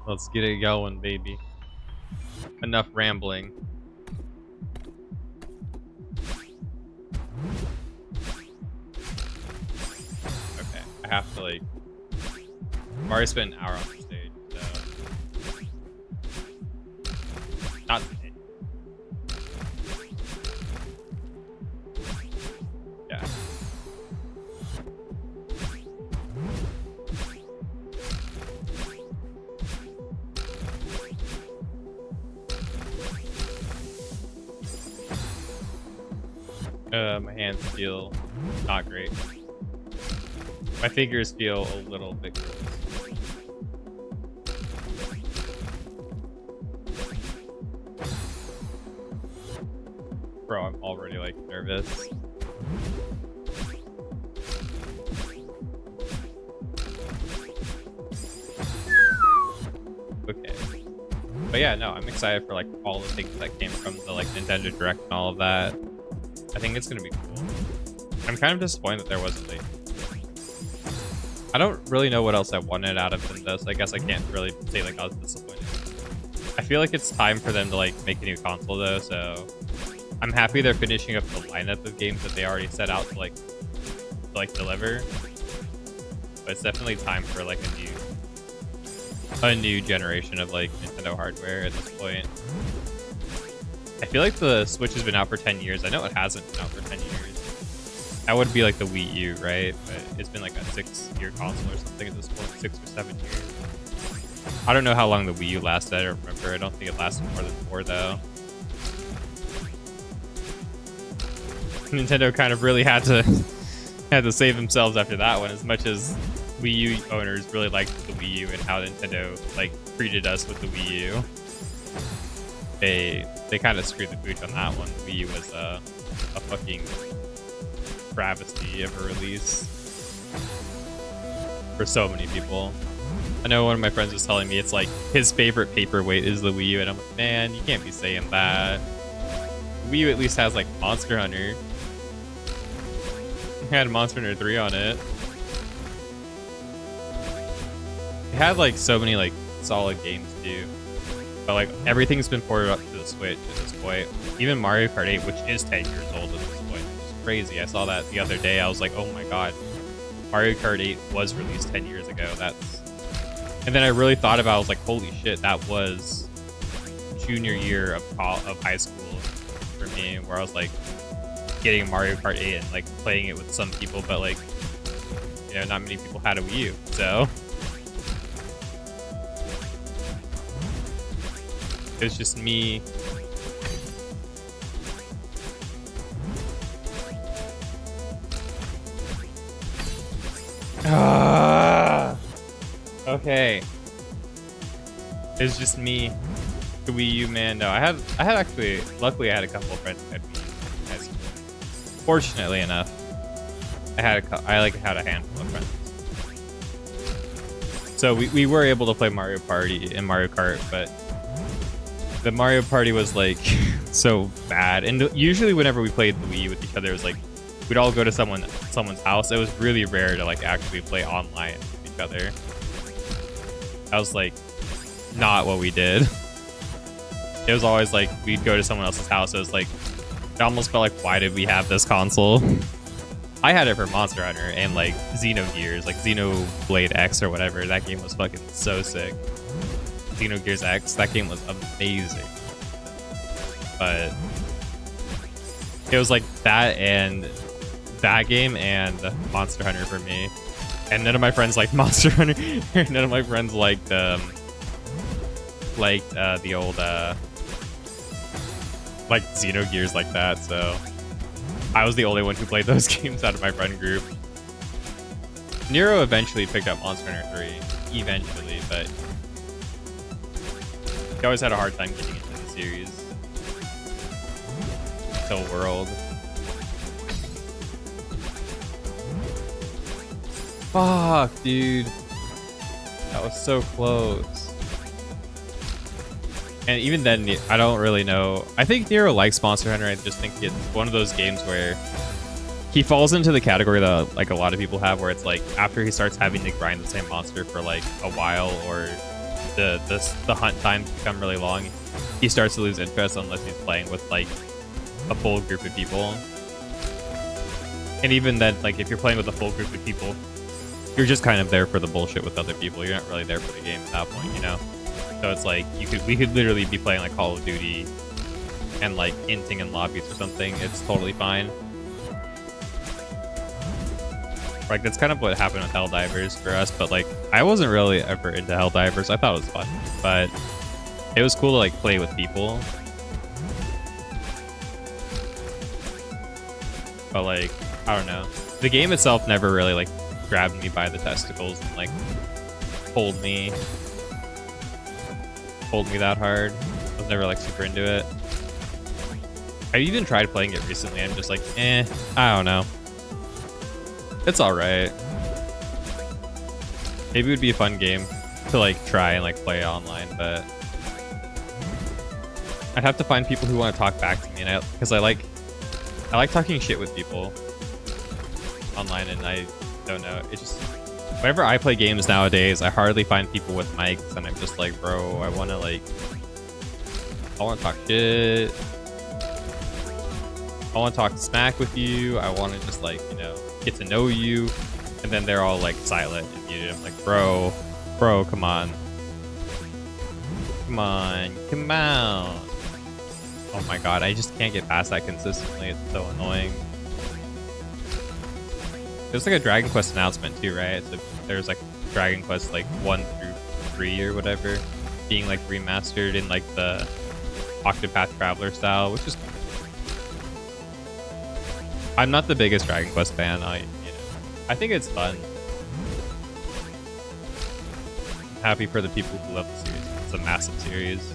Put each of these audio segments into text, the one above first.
Let's get it going, baby. Enough rambling. Okay, I have to like. I've already spent an hour on the stage, so not today. Yeah. My hands feel not great. My fingers feel a little bit gross. Bro, I'm already like nervous. Okay. But yeah, no, I'm excited for like all the things that came from the like Nintendo Direct and all of that. I think it's gonna be cool. I'm kind of disappointed that there wasn't like I don't really know what else I wanted out of Nintendo, so I guess I can't really say like I was disappointed. I feel like it's time for them to like make a new console though, so I'm happy they're finishing up the lineup of games that they already set out to like deliver. But it's definitely time for like a new generation of like Nintendo hardware at this point. I feel like the Switch has been out for 10 years. I know it hasn't been out for 10 years. That would be like the Wii U, right? But it's been like a 6-year console or something at this point, 6 or 7 years. I don't know how long the Wii U lasted. I don't remember. I don't think it lasted more than 4 though. Nintendo kind of really had to save themselves after that one, as much as Wii U owners really liked the Wii U and how Nintendo like treated us with the Wii U. They kind of screwed the pooch on that one. The Wii U was a fucking travesty of a release for so many people. I know one of my friends was telling me it's like his favorite paperweight is the Wii U, and I'm like, man, you can't be saying that. The Wii U at least has like Monster Hunter. It had Monster Hunter 3 on it. It had like so many like solid games too. But like everything's been ported up to the Switch at this point. Even Mario Kart 8, which is 10 years old at this point. It's crazy. I saw that the other day. I was like, oh my god. Mario Kart 8 was released 10 years ago. And then I really thought about it. I was like, holy shit, that was junior year of high school for me, where I was like getting Mario Kart 8 and like playing it with some people, but like, you know, not many people had a Wii U, so it was just me. Okay. It was just me, the Wii U man. No, I had actually, luckily I had a couple of friends who had Wii U in high school. Fortunately enough, I had a handful of friends. So we were able to play Mario Party and Mario Kart, but the Mario Party was like so bad. And usually whenever we played the Wii U with each other, it was like we'd all go to someone's house. It was really rare to like actually play online with each other. That was like not what we did. It was always like we'd go to someone else's house. It was like it almost felt like, why did we have this console? I had it for Monster Hunter and like Xenogears, like Xenoblade X or whatever. That game was fucking so sick. Xenogears X, that game was amazing. But it was like that game and Monster Hunter for me. And none of my friends liked Monster Hunter. None of my friends liked the old like Xenogears like that. So I was the only one who played those games out of my friend group. Nero eventually picked up Monster Hunter 3, eventually, but he always had a hard time getting into the series. Until World. Fuck, dude. That was so close. And even then, I don't really know. I think Nero likes Monster Hunter. I just think it's one of those games where he falls into the category that like a lot of people have, where it's like after he starts having to grind the same monster for like a while, or the hunt times become really long, he starts to lose interest unless he's playing with like a full group of people. And even then, like if you're playing with a full group of people, you're just kind of there for the bullshit with other people. You're not really there for the game at that point, you know? So it's like we could literally be playing like Call of Duty and like inting in lobbies or something. It's totally fine. Like that's kind of what happened with Helldivers for us, but like I wasn't really ever into Helldivers. I thought it was fun, but it was cool to like play with people. But like, I don't know. The game itself never really like grabbed me by the testicles and like pulled me that hard. I was never like super into it. I even tried playing it recently. I'm just like, I don't know. It's alright. Maybe it would be a fun game to like try and like play online, but I'd have to find people who want to talk back to me, and because I like talking shit with people online, and I don't know. It just whenever I play games nowadays, I hardly find people with mics, and I'm just like, bro, I want to talk shit. I want to talk smack with you. I want to just like, you know, get to know you. And then they're all like silent and muted. I'm like, bro, come on. Come on. Oh my god, I just can't get past that consistently. It's so annoying. There's like a Dragon Quest announcement too, right? So there's like Dragon Quest like 1 through 3 or whatever being like remastered in like the Octopath Traveler style, which is cool. I'm not the biggest Dragon Quest fan. I think it's fun. I'm happy for the people who love the series. It's a massive series.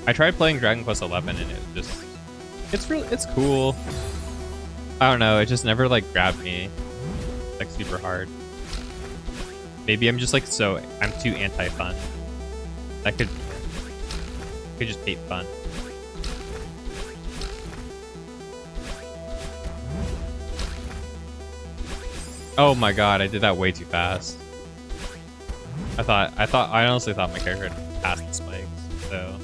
I tried playing Dragon Quest 11 and it's cool. I don't know, it just never like grabbed me like super hard. Maybe I'm just like I'm too anti-fun. I could just hate fun. Oh my god, I did that way too fast. I honestly thought my character had passed the spikes, so.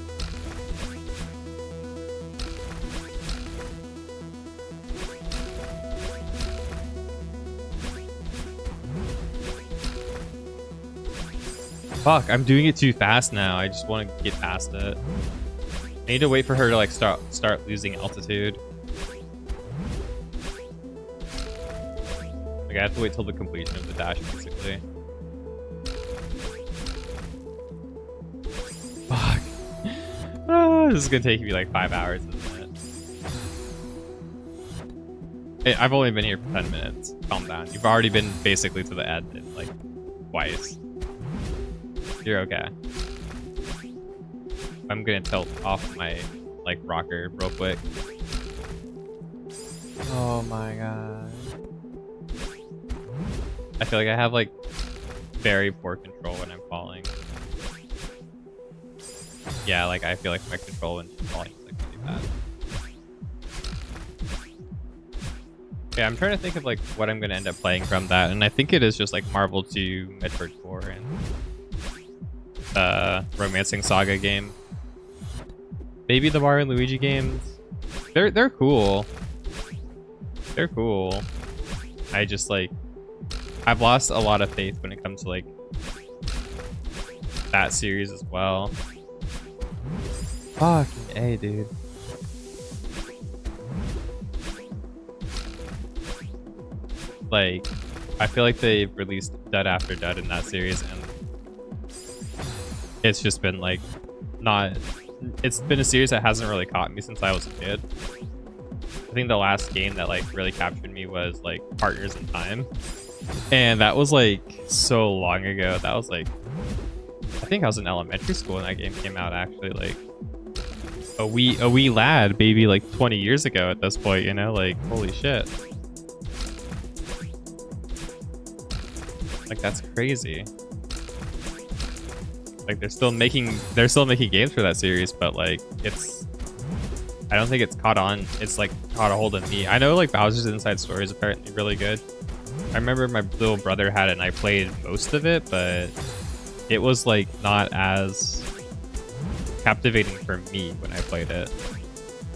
Fuck, I'm doing it too fast now. I just want to get past it. I need to wait for her to like start losing altitude. Like I have to wait till the completion of the dash, basically. Fuck. Oh, this is gonna take me like 5 hours, isn't it? Hey, I've only been here for 10 minutes. Calm down. You've already been basically to the end like twice. You're okay. I'm gonna tilt off my like rocker real quick. Oh my god. I feel like I have like very poor control when I'm falling. Yeah, like I feel like my control when falling is like really bad. Yeah, I'm trying to think of like what I'm gonna end up playing from that, and I think it is just like Marvel 2, Metroid 4, and Romancing Saga game. Maybe the Mario and Luigi games. They're cool. They're cool. I just like I've lost a lot of faith when it comes to like that series as well. Fucking A, dude. Like, I feel like they've released dud after dud in that series, and it's just been like it's been a series that hasn't really caught me since I was a kid. I think the last game that like really captured me was like Partners in Time. And that was like so long ago. That was like, I think I was in elementary school when that game came out, actually. Like a wee lad, baby, like 20 years ago at this point, you know, like holy shit. Like that's crazy. Like they're still making games for that series, but like I don't think it's caught on. It's like caught a hold of me. I know like Bowser's Inside Story is apparently really good. I remember my little brother had it and I played most of it, but it was like not as captivating for me when I played it.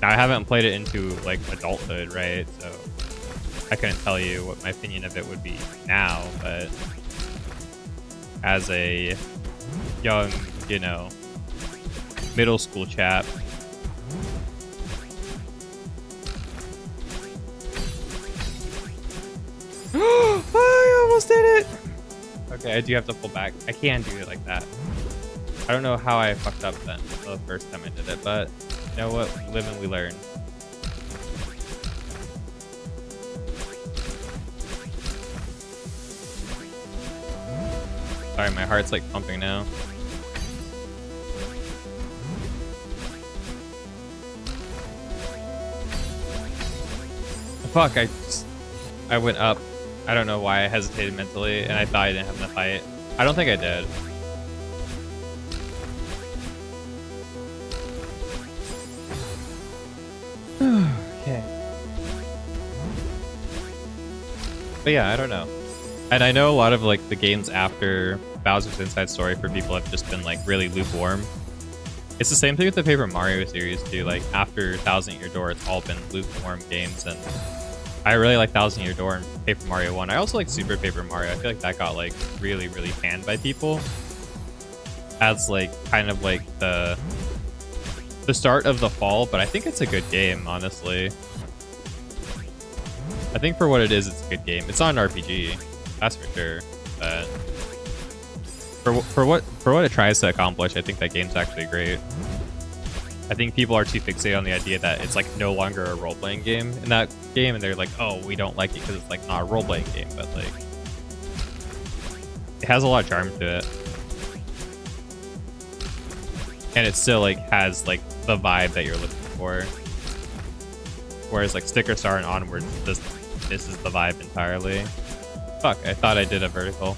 Now I haven't played it into like adulthood, right? So I couldn't tell you what my opinion of it would be now, but as a young, you know, middle school chap, I almost did it. Okay, I do have to pull back. I can do it like that. I don't know how I fucked up then the first time I did it, but you know what? We live and we learn. Sorry, my heart's like pumping now. Fuck, I went up. I don't know why I hesitated mentally, and I thought I didn't have enough height. I don't think I did. Okay. But yeah, I don't know. And I know a lot of like the games after Bowser's Inside Story for people have just been like really lukewarm. It's the same thing with the Paper Mario series too. Like after Thousand Year Door, it's all been lukewarm games, and I really like Thousand Year Door and Paper Mario 1. I also like Super Paper Mario. I feel like that got like really, really panned by people as like kind of like the start of the fall, but I think it's a good game, honestly. I think for what it is, it's a good game. It's not an RPG, that's for sure. But for what it tries to accomplish, I think that game's actually great. I think people are too fixated on the idea that it's like no longer a role-playing game in that game, and they're like, oh, we don't like it because it's like not a role-playing game, but like it has a lot of charm to it, and it still like has like the vibe that you're looking for. Whereas like Sticker Star and Onward just misses the vibe entirely. Fuck, I thought I did a vertical.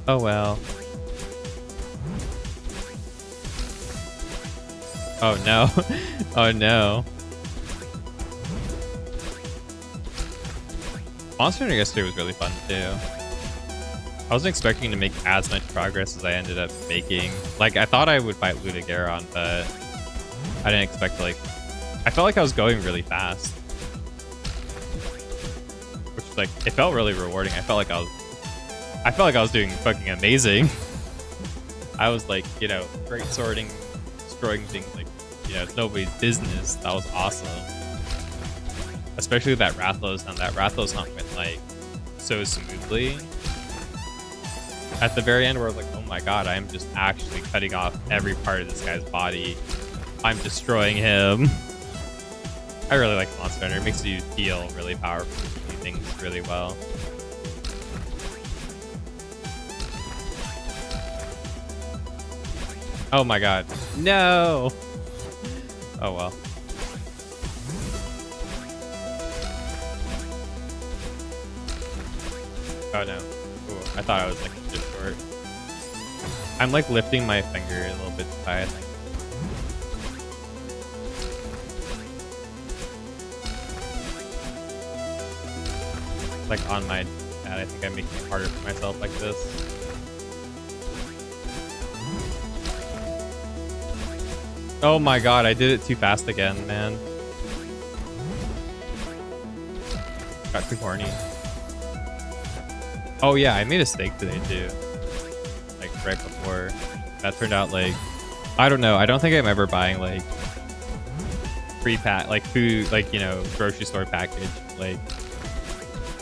Oh well. Oh no. Oh no. Monster Hunter yesterday was really fun too. I wasn't expecting to make as much progress as I ended up making. Like, I thought I would fight Ludagaron, but I didn't expect to, like... I felt like I was going really fast. Which, like, it felt really rewarding. I felt like I was doing fucking amazing. I was, like, you know, great sorting, destroying things, like, you know, it's nobody's business. That was awesome. Especially with that Rathalos hunt. That Rathalos hunt went, like, so smoothly. At the very end, where I was like, oh my god, I'm just actually cutting off every part of this guy's body. I'm destroying him. I really like Monster Hunter. It makes you feel really powerful, do things really well. Oh my god. No! Oh well. Oh no. Ooh, I thought I was like just short. I'm like lifting my finger a little bit too high, I think. Like on my pad, I think I'm making it harder for myself like this. Oh my god, I did it too fast again, man. Got too horny. Oh yeah, I made a steak today too. Like right before. That turned out like, I don't know. I don't think I'm ever buying like pre-pack, like food, like, you know, grocery store package, like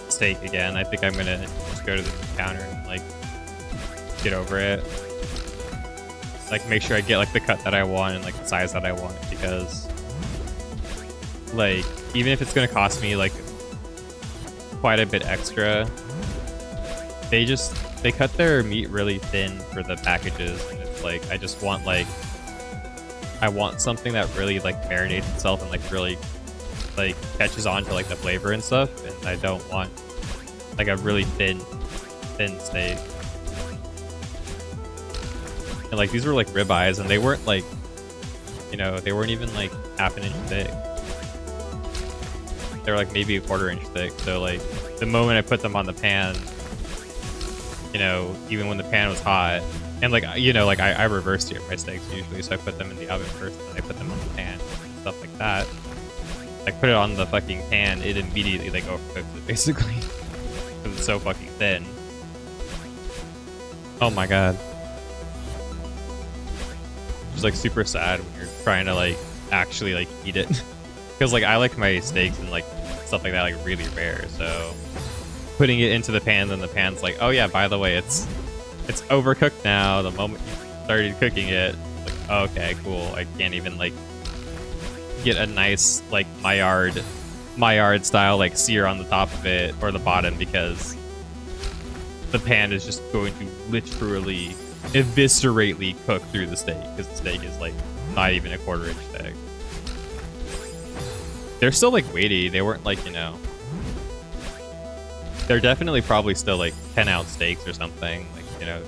steak again. I think I'm gonna just go to the counter and like get over it. Like make sure I get like the cut that I want and like the size that I want, because like even if it's gonna cost me like quite a bit extra, they cut their meat really thin for the packages, and it's like I just want like I want something that really like marinates itself and like really like catches on to like the flavor and stuff, and I don't want like a really thin steak. And like these were like ribeyes, and they weren't like, you know, they weren't even like half an inch thick. They were like maybe a quarter inch thick, so like the moment I put them on the pan, you know, even when the pan was hot, and like, you know, like I reverse sear my steaks usually, so I put them in the oven first, and I put them on the pan, and stuff like that. Like, put it on the fucking pan, it immediately like overcooks it basically, because it's so fucking thin. Oh my god. It's like super sad when you're trying to like actually like eat it, because like I like my steaks and like stuff like that like really rare, so putting it into the pan, then the pan's like, oh yeah, by the way, it's overcooked now. The moment you started cooking it, like, oh, okay, cool. I can't even like get a nice like Maillard style like sear on the top of it or the bottom, because the pan is just going to literally eviscerately cook through the steak, because the steak is like not even a 1/4 inch thick. They're still like weighty. They weren't like, you know, they're definitely probably still like 10-ounce steaks or something, like, you know,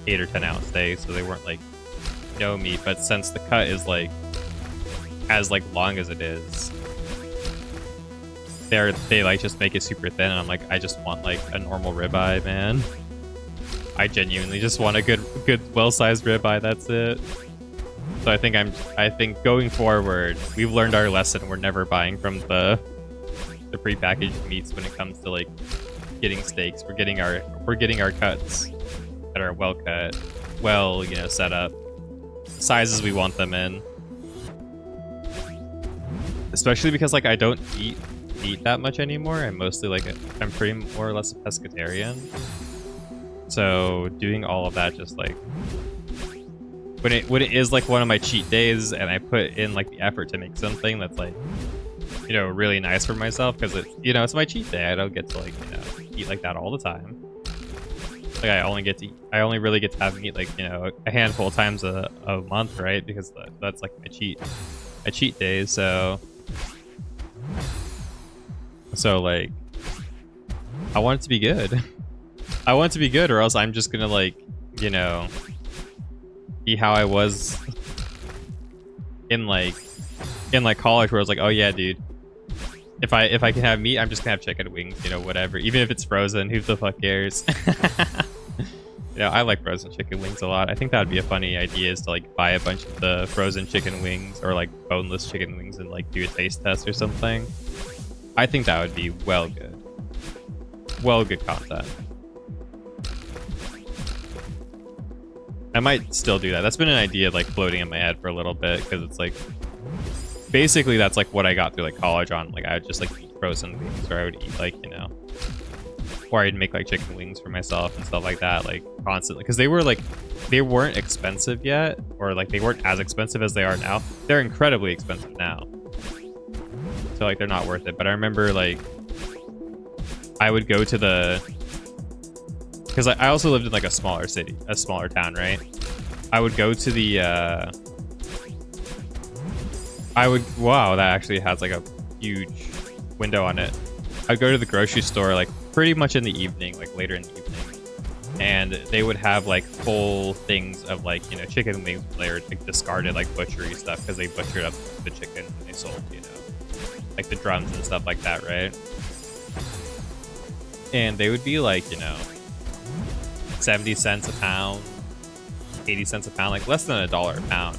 8 or 10-ounce steaks, so they weren't like no meat. But since the cut is like as like long as it is, they like just make it super thin, and I'm like, I just want like a normal ribeye, man. I genuinely just want a good well-sized ribeye. That's it. So I think going forward, we've learned our lesson. We're never buying from the prepackaged meats when it comes to like getting steaks. We're getting our cuts that are well cut, well, you know, set up, sizes we want them in. Especially because like I don't eat meat that much anymore. I'm mostly like I'm pretty more or less a pescatarian. So doing all of that, just like when it is like one of my cheat days, and I put in like the effort to make something that's like, you know, really nice for myself, because it's, you know, it's my cheat day. I don't get to like, you know, eat like that all the time. Like I only really get to have meat like, you know, a handful of times a month, right? Because that's like my cheat days. So like I want it to be good. I want it to be good, or else I'm just gonna like, you know, be how I was in like college, where I was like, oh yeah, dude, if I can have meat, I'm just gonna have chicken wings, you know, whatever, even if it's frozen, who the fuck cares? You know, I like frozen chicken wings a lot. I think that would be a funny idea, is to like buy a bunch of the frozen chicken wings, or like boneless chicken wings, and like do a taste test or something. I think that would be well good content. I might still do that. That's been an idea like floating in my head for a little bit, because it's like basically that's like what I got through like college on. Like I would just like eat frozen wings, or I would eat like, you know, or I'd make like chicken wings for myself and stuff like that, like constantly, because they weren't expensive yet, or like they weren't as expensive as they are now. They're incredibly expensive now, so like they're not worth it. But I remember like I would go to the, because I also lived in like a smaller town, right? I would go to the wow, that actually has like a huge window on it. I'd go to the grocery store like pretty much in the evening, like later in the evening, and they would have like full things of like, you know, chicken wings. They were like discarded like butchery stuff, because they butchered up the chicken when they sold, you know, like the drums and stuff like that, right? And they would be like, you know, 70 cents a pound, 80 cents a pound, like less than $1 a pound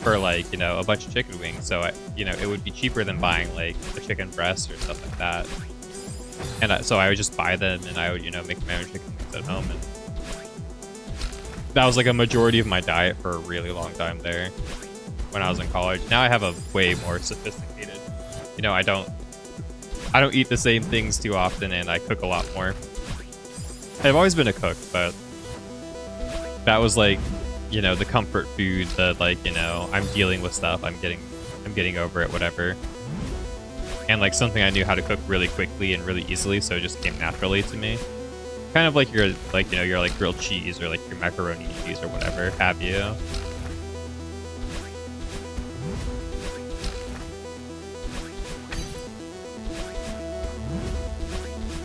for like, you know, a bunch of chicken wings. So you know, it would be cheaper than buying like a chicken breast or stuff like that. And so I would just buy them, and I would, you know, make my own chicken wings at home. And that was like a majority of my diet for a really long time there when I was in college. Now I have a way more sophisticated, you know, I don't eat the same things too often, and I cook a lot more. I've always been a cook, but that was like, you know, the comfort food that like, you know, I'm dealing with stuff, I'm getting over it, whatever. And like something I knew how to cook really quickly and really easily, so it just came naturally to me. Kind of like your like, you know, your like grilled cheese, or like your macaroni cheese, or whatever have you.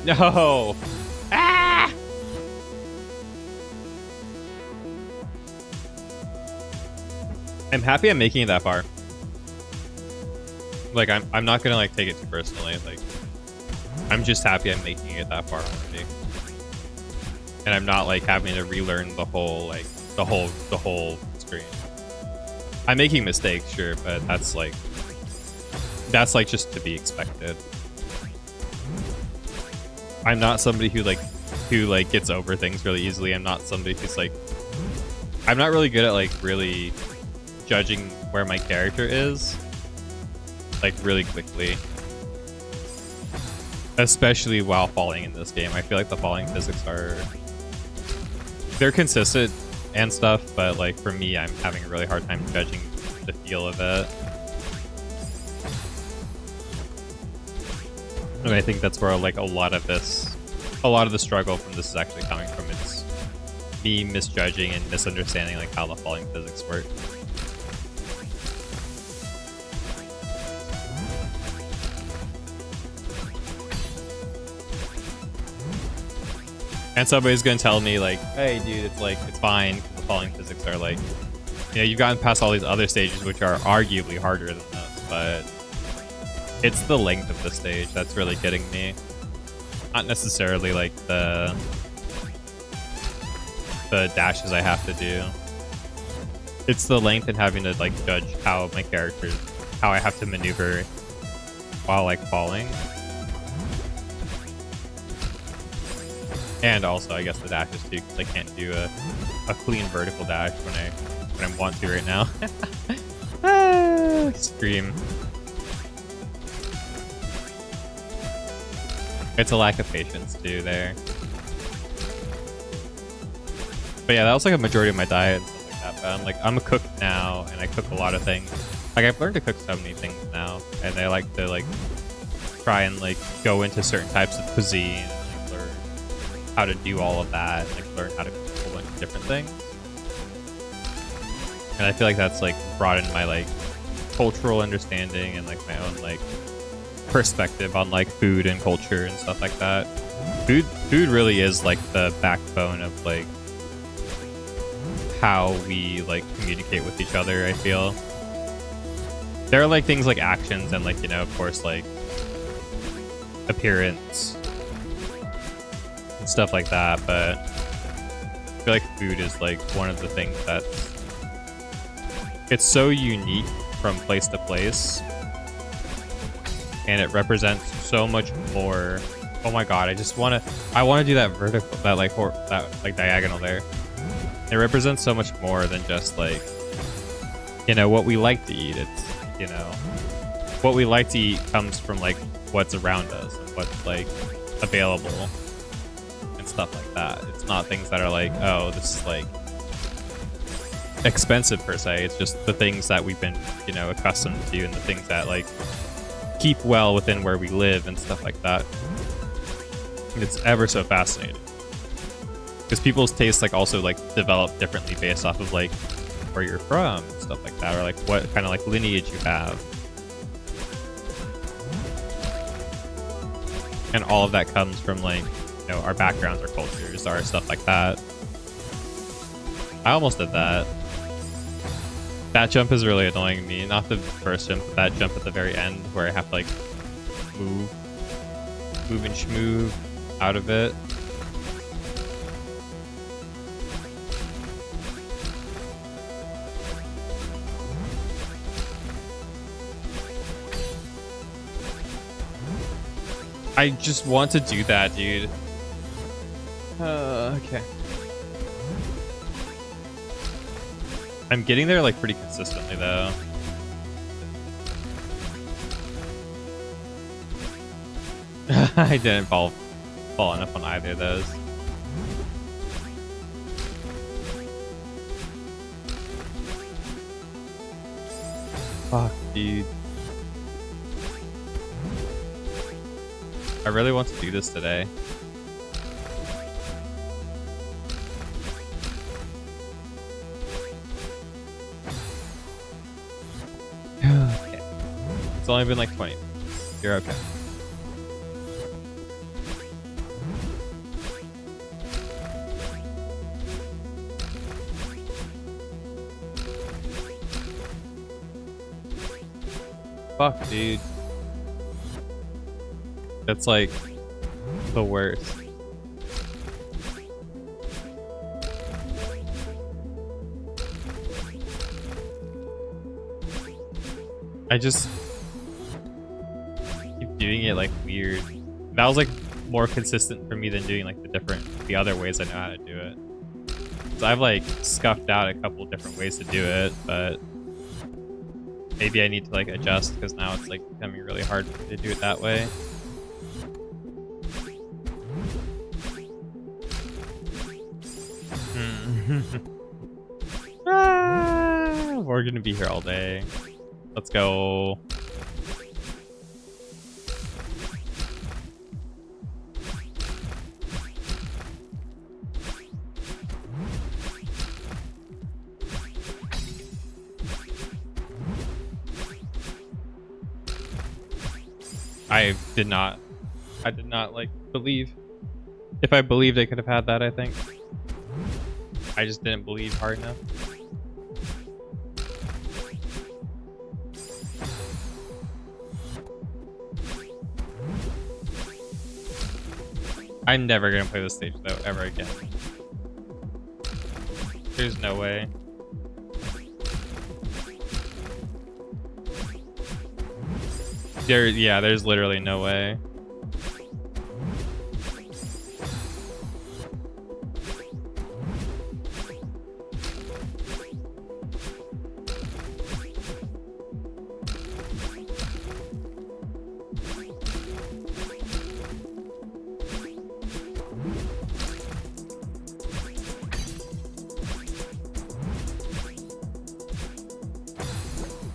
No. Ah! I'm happy I'm making it that far. Like I'm not gonna like take it too personally. Like I'm just happy I'm making it that far already. And I'm not like having to relearn the whole screen. I'm making mistakes, sure, but that's like just to be expected. I'm not somebody who gets over things really easily. I'm not somebody who's like, I'm not really good at like really judging where my character is like really quickly. Especially while falling in this game. I feel like the falling physics they're consistent and stuff, but like for me, I'm having a really hard time judging the feel of it. And I think that's where like a lot of the struggle from this is actually coming from. It's me misjudging and misunderstanding like how the falling physics work. And somebody's gonna tell me like, hey dude, it's fine, because the falling physics are like, you know, you've gotten past all these other stages which are arguably harder than this, but it's the length of the stage that's really getting me. Not necessarily like the dashes I have to do. It's the length and having to like judge how I have to maneuver while like falling. And also, I guess the dashes too, because I can't do a clean vertical dash when I want to right now. Scream. It's a lack of patience too there. But yeah, that was like a majority of my diet and stuff like that. But I'm a cook now, and I cook a lot of things. Like I've learned to cook so many things now, and I like to like try and like go into certain types of cuisine. How to do all of that, like learn how to cook a whole bunch of different things. And I feel like that's like broadened my like cultural understanding and like my own like perspective on like food and culture and stuff like that. Food really is like the backbone of like how we like communicate with each other, I feel. There are like things like actions and like, you know, of course like appearance stuff like that, but I feel like food is like one of the things it's so unique from place to place, and it represents so much more. Oh my god, I want to do that vertical, that like diagonal there. It represents so much more than just like, you know, what we like to eat. It's, you know, what we like to eat comes from like what's around us and what's like available. Stuff like that. It's not things that are like, oh, this is like expensive per se. It's just the things that we've been, you know, accustomed to, and the things that like keep well within where we live and stuff like that. And it's ever so fascinating because people's tastes like also like develop differently based off of like where you're from and stuff like that, or like what kind of like lineage you have, and all of that comes from like, you know, our backgrounds, our cultures, our stuff like that. I almost did that. That jump is really annoying me. Not the first jump, but that jump at the very end where I have to like move and schmove out of it. I just want to do that, dude. Okay. I'm getting there like pretty consistently though. I didn't fall enough on either of those. Fuck, dude. I really want to do this today. Okay. It's only been like 20 minutes. You're okay. Fuck, dude. That's like the worst. I just keep doing it like weird. That was like more consistent for me than doing like the other ways I know how to do it. So I've like scuffed out a couple different ways to do it, but maybe I need to like adjust because now it's like becoming really hard for me to do it that way. We're gonna be here all day. Let's go. I did not like believe. If I believed I could have had that, I think. I just didn't believe hard enough. I'm never gonna play this stage though, ever again. There's no way. Yeah, there's literally no way.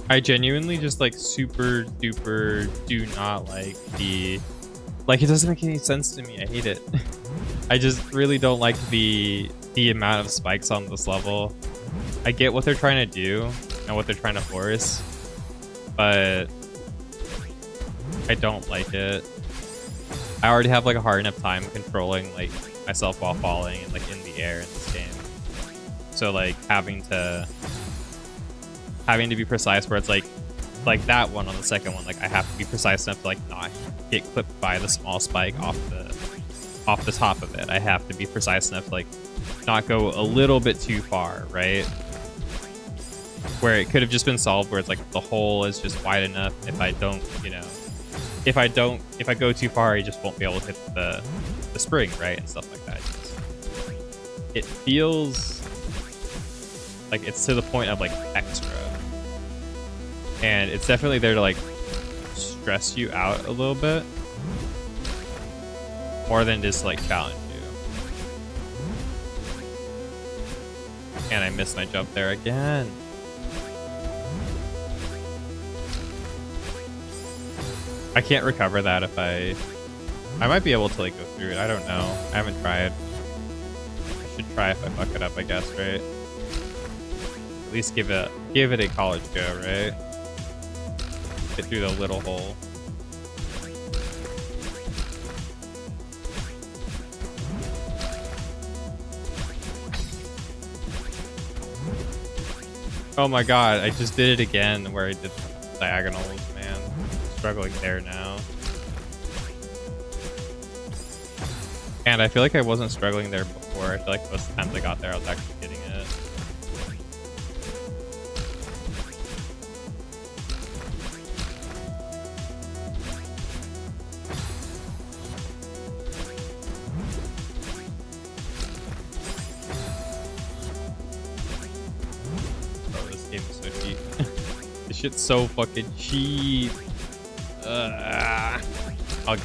I genuinely just like super duper do not like the, like it doesn't make any sense to me. I hate it. I just really don't like the amount of spikes on this level. I get what they're trying to do and what they're trying to force, but I don't like it. I already have like a hard enough time controlling like myself while falling and like in the air in this game. So like having to be precise where it's like that one on the second one, like I have to be precise enough to like not get clipped by the small spike off the top of it. I have to be precise enough to like not go a little bit too far, right? Where it could have just been solved where it's like the hole is just wide enough. If I don't, you know, if I go too far, I just won't be able to hit the spring, right? And stuff like that. It feels like it's to the point of like extra. And it's definitely there to like stress you out a little bit more than just like challenge you. And I missed my jump there again. I can't recover that if I might be able to like go through it. I don't know. I haven't tried. I should try if I fuck it up, I guess, right? At least give it a college go, right? Get through the little hole. Oh my god, I just did it again where I did diagonals, man. I'm struggling there now. And I feel like I wasn't struggling there before. I feel like most of the times I got there, I was actually getting it. Shit's so fucking cheap. I'll get it.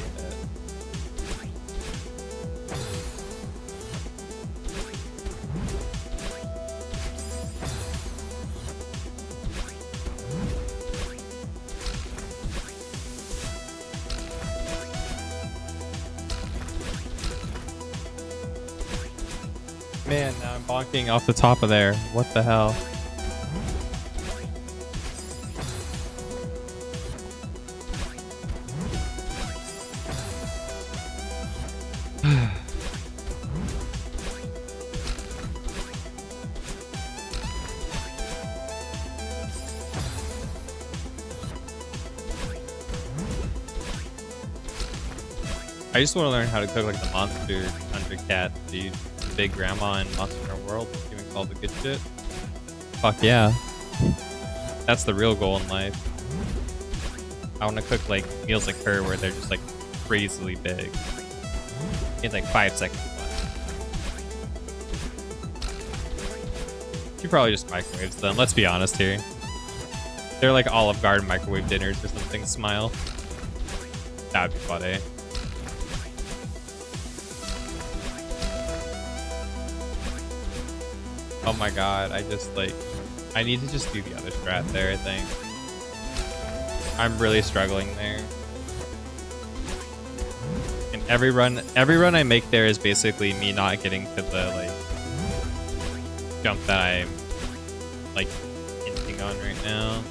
Man, now I'm bonking off the top of there. What the hell? I I just want to learn how to cook like the Monster Hunter cat, dude. The big grandma in Monster Hunter World, doing all the good shit. Fuck yeah. That's the real goal in life. I want to cook like meals like her where they're just like crazily big. In like 5 seconds flat. She probably just microwaves them, let's be honest here. They're like Olive Garden microwave dinners or something, smile. That'd be funny. Oh my god, I need to just do the other strat there, I think. I'm really struggling there. And every run I make there is basically me not getting to the like jump that I'm like hinting on right now.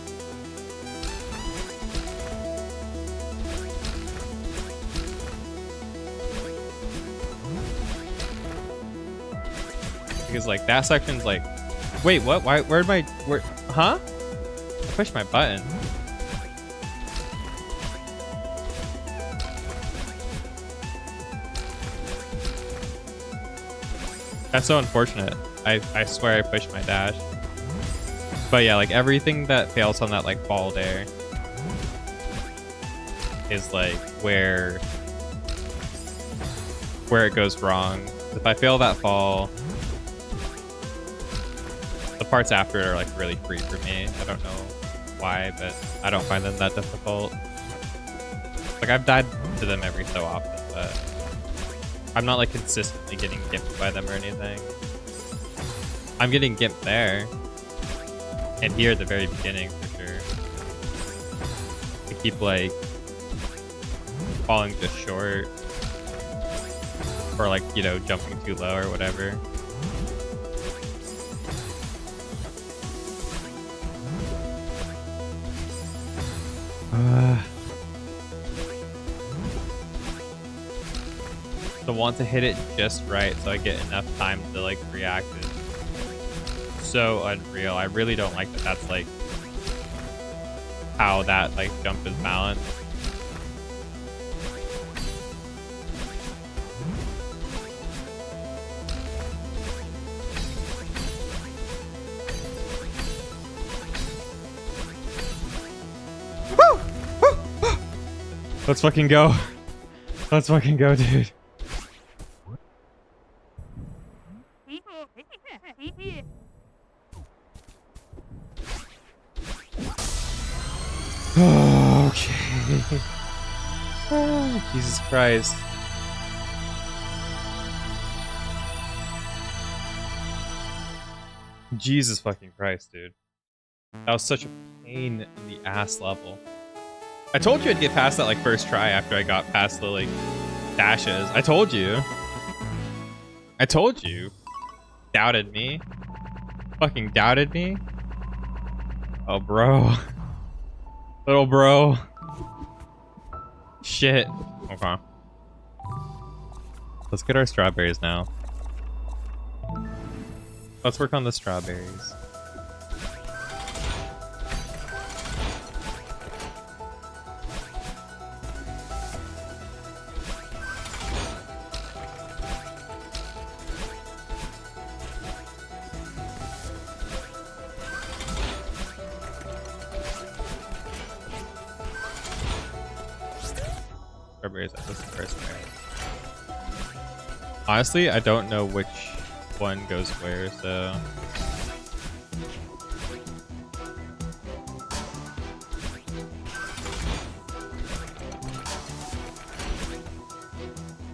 Because like that section's like, wait, what? Why? Huh? I pushed my button. That's so unfortunate. I swear I pushed my dash. But yeah, like everything that fails on that like fall there is like where it goes wrong. If I fail that fall, the parts after it are like really free for me. I don't know why, but I don't find them that difficult. Like I've died to them every so often, but I'm not like consistently getting gimped by them or anything. I'm getting gimped there. And here at the very beginning for sure. I keep like falling just short. Or like, you know, jumping too low or whatever. So want to hit it just right so I get enough time to like react is so unreal. I really don't like that that's like how that like jump is balanced. Woo! Woo! Let's fucking go. Let's fucking go, dude. Okay. Oh, Jesus Christ. Jesus fucking Christ, dude. That was such a pain in the ass level. I told you I'd get past that like first try after I got past the like dashes. I told you. I told you. Doubted me. Fucking doubted me. Oh, bro. Little bro. Shit. Okay. Let's get our strawberries now. Let's work on the strawberries. Strawberries at this first round. Honestly, I don't know which one goes where, so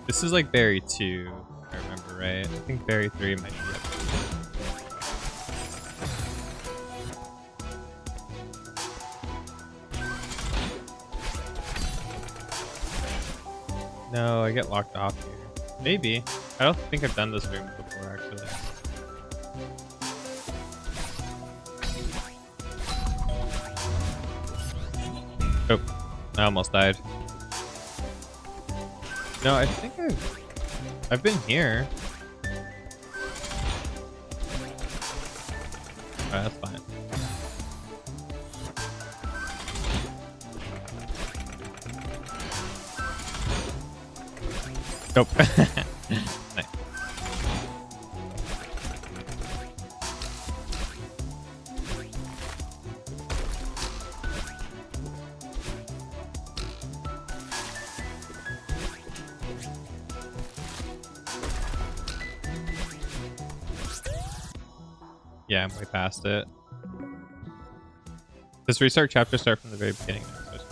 this is like berry 2, if I remember right. I think berry 3 might be up. No, I get locked off here. Maybe. I don't think I've done this room before, actually. Oh, I almost died. No, I think I've been here. Alright, that's fine. Nope. Nice. Yeah, I'm way past it. Does restart chapter start from the very beginning? No, so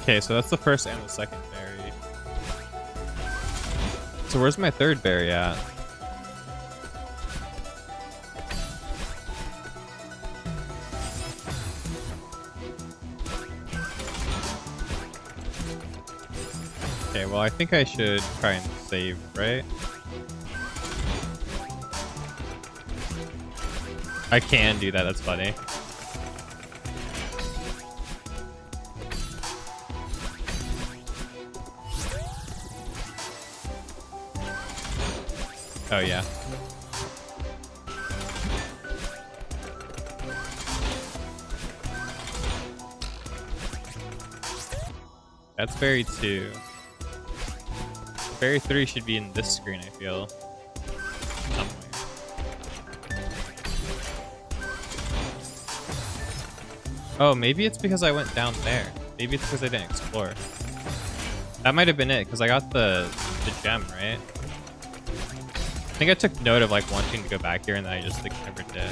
okay, so that's the first and the second berry. So where's my third berry at? Okay, well I think I should try and save, right? I can do that, that's funny. Oh yeah. That's berry 2. Berry 3 should be in this screen, I feel. Somewhere. Oh, maybe it's because I went down there. Maybe it's because I didn't explore. That might have been it, because I got the gem, right? I think I took note of like wanting to go back here and then I just like never did.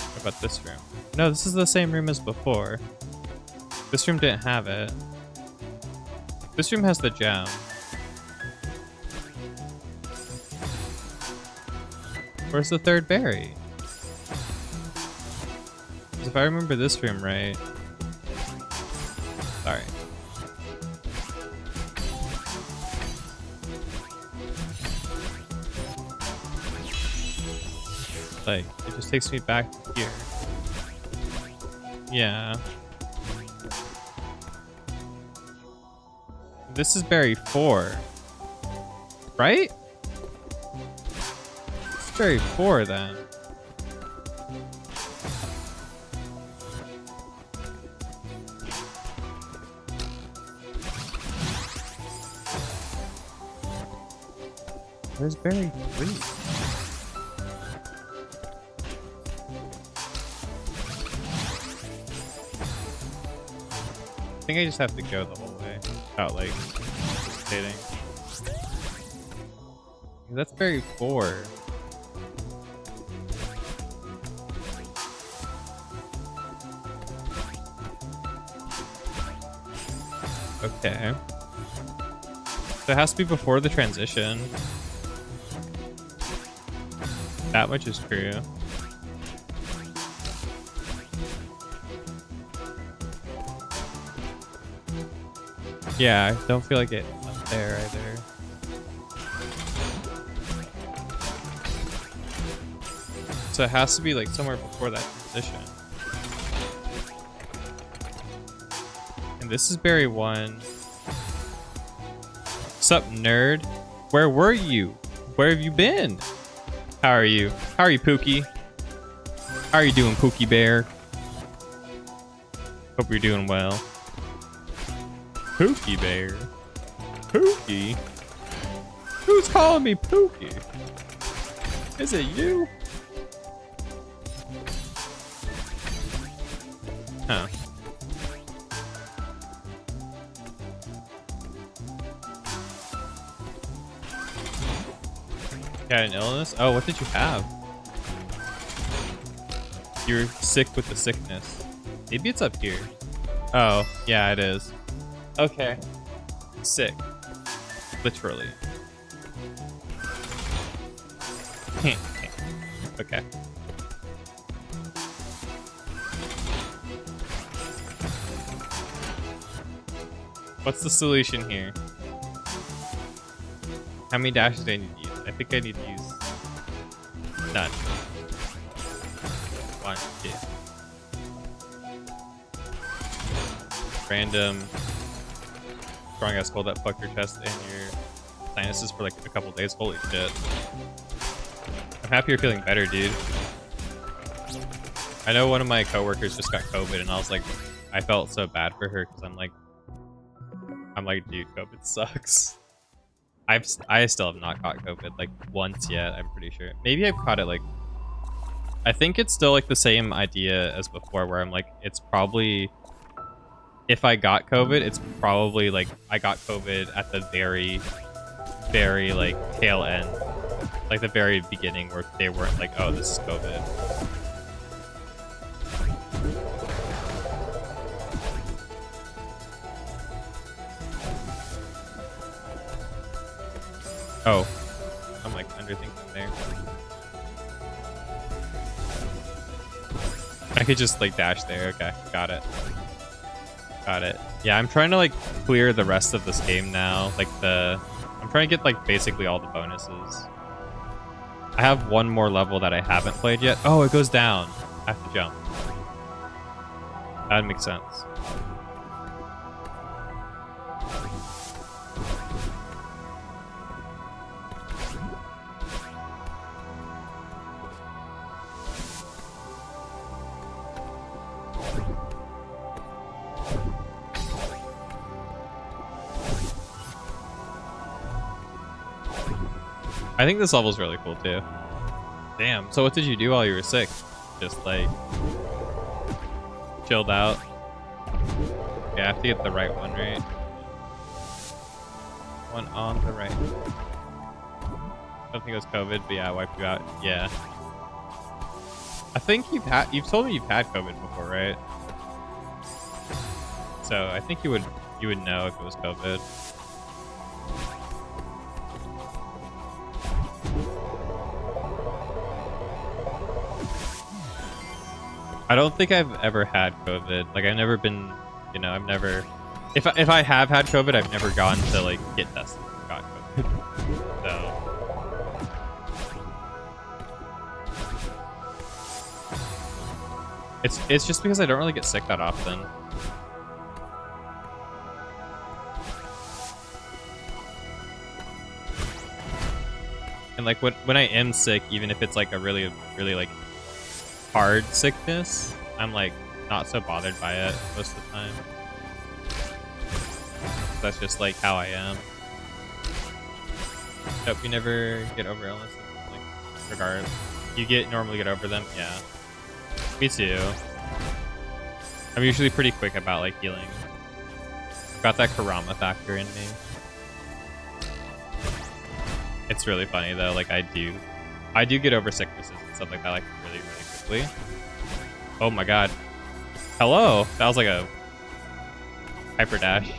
What about this room? No, this is the same room as before. This room didn't have it. This room has the gem. Where's the third berry? 'Cause if I remember this room right... Sorry. Like, it just takes me back to here. Yeah. This is berry 4. Right? It's berry 4 then. Where's berry 3? I think I just have to go the whole way without like hesitating. That's berry 4. Okay. So it has to be before the transition. That much is true. Yeah, I don't feel like it up there either. So it has to be like somewhere before that transition. And this is berry 1. Sup, nerd? Where were you? Where have you been? How are you? How are you, Pookie? How are you doing, Pookie Bear? Hope you're doing well. Pookie Bear. Pookie? Who's calling me Pookie? Is it you? Huh. Got an illness? Oh, what did you have? You're sick with the sickness. Maybe it's up here. Oh, yeah, it is. Okay. Sick. Literally. Okay. What's the solution here? How many dashes do I need to use? I think I need to use none. 1, 2. Random strong ass cold that fucked your chest and your sinuses for like a couple days. Holy shit. I'm happy you're feeling better, dude. I know one of my coworkers just got COVID, and I was like, I felt so bad for her because I'm like, dude, COVID sucks. I still have not caught COVID like once yet. I'm pretty sure. Maybe I've caught it like. I think it's still like the same idea as before, where I'm like, it's probably. If I got COVID, it's probably like I got COVID at the very, very like tail end, like the very beginning where they weren't like, oh, this is COVID. Oh, I'm like underthinking there. I could just like dash there. Okay, got it. Got it. Yeah, I'm trying to like clear the rest of this game now. Like I'm trying to get like basically all the bonuses. I have one more level that I haven't played yet. Oh, it goes down. I have to jump. That makes sense. I think this level's really cool too. Damn. So what did you do while you were sick? Just like chilled out. Yeah, I have to get the right one, right? One on the right. I don't think it was COVID, but yeah, I wiped you out. Yeah. I think you've told me you've had COVID before, right? So I think you would know if it was COVID. I don't think I've ever had COVID. Like I've never been, you know, I've never. If I have had COVID, I've never gone to like get tested and got COVID. So. It's just because I don't really get sick that often. And like when I am sick, even if it's like a really like hard sickness, I'm like not so bothered by it most of the time. That's just like how I am. Hope you never get over illnesses, like regardless. You normally get over them, yeah. Me too. I'm usually pretty quick about like healing. I've got that Karama factor in me. It's really funny though, like I do get over sicknesses and stuff like that like really quickly. Oh my god. Hello! That was like a hyper dash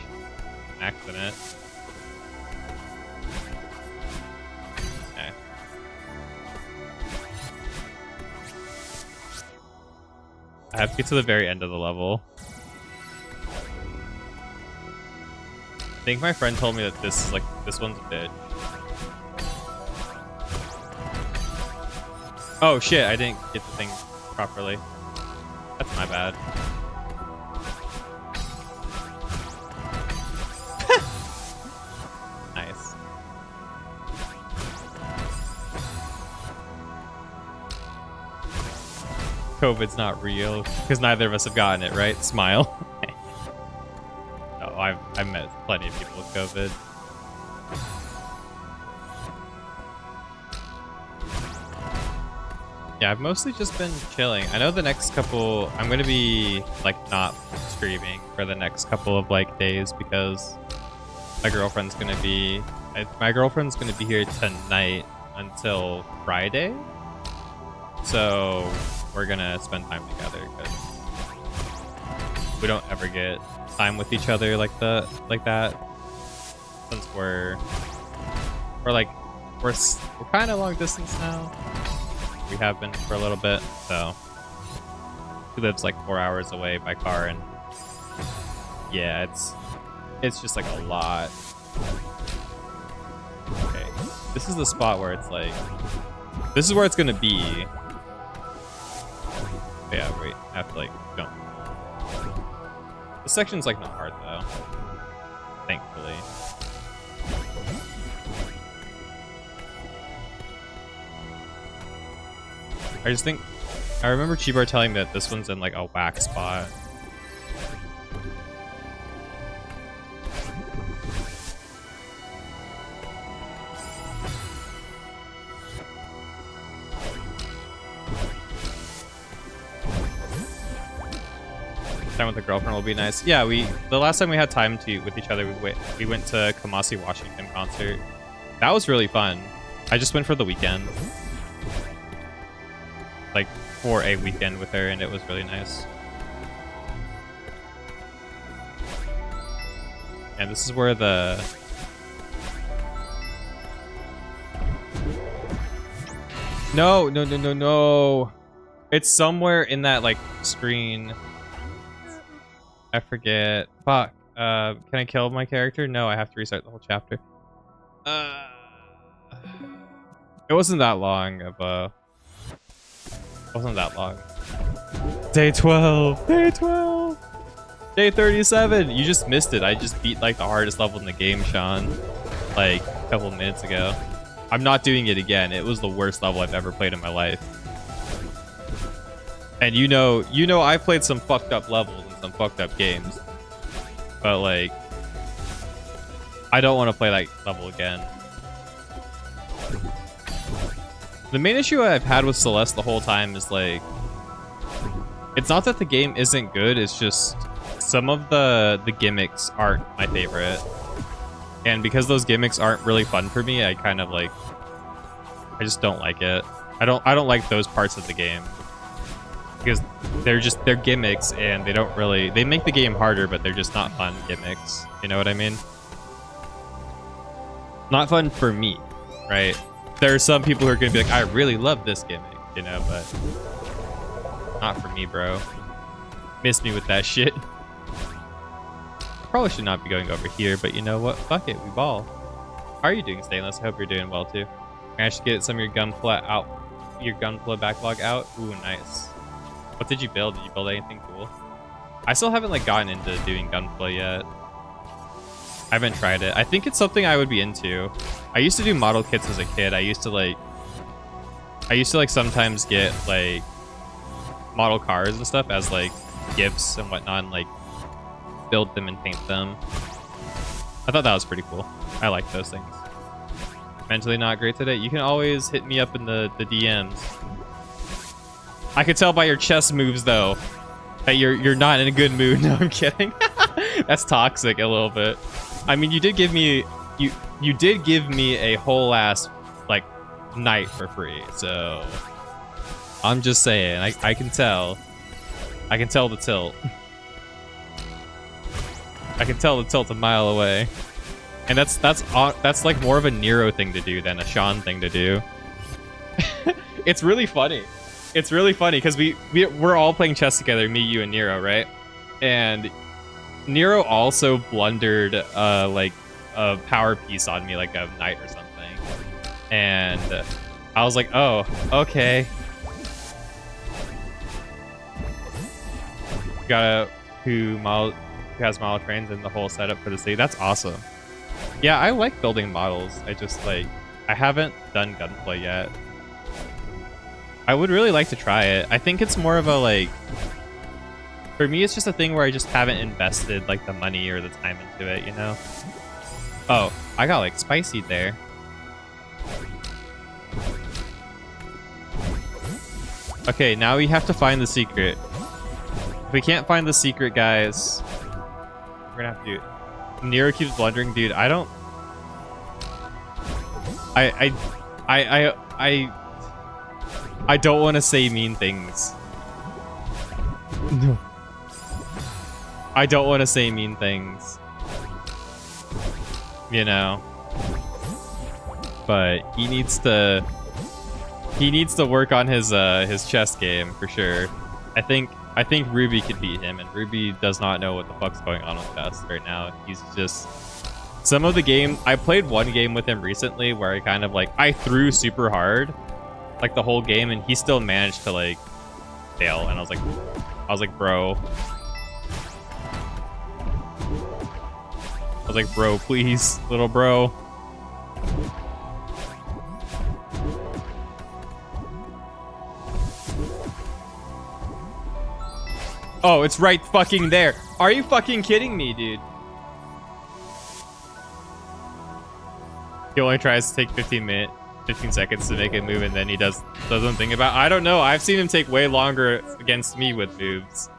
accident. Okay. I have to get to the very end of the level. I think my friend told me that this one's a bitch. Oh shit, I didn't get the thing properly. That's my bad. Nice. COVID's not real, because neither of us have gotten it, right? Smile. No, I've met plenty of people with COVID. Yeah, I've mostly just been chilling. I know the next couple, I'm gonna be like not streaming for the next couple of like days because my girlfriend's gonna be here tonight until Friday. So we're gonna spend time together because we don't ever get time with each other like that. Since we're kind of long distance now. We have been for a little bit, so she lives like 4 hours away by car, and yeah, it's just like a lot. Okay, this is the spot where it's like, this is where it's gonna be. Yeah, wait, I have to like jump. This section's like not hard though. thankfully. I just think I remember Chibar telling me that this one's in like a whack spot. Time with a girlfriend will be nice. Yeah, the last time we had time with each other, we went to Kamasi Washington concert. That was really fun. I just went for the weekend. Like for a weekend with her, and it was really nice. And this is where the No. It's somewhere in that like screen. I forget. Fuck. Can I kill my character? No, I have to restart the whole chapter. It wasn't that long of a... It wasn't that long. Day 12! Day 12! Day 37! You just missed it. I just beat like the hardest level in the game, Sean. Like a couple minutes ago. I'm not doing it again. It was the worst level I've ever played in my life. And you know I played some fucked up levels and some fucked up games. But like, I don't want to play that level again. The main issue I've had with Celeste the whole time is like, it's not that the game isn't good, it's just some of the gimmicks aren't my favorite. And because those gimmicks aren't really fun for me, I kind of like, I just don't like it. I don't like those parts of the game. Because they're gimmicks and they make the game harder, but they're just not fun gimmicks. You know what I mean? Not fun for me, right? There are some people who are gonna be like, I really love this gimmick, you know, but not for me, bro. Miss me with that shit. Probably should not be going over here, but you know what? Fuck it, we ball. How are you doing, Stainless? I hope you're doing well too. Managed to get some of your gunpla backlog out. Ooh, nice. What did you build? Did you build anything cool? I still haven't like gotten into doing gunplay yet. I haven't tried it. I think it's something I would be into. I used to do model kits as a kid. I used to like sometimes get like model cars and stuff as like gifts and whatnot, and like build them and paint them. I thought that was pretty cool. I like those things. Mentally not great today. You can always hit me up in the DMs. I could tell by your chess moves though that you're not in a good mood. No, I'm kidding. That's toxic a little bit. I mean, you did give me a whole ass like night for free, so I'm just saying. I can tell. I can tell the tilt. I can tell the tilt a mile away, and that's like more of a Nero thing to do than a Sean thing to do. It's really funny. It's really funny because we're all playing chess together, me, you, and Nero, right? And Nero also blundered like a power piece on me, like a knight or something. And I was like, oh, okay. Who has model trains and the whole setup for the city. That's awesome. Yeah, I like building models. I just like, I haven't done gunplay yet. I would really like to try it. I think it's more of a like, for me, it's just a thing where I just haven't invested like the money or the time into it, you know? Oh, I got like spicy there. Okay, now we have to find the secret. If we can't find the secret, guys, we're gonna have to do it. Nero keeps blundering, dude. I don't want to say mean things. No. I don't want to say mean things. You know. But he needs to work on his chess game for sure. I think Ruby could beat him, and Ruby does not know what the fuck's going on with chess right now. He's just some of the game. I played one game with him recently where I kind of like I threw super hard like the whole game, and he still managed to like fail, and I was like, bro, was like, bro, please, little bro. Oh, it's right fucking there. Are you fucking kidding me, dude? He only tries to take 15 seconds to make a move, and then he doesn't think about it. I don't know. I've seen him take way longer against me with moves.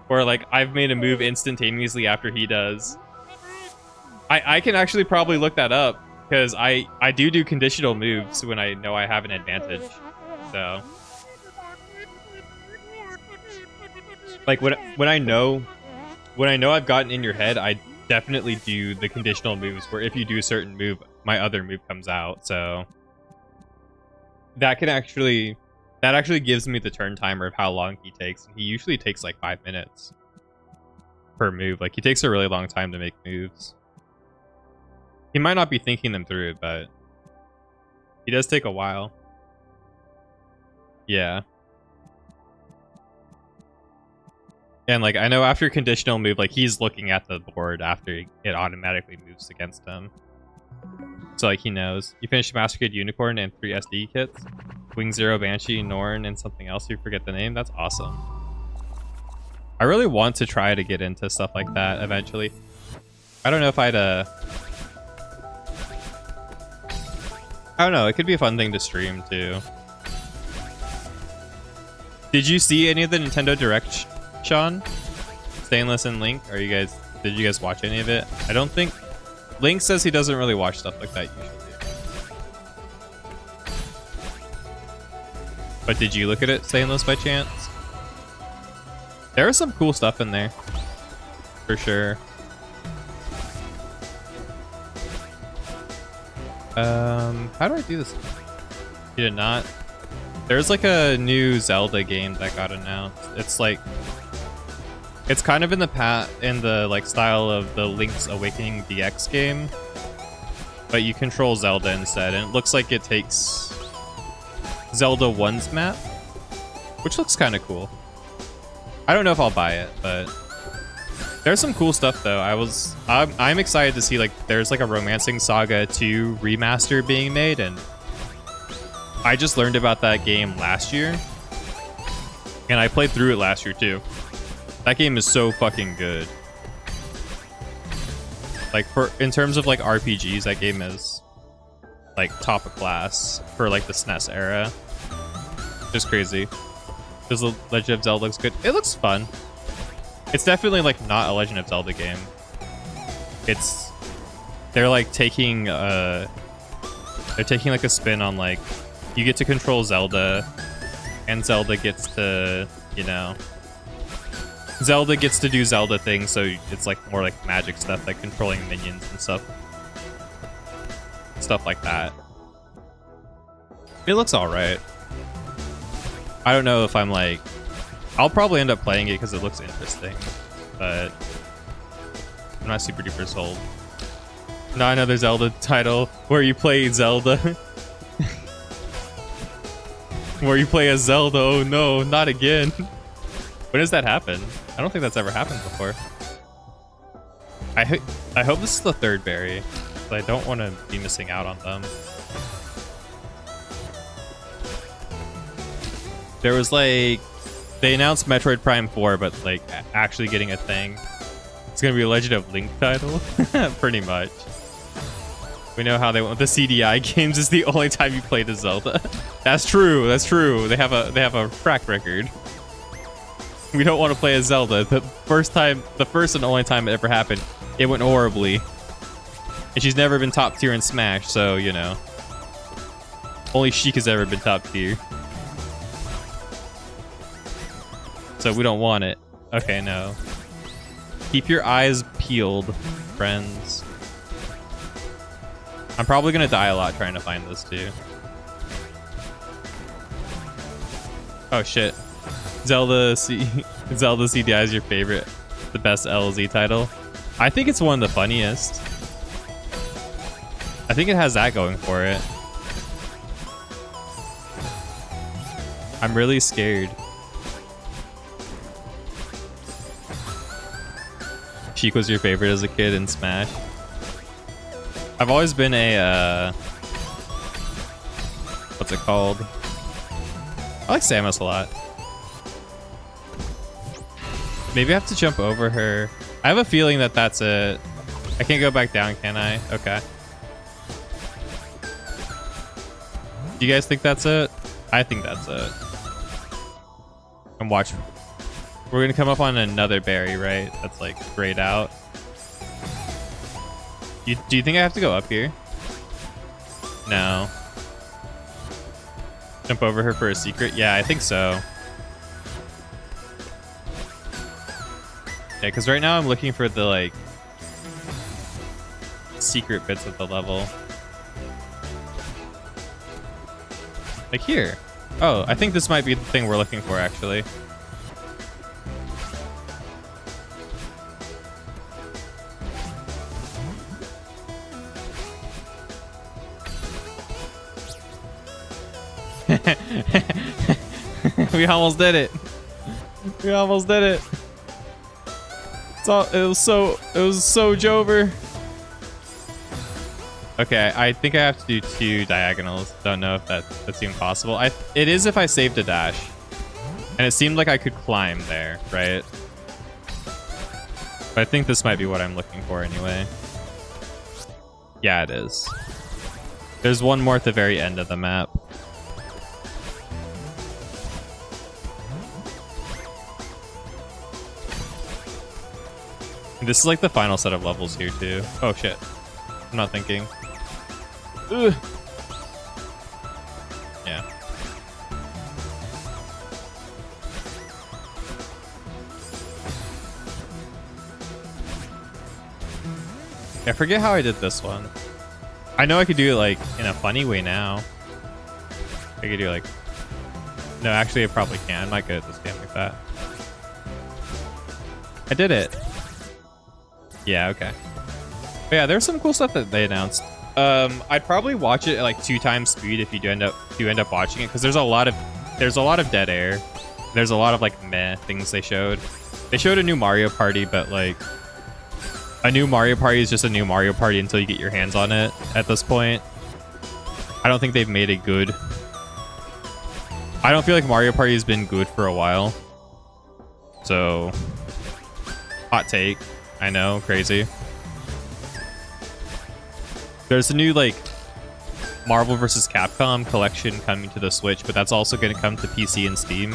Or like I've made a move instantaneously after he does. I can actually probably look that up because I do conditional moves when I know I have an advantage. So like when I know I've gotten in your head, I definitely do the conditional moves where if you do a certain move, my other move comes out. So that actually gives me the turn timer of how long he takes. He usually takes like 5 minutes per move. Like he takes a really long time to make moves. He might not be thinking them through, but he does take a while. Yeah. And like I know after conditional move, like he's looking at the board after it automatically moves against him. So like he knows. You finish Master Kid Unicorn and 3 SD kits. Wing Zero, Banshee, Norn, and something else. You forget the name. That's awesome. I really want to try to get into stuff like that eventually. I don't know if I'd I don't know. It could be a fun thing to stream too. Did you see any of the Nintendo Direct, Sean? Stainless and Link? Did you guys watch any of it? I don't think Link says he doesn't really watch stuff like that usually. But did you look at it, Stainless, by chance? There was some cool stuff in there. For sure. How do I do this? You did not? There's like a new Zelda game that got announced. It's like it's kind of in the like style of the Link's Awakening DX game, but you control Zelda instead, and it looks like it takes Zelda 1's map, which looks kind of cool. I don't know if I'll buy it, but there's some cool stuff though. I'm excited to see like there's like a Romancing Saga 2 remaster being made, and I just learned about that game last year, and I played through it last year too. That game is so fucking good. Like in terms of like RPGs, that game is like top of class for like the SNES era. Just crazy. Does the Legend of Zelda looks good? It looks fun. It's definitely like not a Legend of Zelda game. They're like taking like a spin on like you get to control Zelda, and Zelda gets to, you know, Zelda gets to do Zelda things, so it's like more like magic stuff, like controlling minions and stuff like that. It looks all right. I don't know if I'm like, I'll probably end up playing it because it looks interesting, but I'm not super duper sold. Not another Zelda title where you play Zelda. Where you play as Zelda. Oh no, not again. When does that happen? I don't think that's ever happened before. I hope this is the third berry, because I don't want to be missing out on them. There was like, they announced Metroid Prime 4, but like actually getting a thing. It's gonna be a Legend of Link title, pretty much. We know how they went with the CDI games. Is the only time you played as Zelda. That's true. That's true. They have a track record. We don't want to play as Zelda. The first and only time it ever happened, it went horribly. And she's never been top tier in Smash, so you know. Only Sheik has ever been top tier. So we don't want it. Okay, no. Keep your eyes peeled, friends. I'm probably gonna die a lot trying to find this too. Oh shit. Zelda CDI is your favorite, the best LZ title. I think it's one of the funniest. I think it has that going for it. I'm really scared. Cheek was your favorite as a kid in Smash? I've always been a, what's it called? I like Samus a lot. Maybe I have to jump over her. I have a feeling that that's it. I can't go back down, can I? Okay. Do you guys think that's it? I think that's it. And watch. We're gonna come up on another berry, right? That's like grayed out. Do you think I have to go up here? No. Jump over her for a secret? Yeah, I think so. Yeah, because right now I'm looking for the, like, secret bits of the level. Like here. Oh, I think this might be the thing we're looking for, actually. We almost did it. We almost did it. It was so Jover. Okay, I think I have to do 2 diagonals. Don't know if that's even possible. It is if I saved a dash. And it seemed like I could climb there, right? But I think this might be what I'm looking for anyway. Yeah, it is. There's one more at the very end of the map. This is like the final set of levels here too. Oh shit. I'm not thinking. Ugh. Yeah. I forget how I did this one. I know I could do it like in a funny way now. I could do like... No, actually I probably can. I'm not good at this game like that. I did it. Yeah, okay. But yeah, there's some cool stuff that they announced. I'd probably watch it at like 2 times speed if you do end up watching it, because there's a lot of dead air. There's a lot of like meh things they showed. They showed a new Mario Party, but like a new Mario Party is just a new Mario Party until you get your hands on it at this point. I don't think they've made it good. I don't feel like Mario Party has been good for a while. So, hot take. I know, crazy. There's a new, like, Marvel vs. Capcom collection coming to the Switch, but that's also going to come to PC and Steam.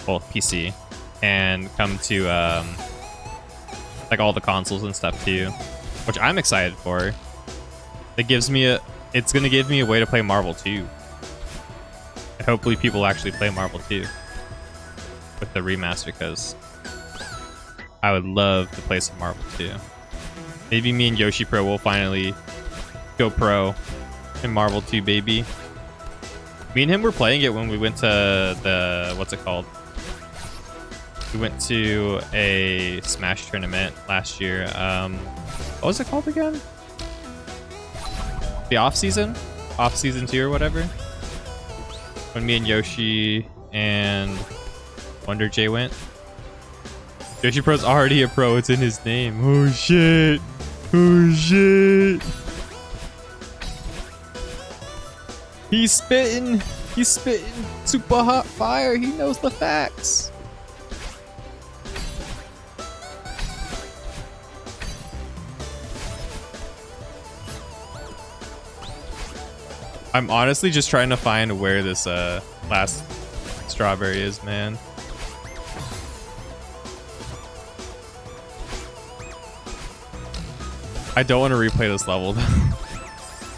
Well, PC. And come to, like, all the consoles and stuff, too. Which I'm excited for. It gives me it's going to give me a way to play Marvel 2. And hopefully people actually play Marvel 2. With the remaster, because I would love to play some Marvel 2. Maybe me and Yoshi Pro will finally go pro in Marvel 2, baby. Me and him were playing it when we went to the... What's it called? We went to a Smash tournament last year. What was it called again? The off-season? Off-season 2 or whatever? When me and Yoshi and Wonder J went. Yoshi Pro's already a pro. It's in his name. Oh, shit. Oh, shit. He's spitting. He's spitting super hot fire. He knows the facts. I'm honestly just trying to find where this last strawberry is, man. I don't want to replay this level.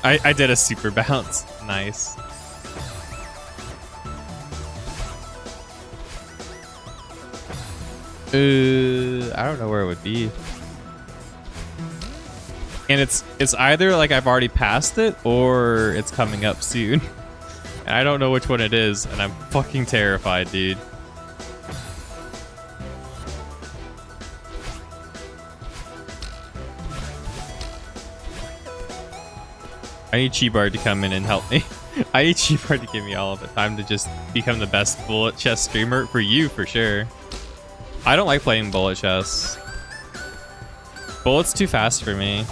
I did a super bounce. Nice. I don't know where it would be. And it's either like I've already passed it or it's coming up soon. And I don't know which one it is, and I'm fucking terrified, dude. I need Cheebar to come in and help me. I need Cheebar to give me all of the time to just become the best bullet chess streamer for you, for sure. I don't like playing bullet chess. Bullet's too fast for me.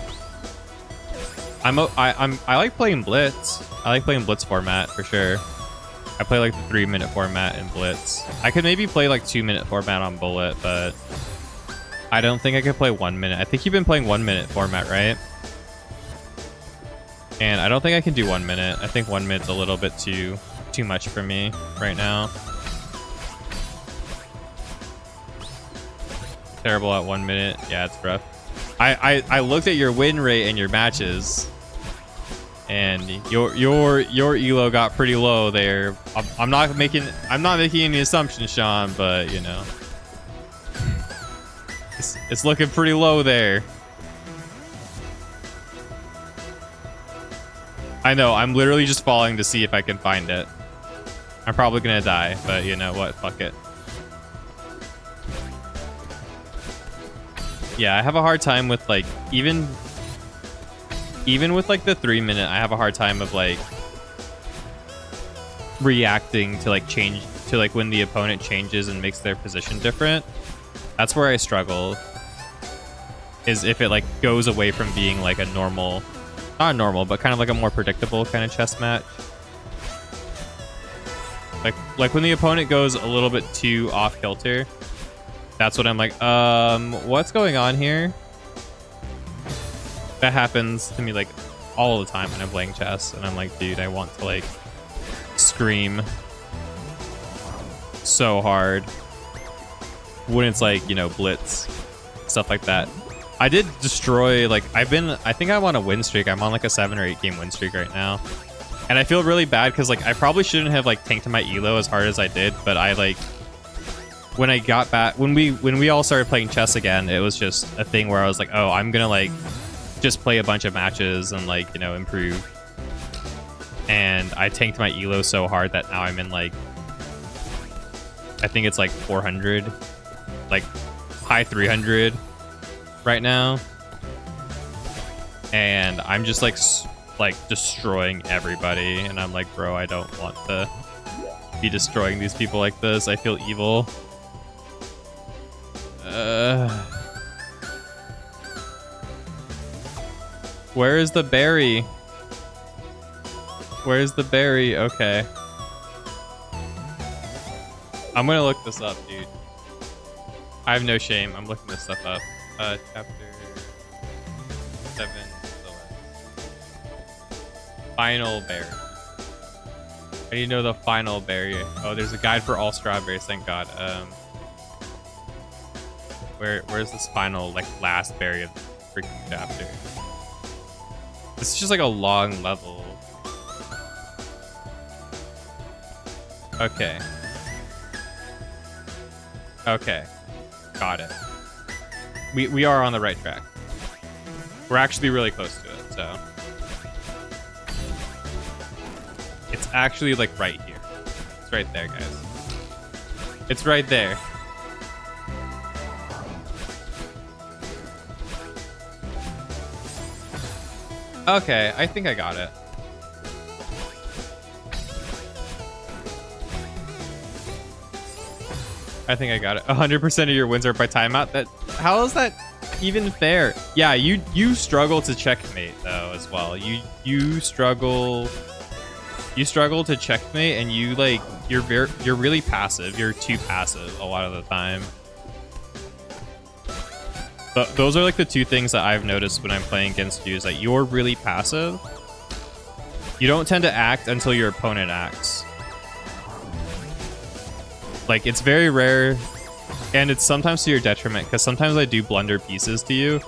I like playing Blitz. I like playing Blitz format for sure. I play like the 3-minute format in Blitz. I could maybe play like 2-minute format on Bullet, but I don't think I could play 1 minute. I think you've been playing 1-minute format, right? And I don't think I can do 1 minute. I think 1 minute's a little bit too much for me right now. Terrible at 1 minute. Yeah, it's rough. I looked at your win rate in your matches, and your elo got pretty low there. I'm not making any assumptions, Sean, but you know, it's looking pretty low there. I know, I'm literally just falling to see if I can find it. I'm probably gonna die, but you know what? Fuck it. Yeah, I have a hard time with like even with like the 3-minute, I have a hard time of like reacting to like change to like when the opponent changes and makes their position different. That's where I struggle. Is if it like goes away from being like a normal, not normal, but kind of like a more predictable kind of chess match. Like when the opponent goes a little bit too off kilter. That's what I'm like, what's going on here? That happens to me like all the time when I'm playing chess, and I'm like, dude, I want to like scream so hard when it's like, you know, Blitz, stuff like that. I did destroy, like, I think I'm on a win streak. I'm on like a 7 or 8 game win streak right now. And I feel really bad because like I probably shouldn't have like tanked my elo as hard as I did, but I like, when I got back, when we all started playing chess again, it was just a thing where I was like, oh, I'm gonna like just play a bunch of matches and like, you know, improve. And I tanked my elo so hard that now I'm in like, I think it's like 400, like high 300 right now. And I'm just like destroying everybody. And I'm like, bro, I don't want to be destroying these people like this. I feel evil. Where is the berry? Where's the berry? Okay. I'm gonna look this up, dude. I have no shame. I'm looking this stuff up. Chapter 7. Final berry. I need to know the final berry. Oh, there's a guide for all strawberries. Thank God. Where's this final, like, last berry of the freaking chapter? This is just like a long level. Okay. Okay. Got it. We are on the right track. We're actually really close to it, so. It's actually like right here. It's right there, guys. It's right there. Okay, I think I got it. I think I got it. 100% of your wins are by timeout. How is that even fair? Yeah, you struggle to checkmate though as well. You struggle to checkmate, and you like you're really passive. You're too passive a lot of the time. But those are like the two things that I've noticed when I'm playing against you, is that you're really passive. You don't tend to act until your opponent acts. Like, it's very rare, and it's sometimes to your detriment, because sometimes I do blunder pieces to you,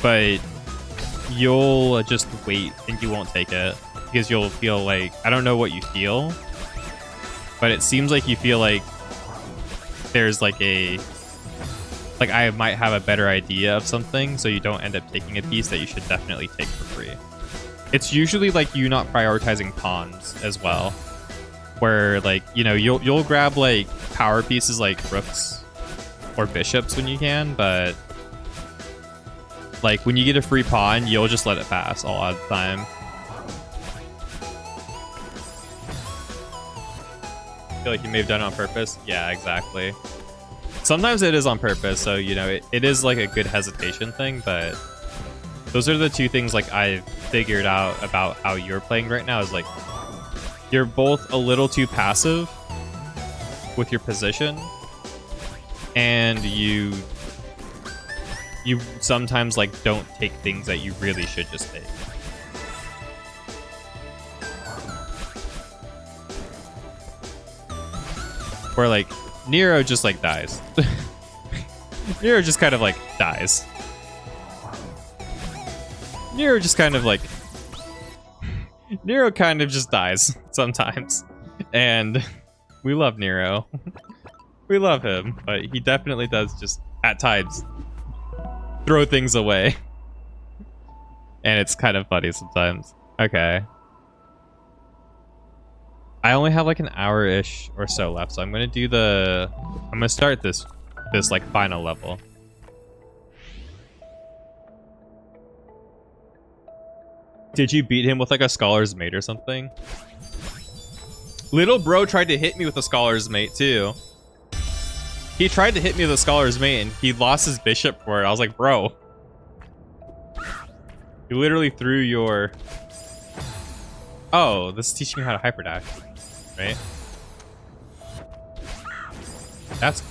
but you'll just wait and you won't take it, because you'll feel like, I don't know what you feel, but it seems like you feel like there's like like I might have a better idea of something, so you don't end up taking a piece that you should definitely take for free. It's usually like you not prioritizing pawns as well, where like, you know, you'll grab like power pieces like rooks or bishops when you can, but like when you get a free pawn, you'll just let it pass all the time. I feel like you may have done it on purpose. Yeah, exactly. Sometimes it is on purpose, so you know it is like a good hesitation thing, but those are the two things like I've figured out about how you're playing right now is like you're both a little too passive with your position, and you sometimes like don't take things that you really should just take. Where like Nero just like dies. Nero just kind of like dies. Nero just kind of like Nero kind of just dies sometimes. And we love Nero. We love him, but he definitely does just at times throw things away. And it's kind of funny sometimes. Okay. I only have like an hour-ish or so left, so I'm gonna start this like final level. Did you beat him with like a Scholar's Mate or something? Little bro tried to hit me with a Scholar's Mate too. He tried to hit me with a Scholar's Mate and he lost his bishop for it. I was like, bro. You literally threw your... Oh, this is teaching me how to hyperdash. Right? That's...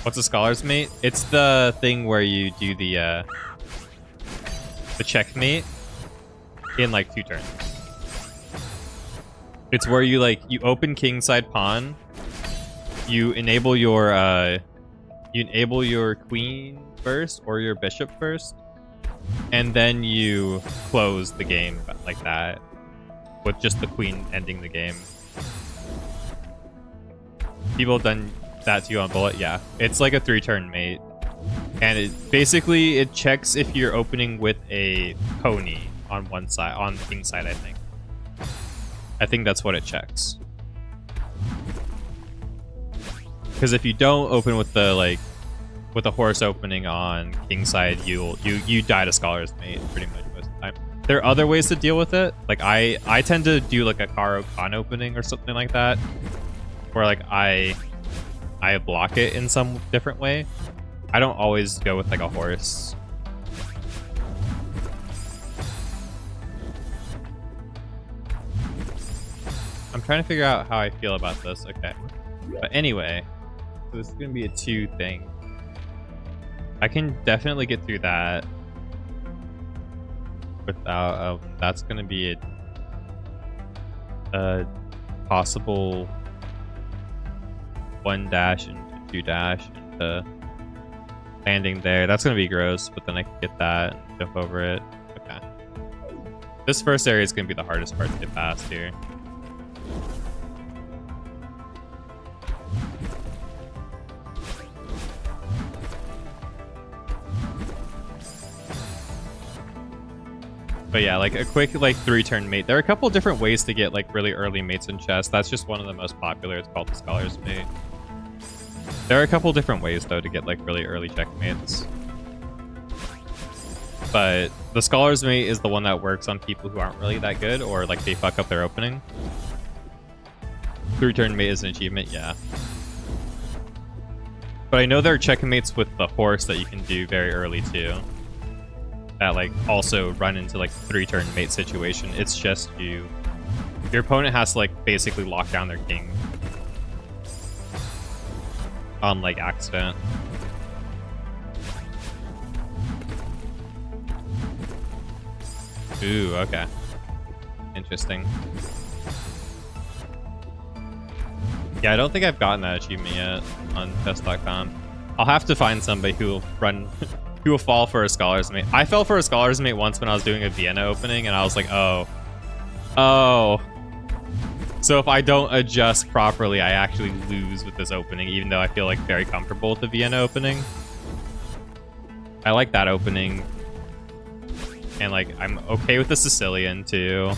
What's a Scholar's Mate? It's the thing where you do the checkmate in like 2 turns. It's where you like you open kingside pawn, you enable your queen first or your bishop first, and then you close the game like that with just the queen ending the game. People have done that to you on bullet. Yeah, it's like a 3-turn mate, and it checks if you're opening with a pony on one side, on the king side. I think that's what it checks. Because if you don't open with the with a horse opening on king side, you die to Scholar's Mate pretty much most of the time. There are other ways to deal with it. Like I tend to do like a Caro Khan opening or something like that, where like I block it in some different way. I don't always go with like a horse. I'm trying to figure out how I feel about this. Okay. But anyway, so this is going to be a 2 thing. I can definitely get through that without... that's going to be a possible 1 dash and 2 dash into landing there. That's going to be gross, but then I can get that and jump over it. Okay. This first area is going to be the hardest part to get past here. But yeah, like a quick like 3-turn mate. There are a couple different ways to get like really early mates in chess. That's just one of the most popular. It's called the Scholar's Mate. There are a couple different ways though to get like really early checkmates. But the Scholar's Mate is the one that works on people who aren't really that good or like they fuck up their opening. 3-turn mate is an achievement, yeah. But I know there are checkmates with the horse that you can do very early too. That like also run into like 3-turn mate situation. It's just your opponent has to like basically lock down their king on like accident. Ooh, okay. Interesting. Yeah, I don't think I've gotten that achievement yet on chess.com. I'll have to find somebody who will run who will fall for a Scholar's Mate. I fell for a Scholar's Mate once when I was doing a Vienna opening, and I was like, oh. So if I don't adjust properly, I actually lose with this opening, even though I feel like very comfortable with the Vienna opening. I like that opening. And like, I'm okay with the Sicilian too.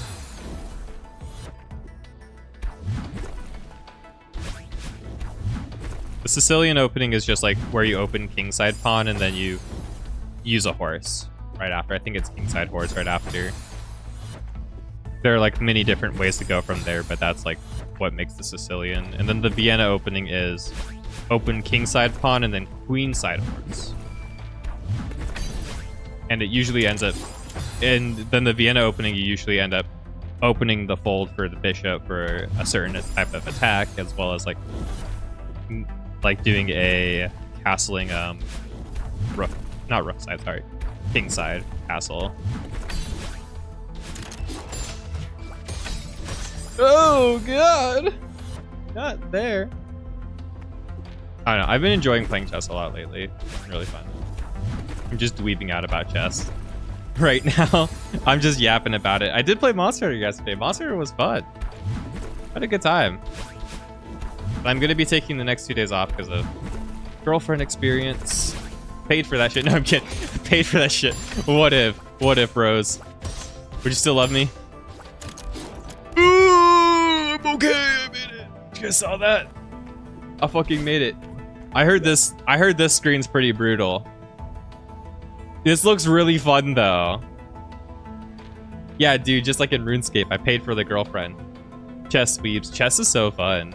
The Sicilian opening is just like where you open kingside pawn and then you use a horse right after. I think it's kingside horse right after. there are like many different ways to go from there, but that's like what makes the Sicilian. And then the Vienna opening is open kingside pawn and then queenside horse. And it usually ends up, and then the Vienna opening, you usually end up opening the fold for the bishop for a certain type of attack, as well as like doing a castling rook, not rook side, sorry, king side castle. Oh god, not there. I don't know, I've been enjoying playing chess a lot lately. It's been really fun. I'm just dweebing out about chess right now. I'm just yapping about it. I did play Monster Hunter yesterday. Monster Hunter was fun. I had a good time. But I'm gonna be taking the next 2 days off because of girlfriend experience. Paid for that shit. No, I'm kidding. Paid for that shit. What if? What if, Rose? Would you still love me? Ooh, I'm okay. I made it. You guys saw that? I fucking made it. I heard this screen's pretty brutal. This looks really fun though. Yeah, dude, just like in RuneScape, I paid for the girlfriend. Chess sweeps. Chess is so fun.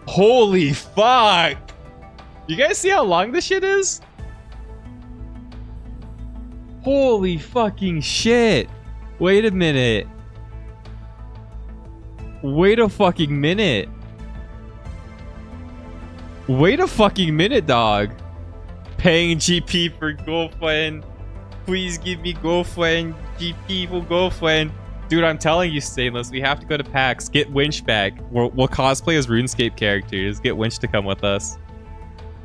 Holy fuck! You guys see how long this shit is? Holy fucking shit! Wait a minute. Wait a fucking minute. Wait a fucking minute, dog. Paying GP for girlfriend. Please give me girlfriend. GP for girlfriend. Dude, I'm telling you, Stainless, we have to go to PAX. Get Winch back. We'll cosplay as RuneScape characters. Get Winch to come with us.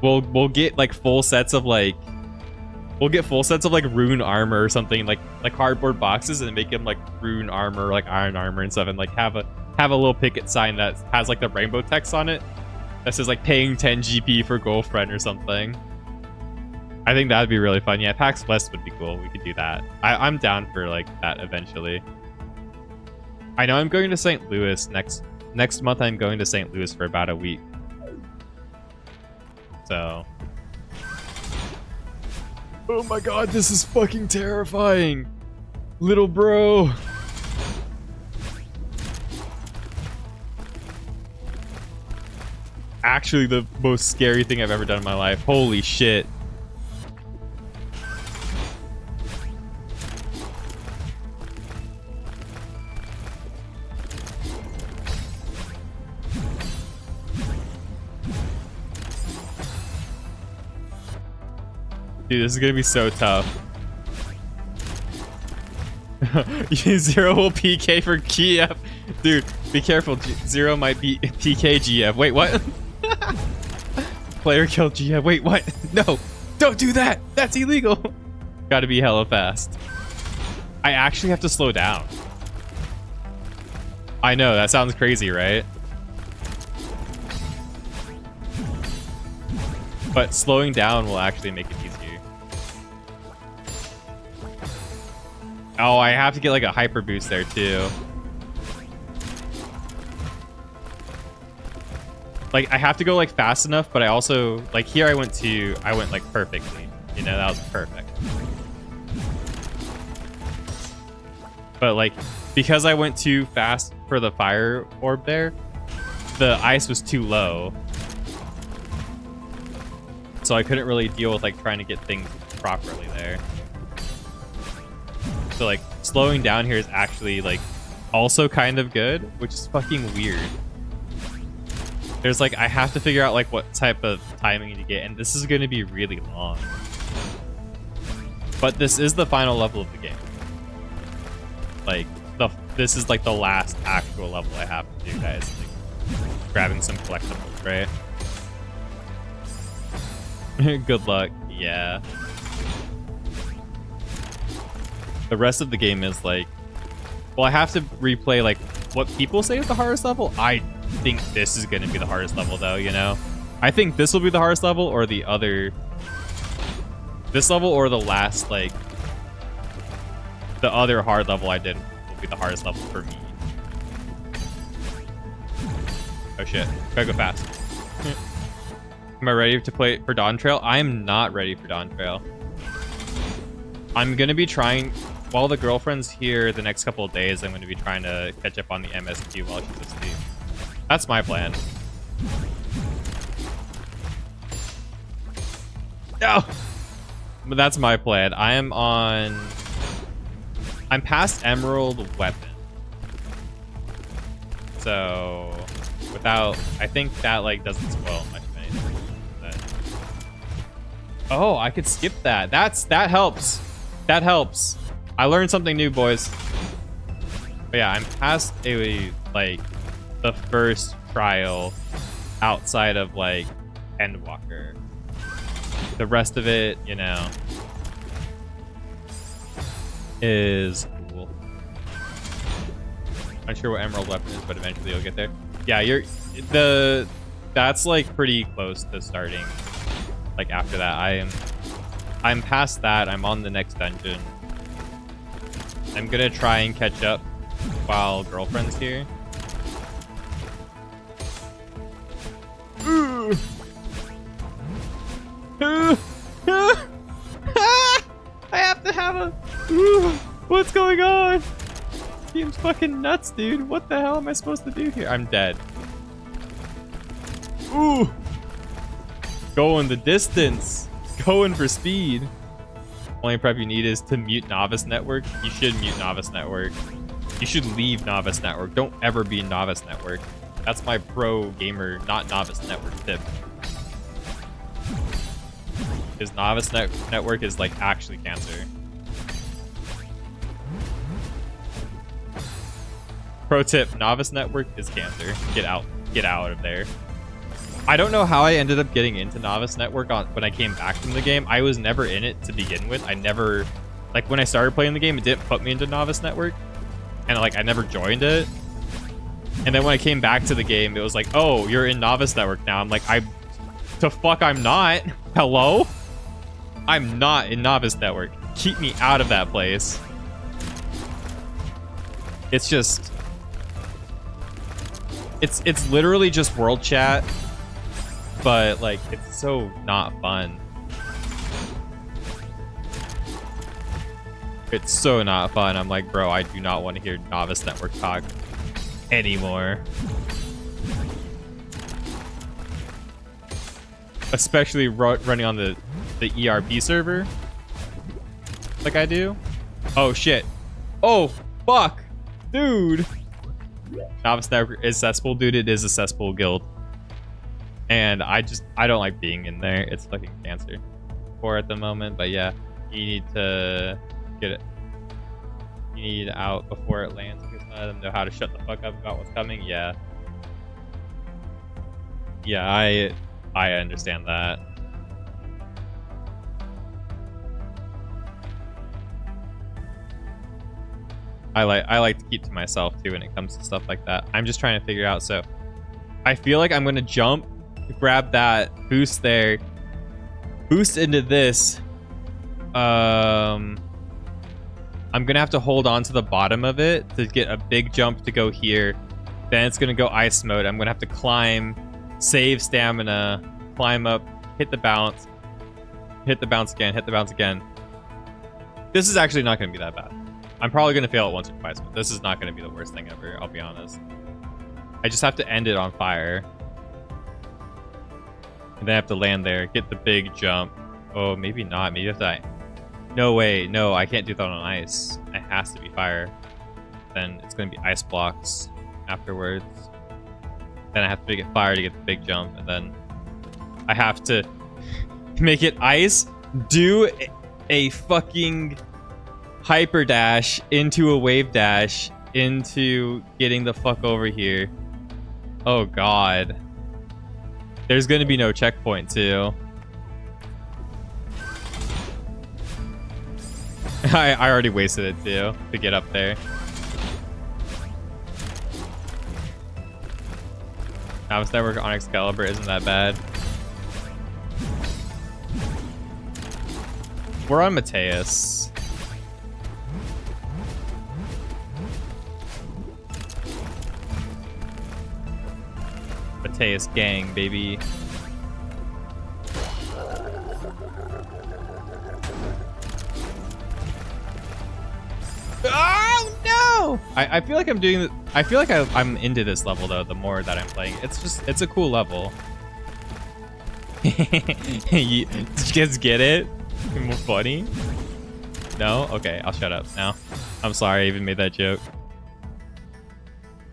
We'll get like full sets of like rune armor or something, like cardboard boxes, and make them like rune armor, like iron armor and stuff, and like have a little picket sign that has like the rainbow text on it that says like paying 10 GP for girlfriend or something. I think that'd be really fun. Yeah, PAX West would be cool. We could do that. I'm down for like that eventually. I know I'm going to St. Louis next month. I'm going to St. Louis for about a week. So. Oh my god, this is fucking terrifying. Little bro. Actually the most scary thing I've ever done in my life. Holy shit. Dude, this is gonna be so tough. Zero will PK for GF. Dude, be careful. Zero might be PK GF. Wait, what? Player killed GF. Wait, what? No, don't do that. That's illegal. Gotta be hella fast. I actually have to slow down. I know, that sounds crazy, right? But slowing down will actually make it easier. Oh, I have to get like a hyper boost there too. Like I have to go like fast enough, but I also like here I went like perfectly. You know, that was perfect. But like because I went too fast for the fire orb there, the ice was too low. So I couldn't really deal with like trying to get things properly there. So like slowing down here is actually like also kind of good, which is fucking weird. There's like, I have to figure out like what type of timing to get, and this is going to be really long. But this is the final level of the game. Like this is like the last actual level I have to do, guys. Like, grabbing some collectibles, right? Good luck. Yeah. The rest of the game is like, well, I have to replay like what people say is the hardest level. I think this is going to be the hardest level though, you know? I think this will be the hardest level, or the other, this level, or the last, like the other hard level I did will be the hardest level for me. Oh shit, gotta go fast. Am I ready to play for Dawn Trail? I am not ready for Dawn Trail. I'm gonna be trying while the girlfriend's here the next couple of days, I'm going to be trying to catch up on the MSQ while she's asleep. That's my plan. No! But that's my plan. I'm past Emerald Weapon. So, I think that, like, doesn't spoil much of anything. But... Oh, I could skip that. That helps. That helps. I learned something new, boys. But yeah, I'm past the first trial outside of, like, Endwalker. The rest of it, you know, is cool. Not sure what Emerald Weapon is, but eventually you'll get there. Yeah, that's like pretty close to starting. Like after that, I'm past that. I'm on the next dungeon. I'm gonna try and catch up while girlfriend's here. I have to have a... What's going on? Game's fucking nuts, dude. What the hell am I supposed to do here? I'm dead. Ooh. Going the distance. Going for speed. Only prep you need is to mute Novice Network. You should mute Novice Network. You should leave Novice Network. Don't ever be in Novice Network. That's my pro gamer, not Novice Network tip. Because Novice Network is like actually cancer. Pro tip, Novice Network is cancer. Get out of there. I don't know how I ended up getting into Novice Network when I came back from the game. I was never in it to begin with. I never, like when I started playing the game, it didn't put me into Novice Network. And like I never joined it. And then when I came back to the game, it was like, oh, you're in Novice Network now. I'm like, I'm not. Hello? I'm not in Novice Network. Keep me out of that place. It's just... It's literally just world chat. But, like, it's so not fun. It's so not fun. I'm like, bro, I do not want to hear Novice Network talk anymore. Especially running on the ERP server. Like I do. Oh, shit. Oh, fuck. Dude. Novice Network is cesspool. Dude, it is a cesspool guild. And I don't like being in there. It's fucking cancer for at the moment. But yeah, you need to get it. You need out before it lands because none of them know how to shut the fuck up about what's coming. Yeah. Yeah, I understand that. I like to keep to myself too when it comes to stuff like that. I'm just trying to figure out. So I feel like I'm gonna jump, grab that boost there, boost into this. I'm gonna have to hold on to the bottom of it to get a big jump to go here. Then it's gonna go ice mode. I'm gonna have to climb, save stamina, climb up, hit the bounce again, hit the bounce again. This is actually not gonna be that bad. I'm probably gonna fail it once or twice, but this is not gonna be the worst thing ever, I'll be honest. I just have to end it on fire. And then I have to land there, get the big jump. Oh, maybe not. Maybe I have to... No way. No, I can't do that on ice. It has to be fire. Then it's going to be ice blocks afterwards. Then I have to make it fire to get the big jump. And then I have to make it ice, do a fucking hyper dash into a wave dash into getting the fuck over here. Oh, God. There's going to be no checkpoint, too. I already wasted it, too, to get up there. Novice Network on Excalibur isn't that bad. We're on Mateus. Mateus gang, baby. I feel like I'm doing. I feel like I'm into this level though. The more that I'm playing, it's a cool level. You just get it? More funny? No? Okay, I'll shut up now. I'm sorry I even made that joke.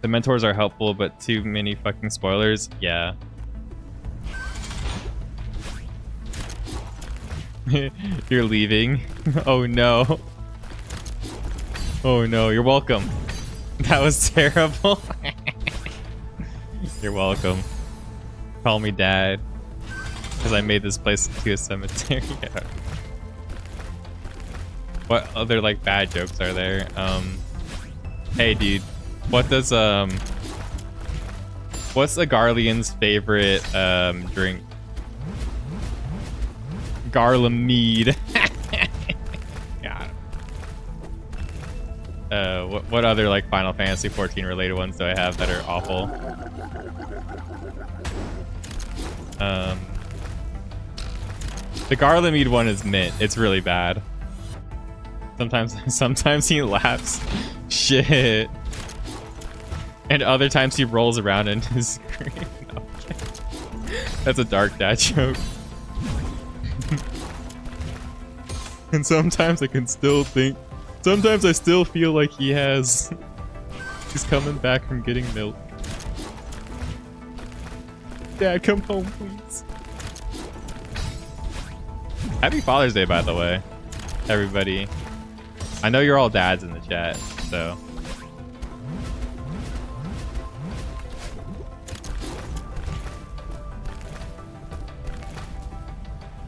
The mentors are helpful, but too many fucking spoilers. Yeah. You're leaving. Oh no. Oh no, you're welcome. That was terrible. You're welcome. Call me dad. Because I made this place into a cemetery. What other like bad jokes are there? Hey dude, what does what's the Garlean's favorite drink? Garlemede. God. What other like Final Fantasy 14 related ones do I have that are awful? The Garlemede one is mint. It's really bad. Sometimes he laughs. Shit. And other times he rolls around in his screen. Okay. That's a dark dad joke. And sometimes I can still think. Sometimes I still feel like he's coming back from getting milk. Dad, come home, please. Happy Father's Day, by the way, everybody. I know you're all dads in the chat, so.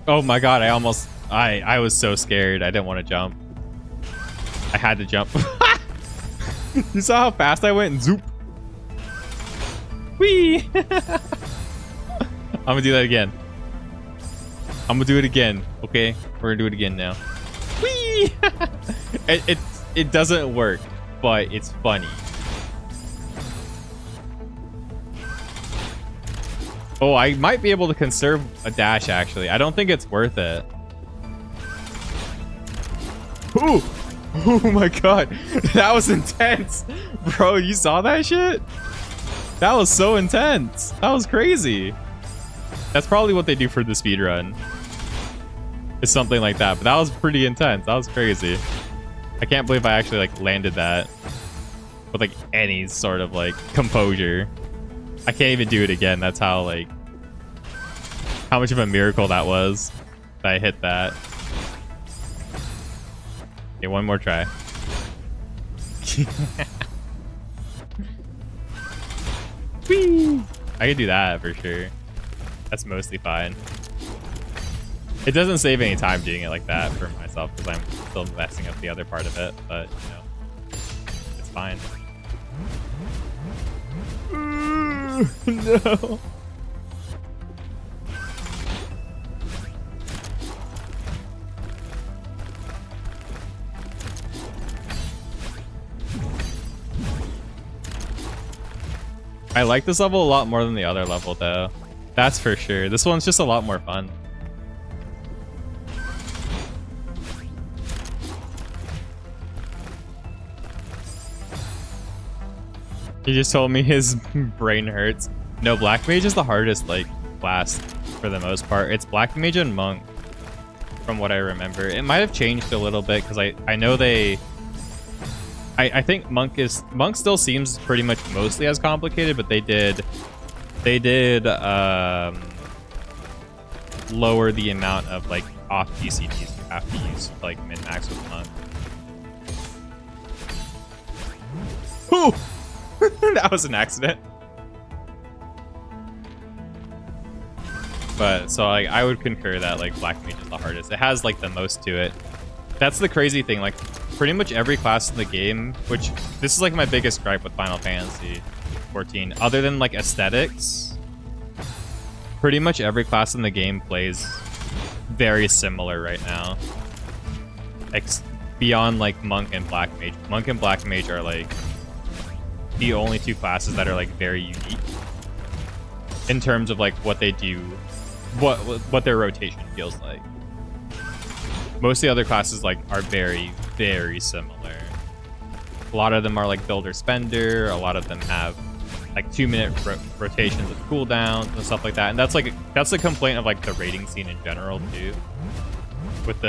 Oh my god, I was so scared. I didn't want to jump. I had to jump. You saw how fast I went and zoop. Whee! I'm gonna do that again. I'm gonna do it again. Okay, we're gonna do it again now. Whee! It doesn't work, but it's funny. Oh, I might be able to conserve a dash, actually. I don't think it's worth it. Ooh! Oh my god. That was intense. Bro, you saw that shit? That was so intense. That was crazy. That's probably what they do for the speedrun. It's something like that. But that was pretty intense. That was crazy. I can't believe I actually like landed that with like any sort of like composure. I can't even do it again. That's how like how much of a miracle that was that I hit that. Okay, one more try. Whee! I could do that for sure. That's mostly fine. It doesn't save any time doing it like that for myself because I'm still messing up the other part of it, but you know, it's fine. No. I like this level a lot more than the other level though. That's for sure. This one's just a lot more fun. He just told me his brain hurts. No, Black Mage is the hardest like class for the most part. It's Black Mage and Monk from what I remember. It might have changed a little bit because I know they I think Monk still seems pretty much mostly as complicated, but they did lower the amount of like off DCDs you have to use like min-max with Monk. Ooh! That was an accident. But so like I would concur that like Black Mage is the hardest. It has like the most to it. That's the crazy thing. Like pretty much every class in the game, which this is like my biggest gripe with Final Fantasy 14, other than like aesthetics, pretty much every class in the game plays very similar right now. Beyond like Monk and Black Mage. Monk and Black Mage are like the only two classes that are like very unique in terms of like what they do, what their rotation feels like. Most of the other classes like are very, very similar. A lot of them are like builder spender. A lot of them have like 2-minute rotations with cooldowns and stuff like that. And that's a complaint of like the raiding scene in general too. With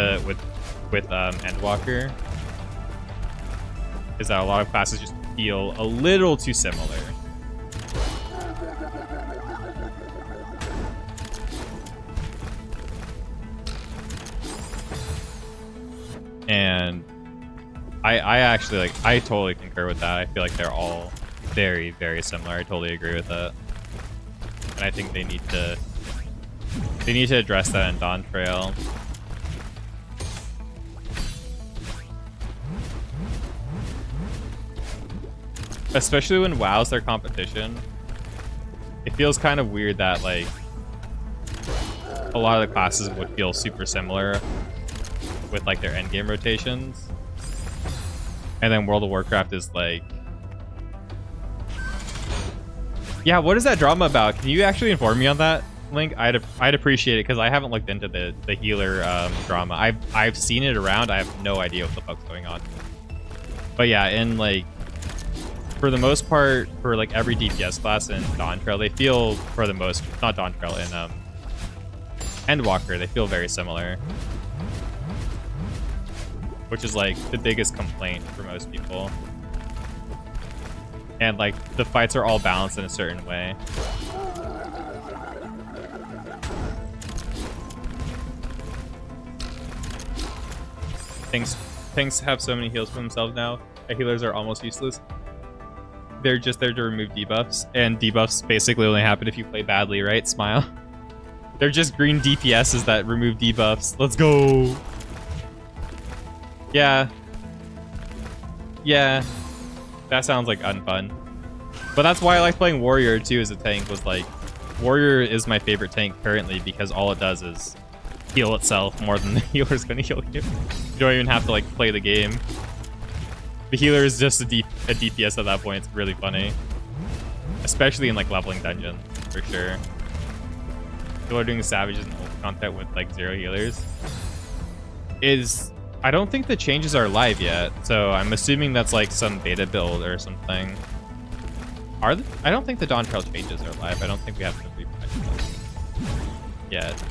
Endwalker, is that a lot of classes just feel a little too similar. And I actually I totally concur with that. I feel like they're all very, very similar. I totally agree with that. And I think they need to address that in Dawn Trail. Especially when WoW's their competition. It feels kind of weird that like a lot of the classes would feel super similar with like their endgame rotations. And then World of Warcraft is like, yeah, what is that drama about? Can you actually inform me on that, Link? I'd appreciate it, because I haven't looked into the healer drama. I've seen it around. I have no idea what the fuck's going on. But yeah, in like, for the most part, for like every DPS class in Dawn Trail, they feel, for the most, not Dawn Trail, in Endwalker, they feel very similar. Which is like the biggest complaint for most people. And like the fights are all balanced in a certain way. Things have so many heals for themselves now. The healers are almost useless. They're just there to remove debuffs, and debuffs basically only happen if you play badly, right? Smile. They're just green DPSs that remove debuffs. Let's go. Yeah. Yeah. That sounds like unfun. But that's why I like playing Warrior too as a tank. Was like, Warrior is my favorite tank currently because all it does is heal itself more than the healer's gonna heal you. You don't even have to like play the game. The healer is just a DPS at that point. It's really funny. Especially in like leveling dungeons, for sure. People are doing savages and ult content with like 0 healers. I don't think the changes are live yet, so I'm assuming that's like some beta build or something. I don't think the Dawn Trail changes are live. I don't think we have to refresh them yet.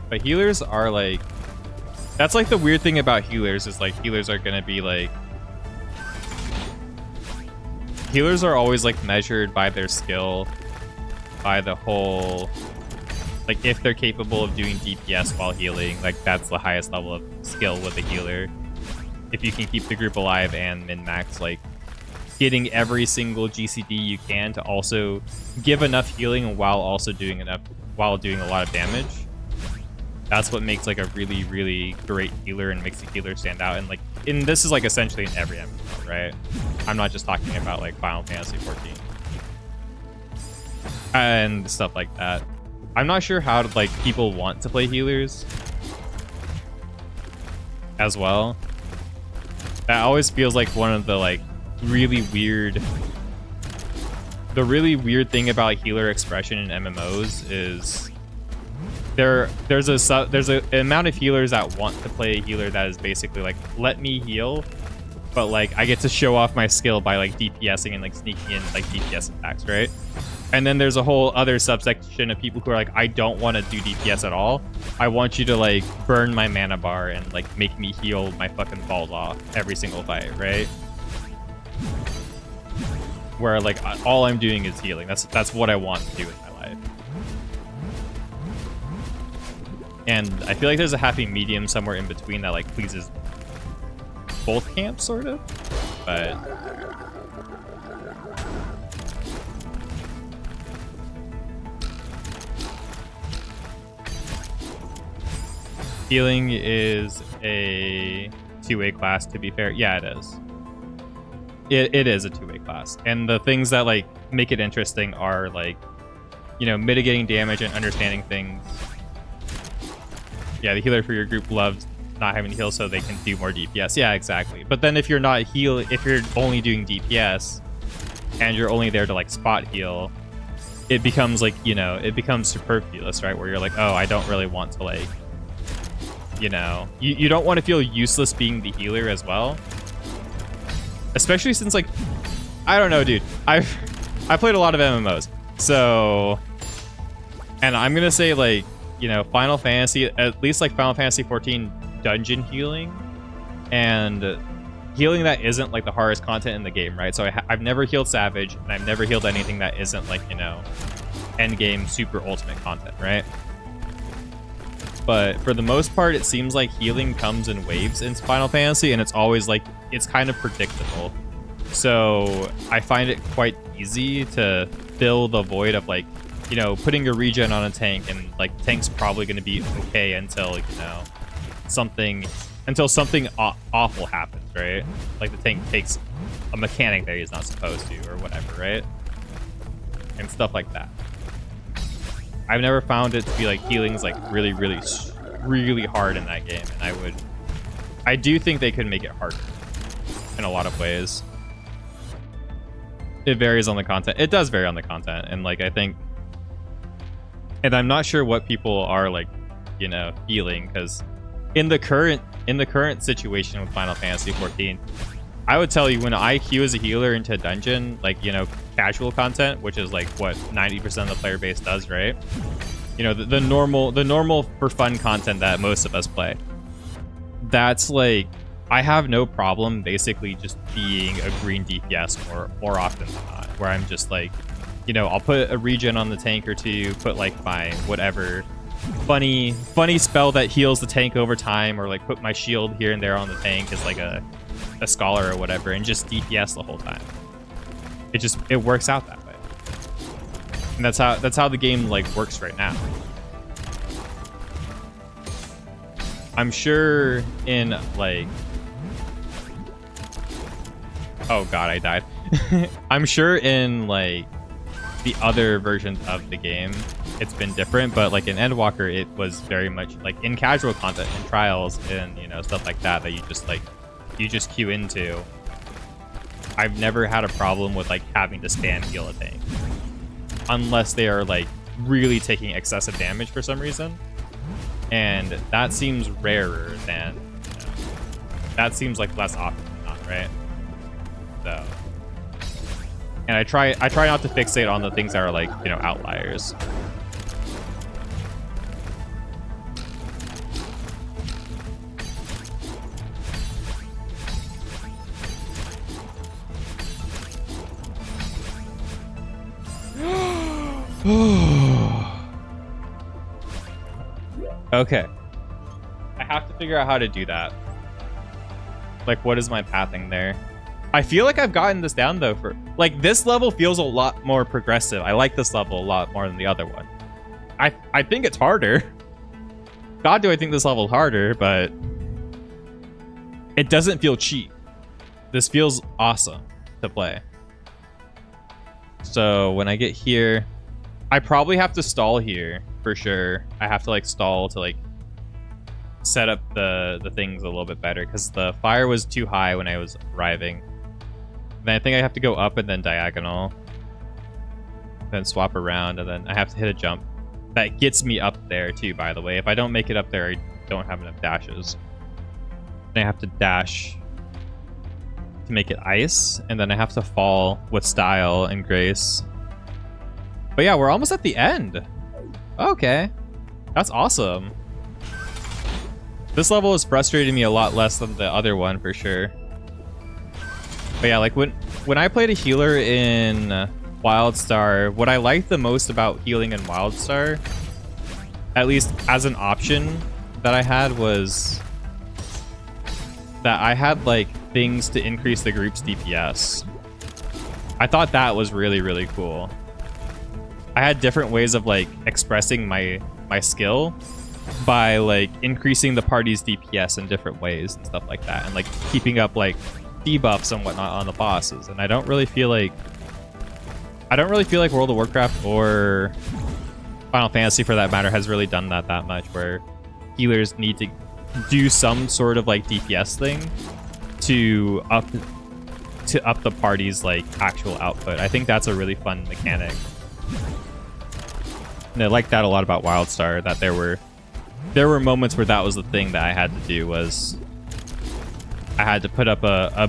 But healers are like, that's like the weird thing about healers is like healers are gonna be like, healers are always like measured by their skill, by the whole, like if they're capable of doing DPS while healing, like that's the highest level of skill with a healer. If you can keep the group alive and min-max, like getting every single GCD you can to also give enough healing while also doing a lot of damage. That's what makes like a really, really great healer and makes a healer stand out. And like, this is like essentially in every MMO, right? I'm not just talking about like Final Fantasy 14 and stuff like that. I'm not sure how like people want to play healers as well. That always feels like one of the like really weird. The really weird thing about healer expression in MMOs is there's an amount of healers that want to play a healer that is basically like, let me heal, but like I get to show off my skill by like DPSing and like sneaking in like DPS attacks, right? And then there's a whole other subsection of people who are like, I don't want to do DPS at all. I want you to like burn my mana bar and like make me heal my fucking balls off every single fight, right? Where like all I'm doing is healing. That's what I want to do with my life. And I feel like there's a happy medium somewhere in between that like pleases both camps, sort of. But healing is a two-way class, to be fair. Yeah, it is. It is a two-way class. And the things that like make it interesting are like, you know, mitigating damage and understanding things. Yeah, the healer for your group loves not having to heal so they can do more DPS. Yeah, exactly. But then if you're not if you're only doing DPS and you're only there to like spot heal, it becomes like, you know, it becomes superfluous, right? Where you're like, oh, I don't really want to like, you know, you don't want to feel useless being the healer as well. Especially since like, I don't know, dude. I played a lot of MMOs. So, and I'm going to say like, you know, Final Fantasy, at least like Final Fantasy 14 dungeon healing and healing that isn't like the hardest content in the game, right? So I've never healed Savage and I've never healed anything that isn't like, you know, end game super ultimate content, right? But for the most part, it seems like healing comes in waves in Final Fantasy, and it's always like, it's kind of predictable. So I find it quite easy to fill the void of like, you know, putting a regen on a tank, and like the tank's probably going to be okay until, you know, something awful happens, right? Like the tank takes a mechanic that he's not supposed to or whatever, right? And stuff like that. I've never found it to be like healing's like really, really, really hard in that game, and I do think they could make it harder in a lot of ways. It varies on the content. It does vary on the content, and like I think, and I'm not sure what people are like, you know, feeling, because in the current situation with Final Fantasy 14, I would tell you when I queue as a healer into a dungeon, like, you know, casual content, which is like what 90% of the player base does, right? You know, the normal for fun content that most of us play. That's like, I have no problem basically just being a green DPS more often than not, where I'm just like, you know, I'll put a regen on the tank or two, put like my whatever funny spell that heals the tank over time, or like put my shield here and there on the tank as like a scholar or whatever, and just DPS the whole time. It works out that way, and that's how the game like works right now. I'm sure in like, oh god, I died. I'm sure in like the other versions of the game it's been different, but like in Endwalker it was very much like in casual content, in trials and, you know, stuff like that you just queue into. I've never had a problem with like having to spam heal a tank, unless they are like really taking excessive damage for some reason, and that seems rarer than, you know, that seems like less often than not, right? So, and I try not to fixate on the things that are like, you know, outliers. Okay. I have to figure out how to do that. Like, what is my pathing there? I feel like I've gotten this down, though. For like, this level feels a lot more progressive. I like this level a lot more than the other one. I think it's harder. God, do I think this level's harder, but it doesn't feel cheap. This feels awesome to play. So when I get here, I probably have to stall here for sure. I have to like stall to like set up the things a little bit better, because the fire was too high when I was arriving. Then I think I have to go up and then diagonal, then swap around, and then I have to hit a jump that gets me up there too, by the way. If I don't make it up there, I don't have enough dashes. Then I have to dash to make it ice, and then I have to fall with style and grace. But yeah, we're almost at the end. Okay, that's awesome. This level is frustrating me a lot less than the other one for sure. But yeah, like when I played a healer in WildStar, what I liked the most about healing in WildStar, at least as an option that I had, was that I had like things to increase the group's DPS. I thought that was really, really cool. I had different ways of like expressing my skill by like increasing the party's DPS in different ways and stuff like that, and like keeping up like debuffs and whatnot on the bosses. And I don't really feel like World of Warcraft or Final Fantasy for that matter has really done that much, where healers need to do some sort of like DPS thing to up the party's like actual output. I think that's a really fun mechanic. And I like that a lot about Wildstar, that there were moments where that was the thing that I had to do, was I had to put up a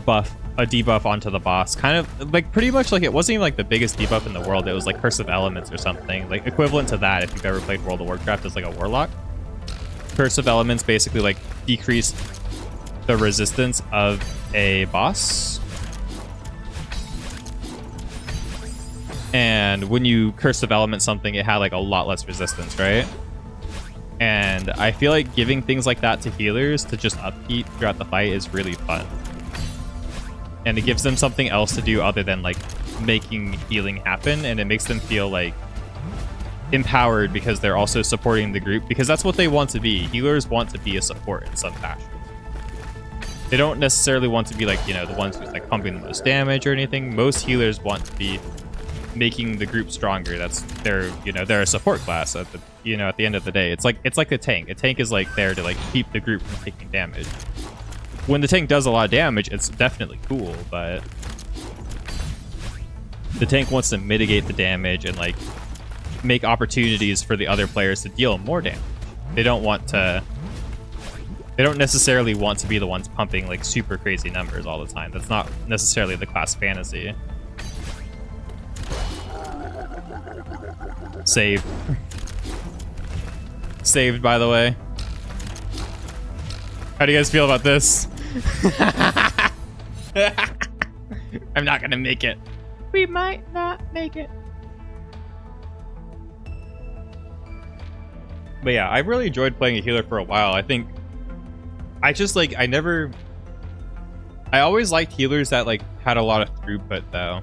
debuff onto the boss. Kind of like pretty much like it wasn't even like the biggest debuff in the world. It was like Curse of Elements or something. Like equivalent to that if you've ever played World of Warcraft as like a warlock. Curse of Elements basically like decreased the resistance of a boss. And when you Curse of Element something, it had like a lot less resistance, right? And I feel like giving things like that to healers to just upkeep throughout the fight is really fun. And it gives them something else to do other than like making healing happen, and it makes them feel like empowered because they're also supporting the group, because that's what they want to be. Healers want to be a support in some fashion. They don't necessarily want to be like, you know, the ones who's like pumping the most damage or anything. Most healers want to be making the group stronger. That's their, you know, they're a support class at the, you know, at the end of the day. It's like a tank. A tank is like there to like keep the group from taking damage. When the tank does a lot of damage, it's definitely cool, but the tank wants to mitigate the damage and like make opportunities for the other players to deal more damage. They don't necessarily want to be the ones pumping like super crazy numbers all the time. That's not necessarily the class fantasy. Saved. Saved, by the way. How do you guys feel about this? I'm not gonna make it. We might not make it. But yeah, I really enjoyed playing a healer for a while. I think I just like I always liked healers that like had a lot of throughput though.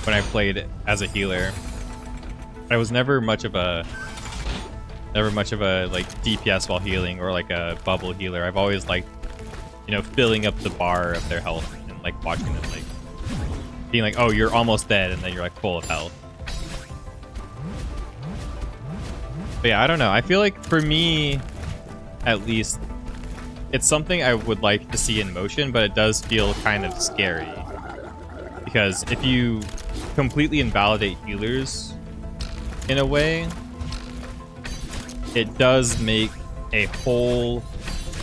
When I played as a healer, I was never much of a like DPS while healing or like a bubble healer. I've always liked, you know, filling up the bar of their health and like watching them like being like, oh, you're almost dead, and then you're like full of health. But yeah, I don't know. I feel like for me, at least, it's something I would like to see in motion, but it does feel kind of scary. Because if you completely invalidate healers in a way, it does make a whole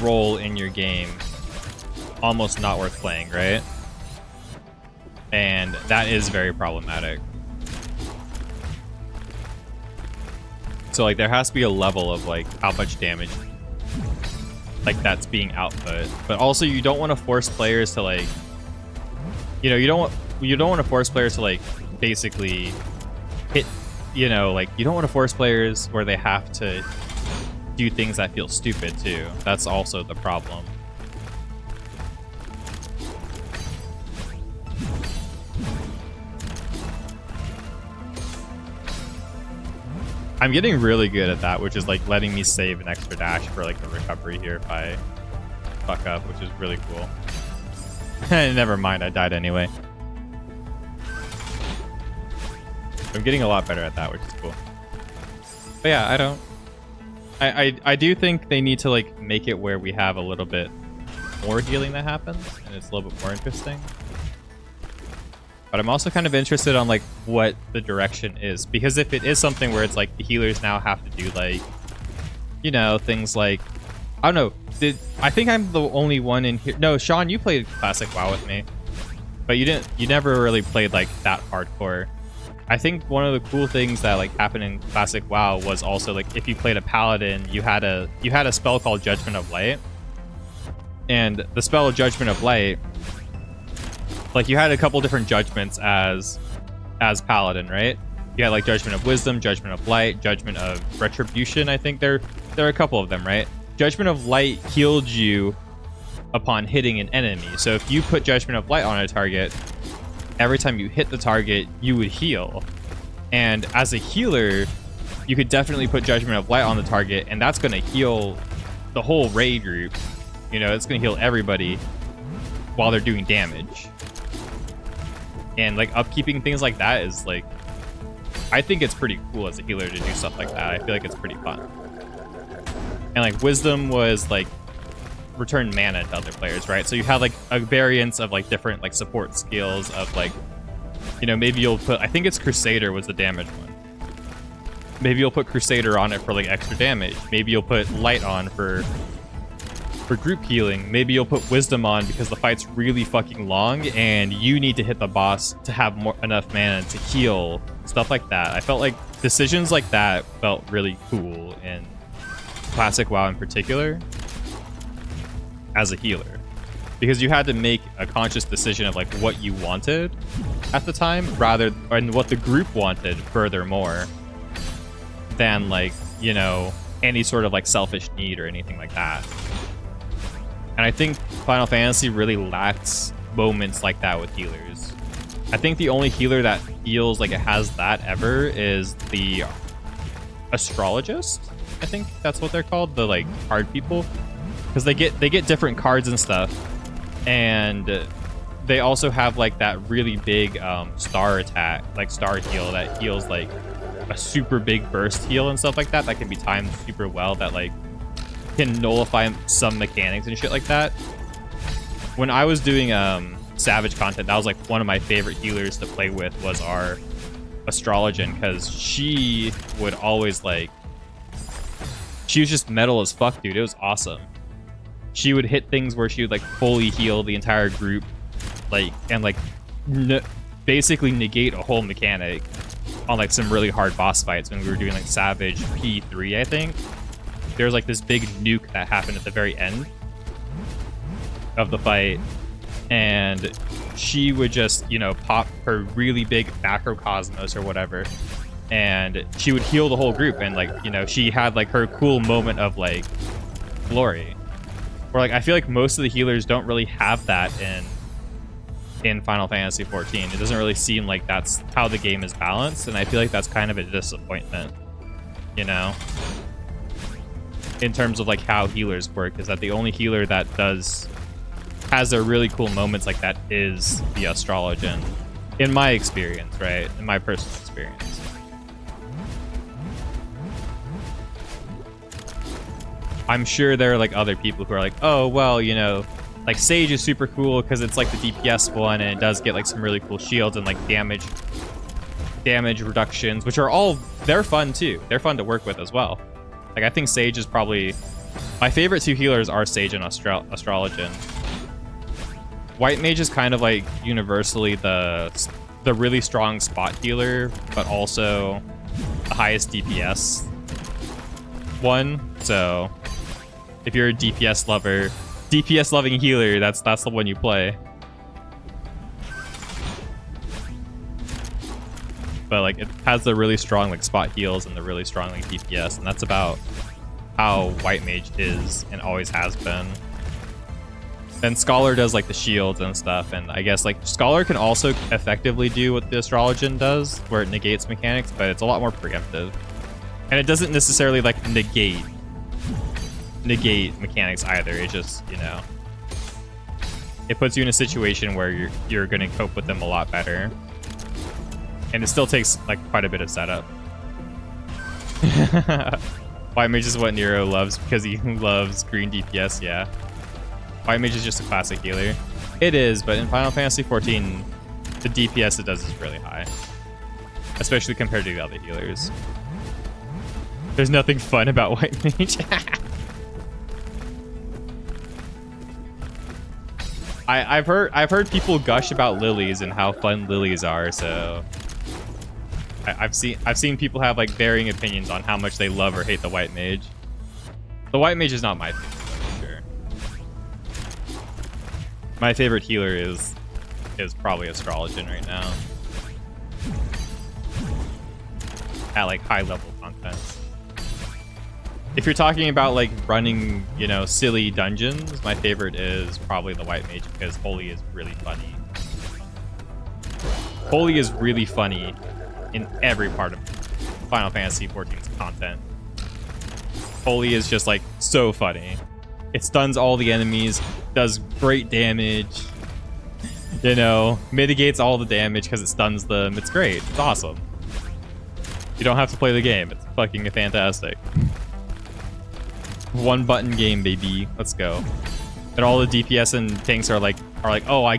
role in your game almost not worth playing, right? And that is very problematic. So like there has to be a level of like how much damage like that's being output, but also you don't want to force players to like, you know, you don't want to force players to like basically hit, you know, like you don't want to force players where they have to do things that feel stupid too. That's also the problem. I'm getting really good at that, which is like letting me save an extra dash for like a recovery here if I fuck up, which is really cool. Never mind, I died anyway. I'm getting a lot better at that, which is cool. But yeah, I do think they need to like make it where we have a little bit more healing that happens, and it's a little bit more interesting. But I'm also kind of interested on like what the direction is, because if it is something where it's like the healers now have to do like, you know, things like, I don't know, I think I'm the only one in here. No, Sean, you played Classic WoW with me, but you never really played like that hardcore. I think one of the cool things that like happened in Classic WoW was also like if you played a paladin, you had a spell called Judgment of Light, and the spell of Judgment of Light, like you had a couple different judgments as paladin, right? You had like Judgment of Wisdom, Judgment of Light, Judgment of Retribution. I think there are a couple of them, right? Judgment of Light healed you upon hitting an enemy. So if you put Judgment of Light on a target, every time you hit the target, you would heal. And as a healer, you could definitely put Judgment of Light on the target, and that's going to heal the whole raid group. You know, it's going to heal everybody while they're doing damage. And like upkeeping things like that is like, I think it's pretty cool as a healer to do stuff like that. I feel like it's pretty fun. And like Wisdom was like return mana to other players, right? So you have like a variance of like different like support skills of like, you know, maybe you'll put, I think it's Crusader was the damage one. Maybe you'll put Crusader on it for like extra damage. Maybe you'll put Light on for group healing. Maybe you'll put Wisdom on because the fight's really fucking long and you need to hit the boss to have enough mana to heal. Stuff like that. I felt like decisions like that felt really cool in Classic WoW in particular as a healer. Because you had to make a conscious decision of like what you wanted at the time and what the group wanted furthermore than like, you know, any sort of like selfish need or anything like that. And I think Final Fantasy really lacks moments like that with healers. I think the only healer that feels like it has that ever is the Astrologist. I think that's what they're called, the like card people. Because they get different cards and stuff. And they also have like that really big star attack, like star heal that heals like a super big burst heal and stuff like that can be timed super well, that like can nullify some mechanics and shit like that. When I was doing Savage content, that was like one of my favorite healers to play with was our Astrologian, because she would always like, she was just metal as fuck, dude. It was awesome. She would hit things where she would like fully heal the entire group, like, and like basically negate a whole mechanic on like some really hard boss fights when we were doing like Savage P3, I think. There was like this big nuke that happened at the very end of the fight, and she would just, you know, pop her really big macrocosmos or whatever, and she would heal the whole group, and like, you know, she had like her cool moment of like glory. Or like, I feel like most of the healers don't really have that in Final Fantasy 14. It doesn't really seem like that's how the game is balanced, and I feel like that's kind of a disappointment, you know, in terms of like how healers work, is that the only healer that has their really cool moments like that is the Astrologian, in my experience, right? In my personal experience. I'm sure there are like other people who are like, oh, well, you know, like Sage is super cool because it's like the DPS one and it does get like some really cool shields and like damage reductions, which are all, they're fun too. They're fun to work with as well. Like, I think Sage is probably, my favorite two healers are Sage and Astrologian. White Mage is kind of like universally the really strong spot healer, but also the highest DPS one. So if you're a DPS loving healer, that's the one you play. But like, it has the really strong like spot heals and the really strong like DPS, and that's about how White Mage is and always has been. Then Scholar does like the shields and stuff, and I guess like Scholar can also effectively do what the Astrologian does, where it negates mechanics, but it's a lot more preemptive. And it doesn't necessarily like negate mechanics either. It just, you know, it puts you in a situation where you're going to cope with them a lot better, and it still takes like quite a bit of setup. White Mage is what Nero loves because he loves green DPS. Yeah, White Mage is just a classic healer. It is, but in Final Fantasy 14, the DPS it does is really high, especially compared to the other healers. There's nothing fun about White Mage. I've heard people gush about lilies and how fun lilies are, so I've seen people have like varying opinions on how much they love or hate the White Mage. The White Mage is not my favorite, for sure. My favorite healer is probably Astrologian right now. At like high level content. If you're talking about like running, you know, silly dungeons, my favorite is probably the White Mage because Holy is really funny. Holy is really funny in every part of Final Fantasy XIV's content. Holy is just like so funny. It stuns all the enemies, does great damage, you know, mitigates all the damage because it stuns them. It's great. It's awesome. You don't have to play the game. It's fucking fantastic. One button game, baby. Let's go. And all the DPS and tanks are like, oh, I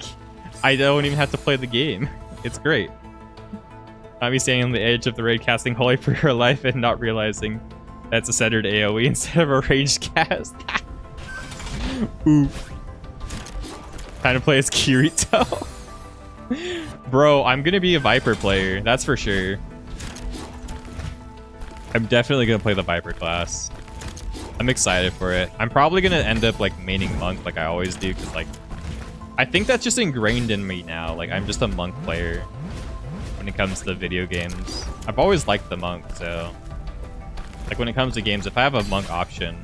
don't even have to play the game. It's great. Not me standing on the edge of the raid casting Holy for your life and not realizing that's a centered AoE instead of a ranged cast. Ooh. Time to play as Kirito. Bro, I'm gonna be a Viper player, that's for sure. I'm definitely gonna play the Viper class. I'm excited for it. I'm probably gonna end up like maining Monk like I always do, because like I think that's just ingrained in me now. Like I'm just a Monk player when it comes to video games. I've always liked the Monk, so like when it comes to games, if I have a Monk option,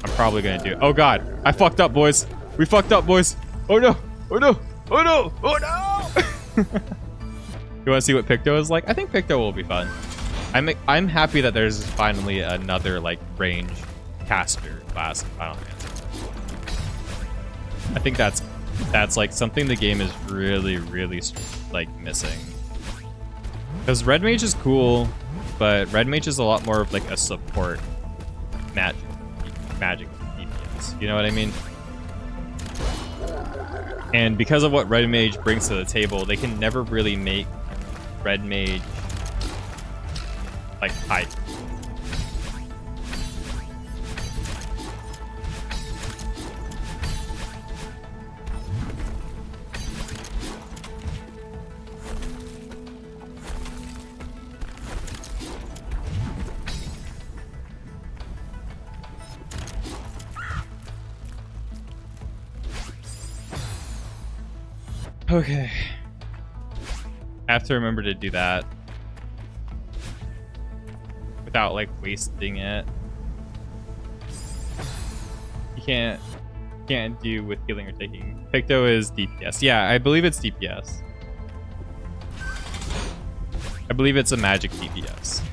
I'm probably gonna do it. Oh god, I fucked up, boys. We fucked up, boys. Oh no, oh no, oh no, oh no. You wanna see what Picto is like? I think Picto will be fun. I'm happy that there's finally another like range caster class in Final Fantasy. I think that's like something the game is really like missing. Because Red Mage is cool, but Red Mage is a lot more of like a support magic DPS. You know what I mean? And because of what Red Mage brings to the table, they can never really make Red Mage like high. Okay. I have to remember to do that without like wasting it. You can't do with healing or taking. Picto is DPS. Yeah, I believe it's DPS. I believe it's a magic DPS.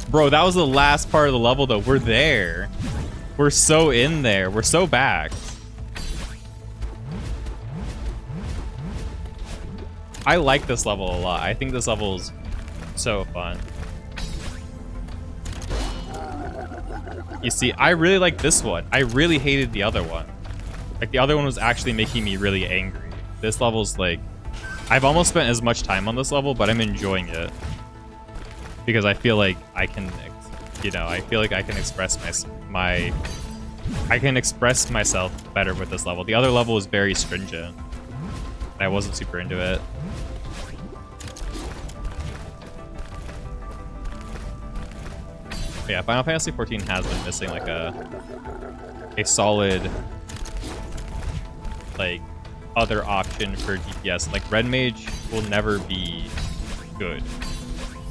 Bro, that was the last part of the level though. We're there. We're so in there. We're so back. I like this level a lot. I think this level is so fun. You see, I really like this one. I really hated the other one. Like, the other one was actually making me really angry. This level's like... I've almost spent as much time on this level, but I'm enjoying it. Because I feel like I can... You know, I feel like I can express I can express myself better with this level. The other level was very stringent. I wasn't super into it. But yeah, Final Fantasy XIV has been missing like a solid like other option for DPS. Like Red Mage will never be good.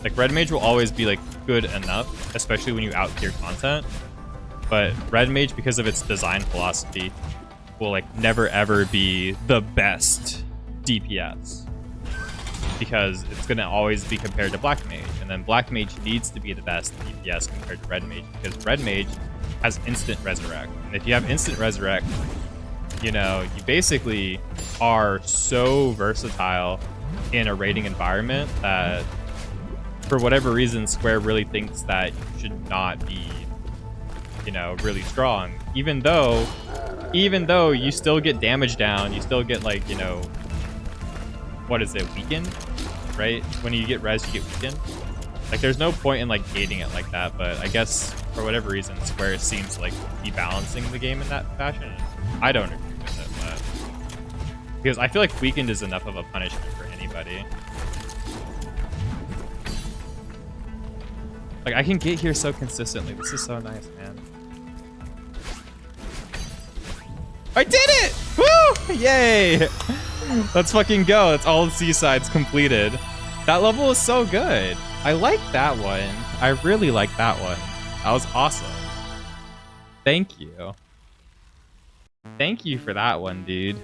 Like Red Mage will always be like good enough, especially when you out tier content. But Red Mage, because of its design philosophy, will like never ever be the best DPS. Because it's going to always be compared to Black Mage. And then Black Mage needs to be the best DPS compared to Red Mage. Because Red Mage has instant resurrect. And if you have instant resurrect, you know, you basically are so versatile in a raiding environment that for whatever reason, Square really thinks that you should not be, you know, really strong. Even though you still get damage down, you still get like, you know, what is it, weakened, right? When you get res, you get weakened. Like, there's no point in like gating it like that, but I guess for whatever reason, Square seems like be balancing the game in that fashion. I don't agree with it, but because I feel like weakened is enough of a punishment for anybody. Like, I can get here so consistently. This is so nice, man. I did it! Woo! Yay! Let's fucking go. That's all the seasides completed. That level is so good. I like that one. I really like that one. That was awesome. Thank you. Thank you for that one, dude.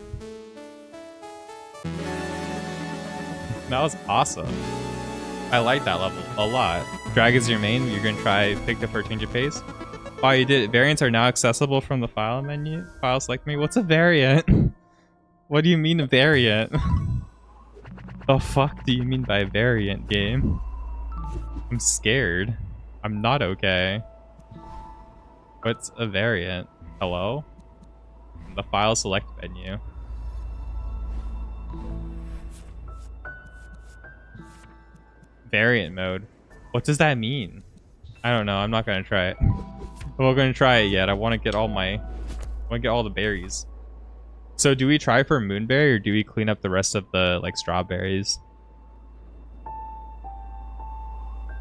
That was awesome. I like that level a lot. Drag is your main. You're going to try pick up for change of pace. Oh, you did it. Variants are now accessible from the file menu. File select me. What's a variant? What do you mean a variant? The fuck do you mean by variant, game? I'm scared. I'm not okay. What's a variant? Hello? The file select menu. Variant mode. What does that mean? I don't know. I'm not gonna try it. I'm not gonna try it yet. I want to get all the berries. So do we try for moonberry or do we clean up the rest of the like strawberries?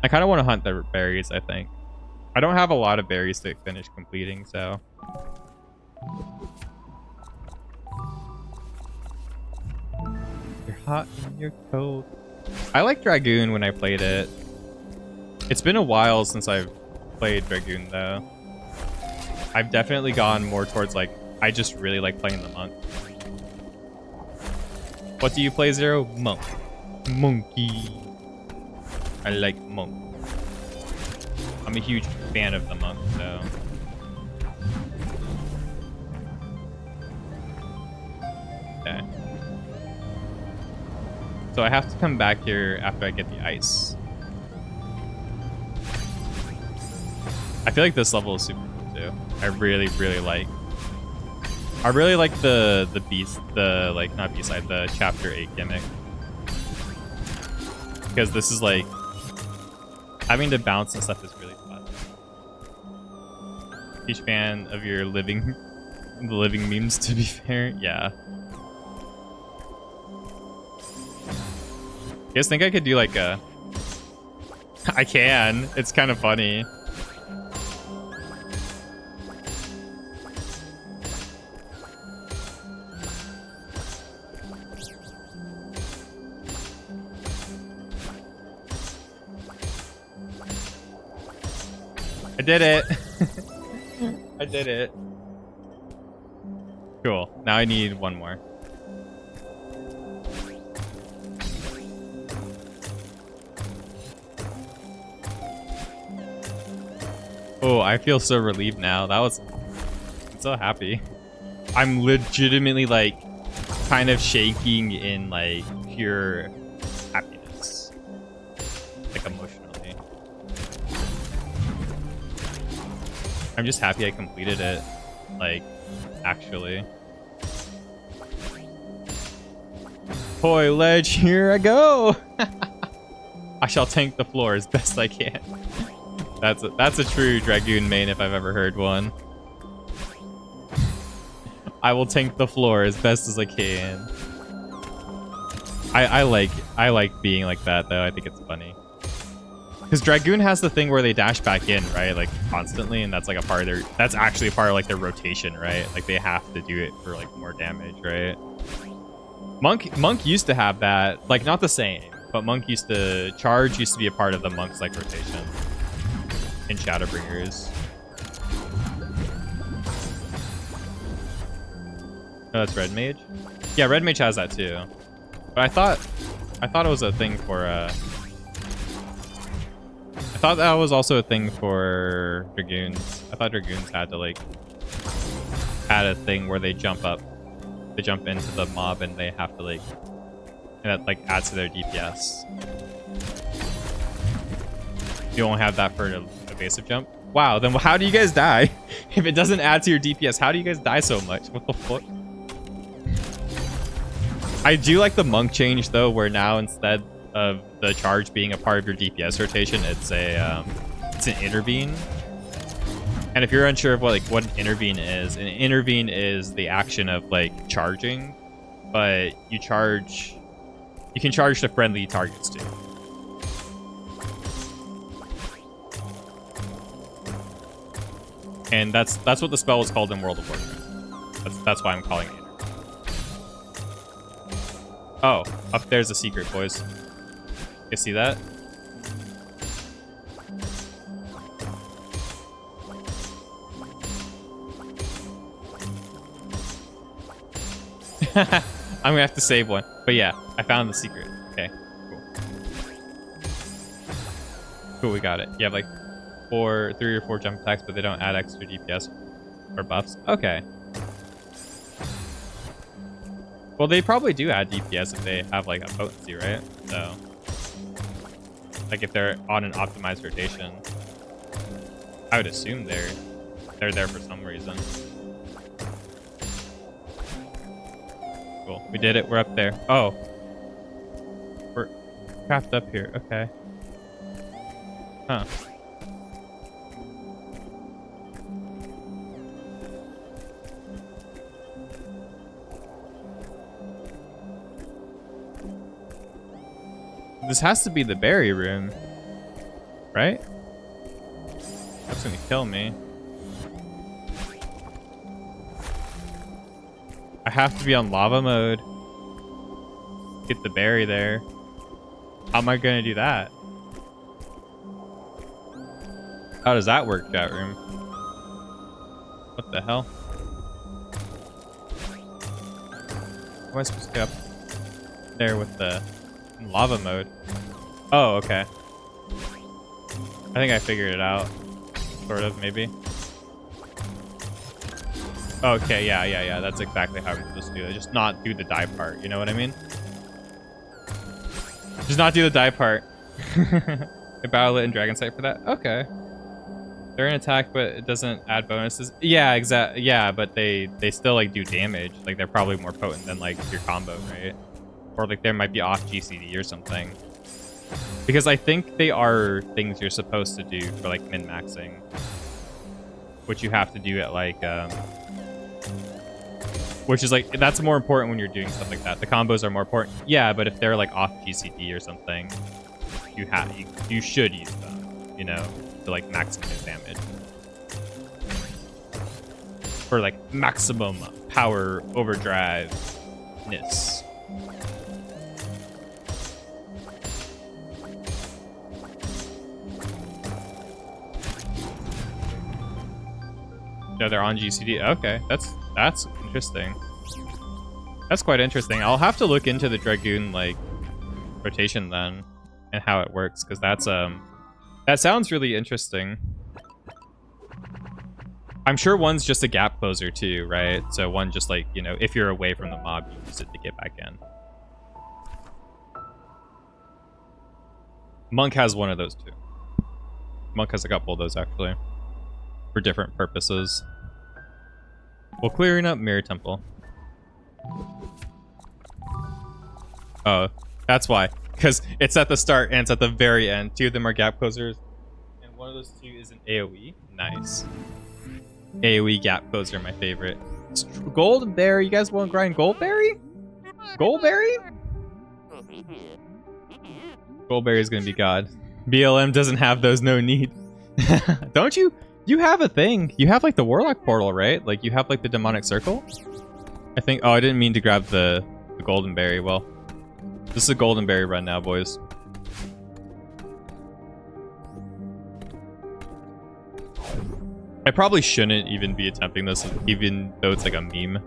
I kind of want to hunt the berries, I think. I don't have a lot of berries to finish completing, so. You're hot and you're cold. I like Dragoon when I played it. It's been a while since I've played Dragoon, though. I've definitely gone more towards, like, I just really like playing the monk. What do you play, Zero? Monk. Monkey. I like monk. I'm a huge fan of the monk, so. Okay. So I have to come back here after I get the ice. I feel like this level is super cool too. I really like the beast, the like not B-side, the chapter 8 gimmick. Because this is like having to bounce and stuff is really fun. Huge fan of your living memes, to be fair. Yeah. You guys think I could do like a I can. It's kind of funny. I did it. I did it. Cool. Now I need one more. Oh, I feel so relieved now. I'm so happy. I'm legitimately like kind of shaking in like pure happiness. Like emotionally. I'm just happy I completed it. Like, actually. Toy ledge, here I go! I shall tank the floor as best I can. That's a true Dragoon main if I've ever heard one. I will tank the floor as best as I can. I like being like that though. I think it's funny. Because Dragoon has the thing where they dash back in, right? Like constantly, and that's like a part of their that's actually a part of like their rotation, right? Like they have to do it for like more damage, right? Monk used to have that, like not the same, but Monk used to be a part of the Monk's like rotation. In Shadowbringers. Oh, that's Red Mage? Yeah, Red Mage has that too. But I thought it was a thing for I thought that was also a thing for Dragoons. I thought Dragoons had to like add a thing where they jump into the mob and they have to like and that like adds to their DPS. You won't have that for an evasive jump? Wow, then how do you guys die? If it doesn't add to your DPS, how do you guys die so much? What the fuck? I do like the monk change though, where now instead of the charge being a part of your DPS rotation, it's an intervene. And if you're unsure of what an intervene is the action of like charging, but you can charge to friendly targets too. And that's what the spell was called in World of Warcraft. That's why I'm calling it. Oh, up there's a secret, boys. You see that? I'm gonna have to save one. But yeah, I found the secret. Okay, cool. Cool, we got it. You have like 3 or 4 jump attacks, but they don't add extra DPS or buffs. Okay. Well, they probably do add DPS if they have like a potency, right? So, like if they're on an optimized rotation, I would assume they're there for some reason. Cool, we did it. We're up there. Oh, we're craft up here. Okay. Huh. This has to be the berry room, right? That's gonna kill me. I have to be on lava mode. Get the berry there. How am I gonna do that? How does that work, chat room? What the hell? How am I supposed to get up there with the lava mode? Oh, okay. I think I figured it out. Sort of, maybe. Okay, yeah. That's exactly how I'm supposed to do it. Just not do the die part, you know what I mean? Just not do the die part. I battle it in Dragon Sight for that? Okay. They're an attack, but it doesn't add bonuses. Yeah, exactly. Yeah, but they still like do damage. Like they're probably more potent than like your combo, right? Or like there might be off GCD or something. Because I think they are things you're supposed to do for like min-maxing. Which you have to do at like which is like, that's more important when you're doing stuff like that. The combos are more important. Yeah, but if they're like off GCD or something, you should use them, you know, to like maximize damage. For like maximum power overdrive-ness. No, they're on GCD. Okay, that's interesting. That's quite interesting. I'll have to look into the Dragoon like rotation then and how it works, because that's that sounds really interesting. I'm sure one's just a gap closer too, right? So one just like, you know, if you're away from the mob, you use it to get back in. Monk has one of those too. Monk has a couple of those actually, for different purposes. Well, clearing up Mirror Temple. Oh, that's why. Because it's at the start and it's at the very end. Two of them are gap closers. And one of those two is an AoE. Nice. AoE gap closer, my favorite. Goldberry. You guys want to grind Goldberry? Goldberry? Goldberry is going to be God. BLM doesn't have those, no need. Don't you? You have a thing. You have like the Warlock portal, right? Like you have like the Demonic Circle. I think. Oh, I didn't mean to grab the Golden Berry. Well, this is a Golden Berry run now, boys. I probably shouldn't even be attempting this, even though it's like a meme.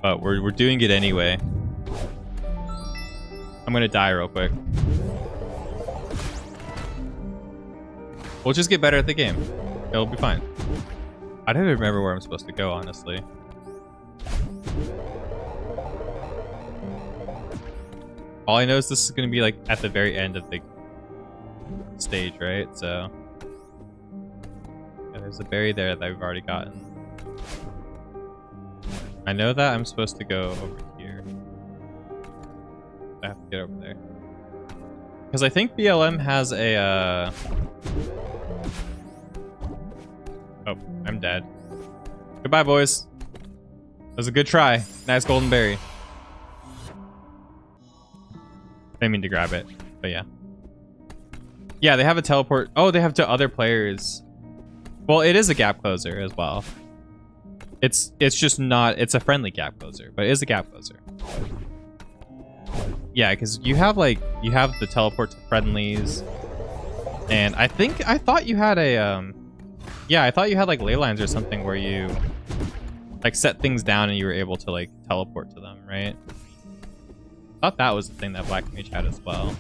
But we're doing it anyway. I'm gonna die real quick. We'll just get better at the game. It'll be fine. I don't even remember where I'm supposed to go, honestly. All I know is this is going to be like at the very end of the stage, right? So yeah, there's a berry there that I've already gotten. I know that I'm supposed to go over here. I have to get over there. Because I think BLM has a... Oh, I'm dead. Goodbye, boys. That was a good try. Nice golden berry. I didn't mean to grab it, but yeah. Yeah, they have a teleport. Oh, they have to other players. Well, it is a gap closer as well. It's just not... It's a friendly gap closer, but it is a gap closer. Yeah, because you have like... You have the teleport to friendlies. And I thought you had a... Yeah, I thought you had like ley lines or something where you like set things down and you were able to like teleport to them, right? I thought that was the thing that Black Mage had as well.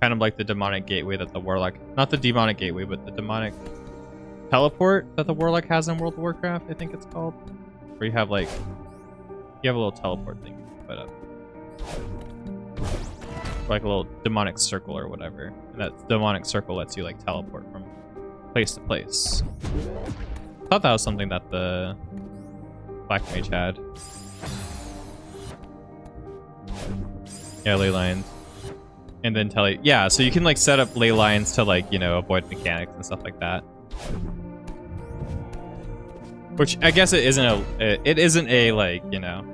Kind of like the demonic gateway that the Warlock, not the demonic gateway, but the demonic teleport that the Warlock has in World of Warcraft, I think it's called. Where you have like, you have a little teleport thing you can put up. Like a little demonic circle or whatever. And that demonic circle lets you like teleport from place to place. I thought that was something that the Black Mage had. Yeah, ley lines. And then tell it, yeah, so you can like set up ley lines to like, you know, avoid mechanics and stuff like that. Which I guess it isn't a like, you know,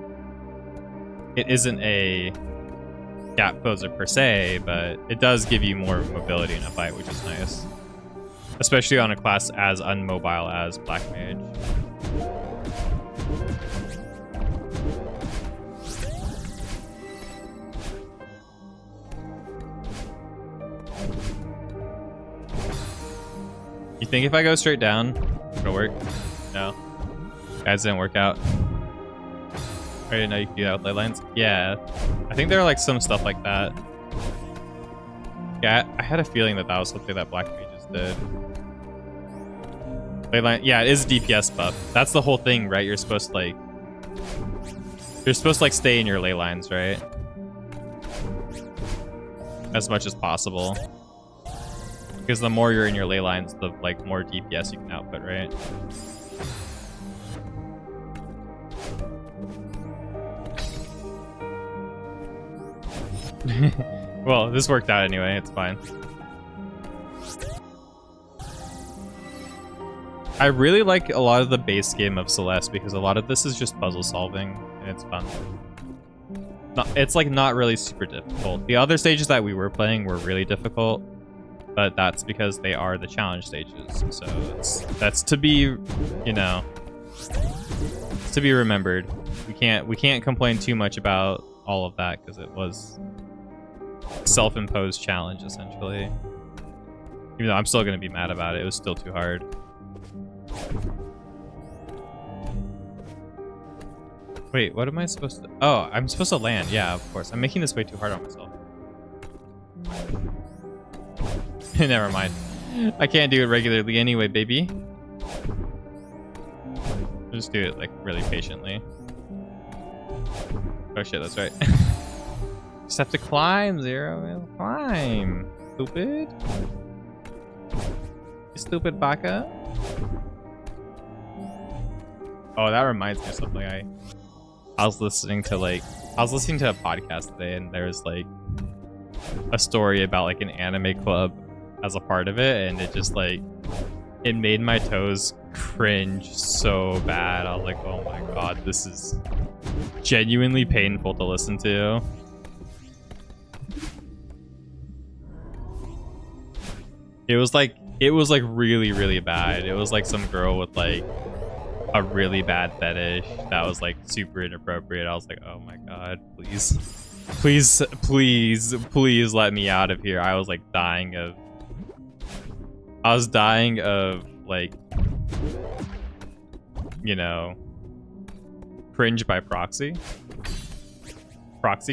it isn't a gap closer per se, but it does give you more mobility in a fight, which is nice. Especially on a class as unmobile as Black Mage. You think if I go straight down, it'll work? No. Guys, didn't work out. I didn't know you could do that with ley lines. Yeah. I think there are like some stuff like that. Yeah, I had a feeling that that was something that Black Mages did. Ley line, yeah, it is a DPS buff. That's the whole thing, right? You're supposed to like stay in your ley lines, right? As much as possible. Because the more you're in your ley lines, the like more DPS you can output, right? Well, this worked out anyway, it's fine. I really like a lot of the base game of Celeste because a lot of this is just puzzle solving and it's fun. It's like not really super difficult. The other stages that we were playing were really difficult, but that's because they are the challenge stages. So that's to be, you know, it's to be remembered. We can't complain too much about all of that because it was self-imposed challenge essentially. Even though I'm still gonna be mad about it, it was still too hard. Wait, what am I supposed to? Oh, I'm supposed to land. Yeah, of course. I'm making this way too hard on myself. Never mind. I can't do it regularly anyway, baby. I'll just do it like really patiently. Oh shit, that's right. Just have to climb, Zero. Climb. Stupid. You stupid baka. Oh, that reminds me of something. I was listening to a podcast today, and there's like a story about like an anime club as a part of it, and it just like it made my toes cringe so bad. I was like, oh my god, this is genuinely painful to listen to. It was like really, really bad. It was like some girl with like a really bad fetish that was like super inappropriate. I was like, oh my god, please let me out of here. I was like dying of like, you know, cringe by proxy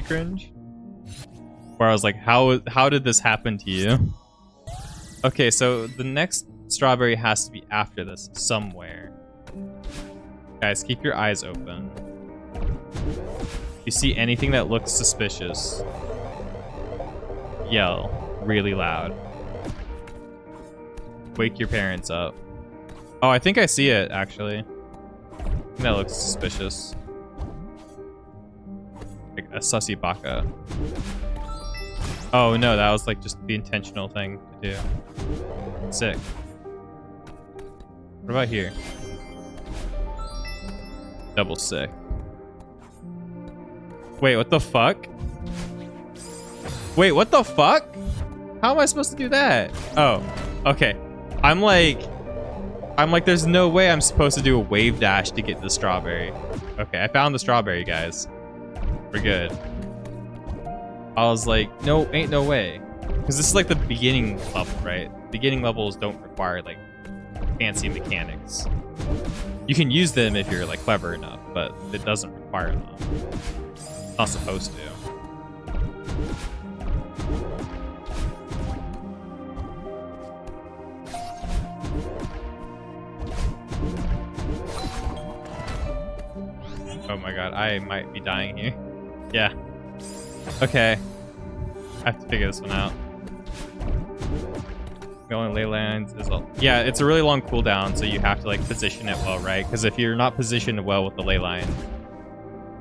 cringe, where I was like, how did this happen to you? Okay, so the next strawberry has to be after this somewhere. Guys, keep your eyes open. If you see anything that looks suspicious, yell really loud. Wake your parents up. Oh, I think I see it, actually. I think that looks suspicious. Like a sussy baka. Oh no, that was like just the intentional thing to do. Sick. What about here? Double sick. Wait, what the fuck? Wait, what the fuck? How am I supposed to do that? Oh, okay. I'm like, there's no way I'm supposed to do a wave dash to get the strawberry. Okay, I found the strawberry, guys. We're good. I was like, no, ain't no way. Because this is like the beginning level, right? Beginning levels don't require like fancy mechanics. You can use them if you're like clever enough, but it doesn't require them. It's not supposed to. Oh my god, I might be dying here. Yeah. Okay. I have to figure this one out. Going ley lines is all. Yeah, it's a really long cooldown, so you have to like position it well, right? Because if you're not positioned well with the ley line,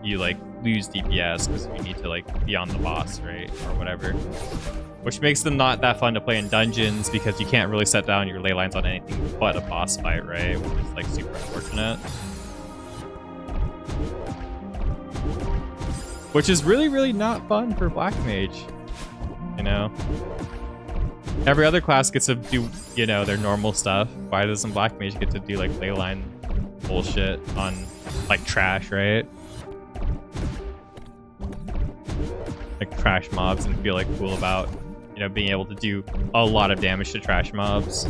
you like lose DPS because you need to like be on the boss, right? Or whatever. Which makes them not that fun to play in dungeons because you can't really set down your ley lines on anything but a boss fight, right? Which is like super unfortunate. Which is really, really not fun for Black Mage, you know? Every other class gets to do, you know, their normal stuff. Why doesn't Black Mage get to do like ley line bullshit on like trash, right? Like trash mobs and feel like cool about, you know, being able to do a lot of damage to trash mobs.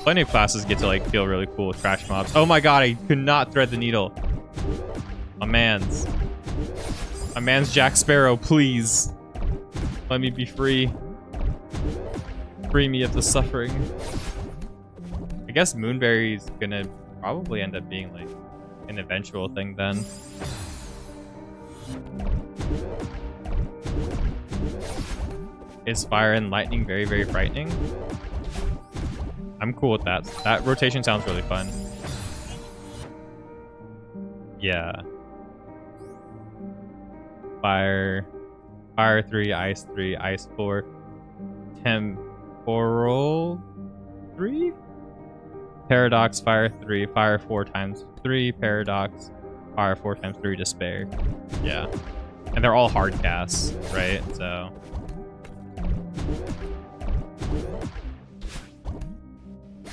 Plenty of classes get to like feel really cool with trash mobs. Oh my god, I could not thread the needle. My man's Jack Sparrow, please. Let me be free. Free me of the suffering. I guess Moonberry's gonna probably end up being like an eventual thing then. Is fire and lightning very, very frightening? I'm cool with that. That rotation sounds really fun. Yeah. Fire 3, ice 3, ice 4, temporal 3, paradox, fire 3, fire 4 times 3, paradox, fire 4 times 3, despair. Yeah. And they're all hard casts, right? So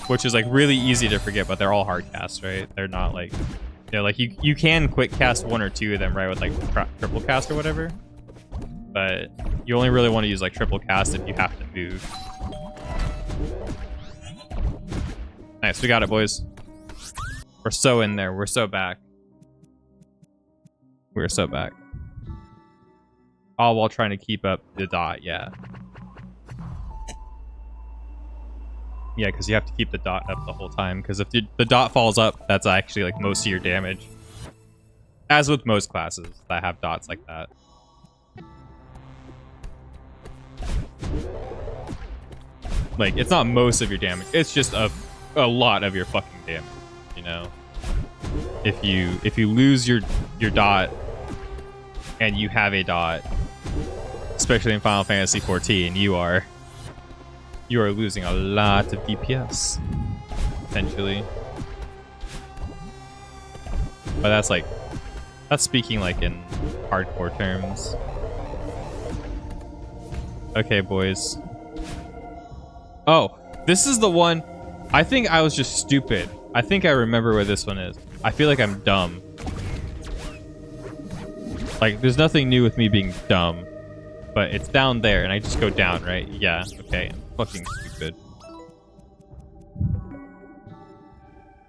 which is like really easy to forget, but they're all hard casts, right? They're not like, you know, like you can quick cast 1 or 2 of them, right, with like triple cast or whatever. But you only really want to use like triple cast if you have to move. Nice, we got it, boys. We're so in there. We're so back. We're so back. All while trying to keep up the dot, yeah. Yeah, because you have to keep the dot up the whole time. Because if the dot falls up, that's actually like most of your damage. As with most classes that have dots like that. Like, it's not most of your damage. It's just a lot of your fucking damage, you know? If you lose your dot and you have a dot, especially in Final Fantasy XIV, you are losing a lot of DPS, potentially. But that's speaking like in hardcore terms. Okay, boys. Oh, this is the one. I think I was just stupid. I think I remember where this one is. I feel like I'm dumb. Like, there's nothing new with me being dumb. But it's down there, and I just go down, right? Yeah, okay. I'm fucking stupid.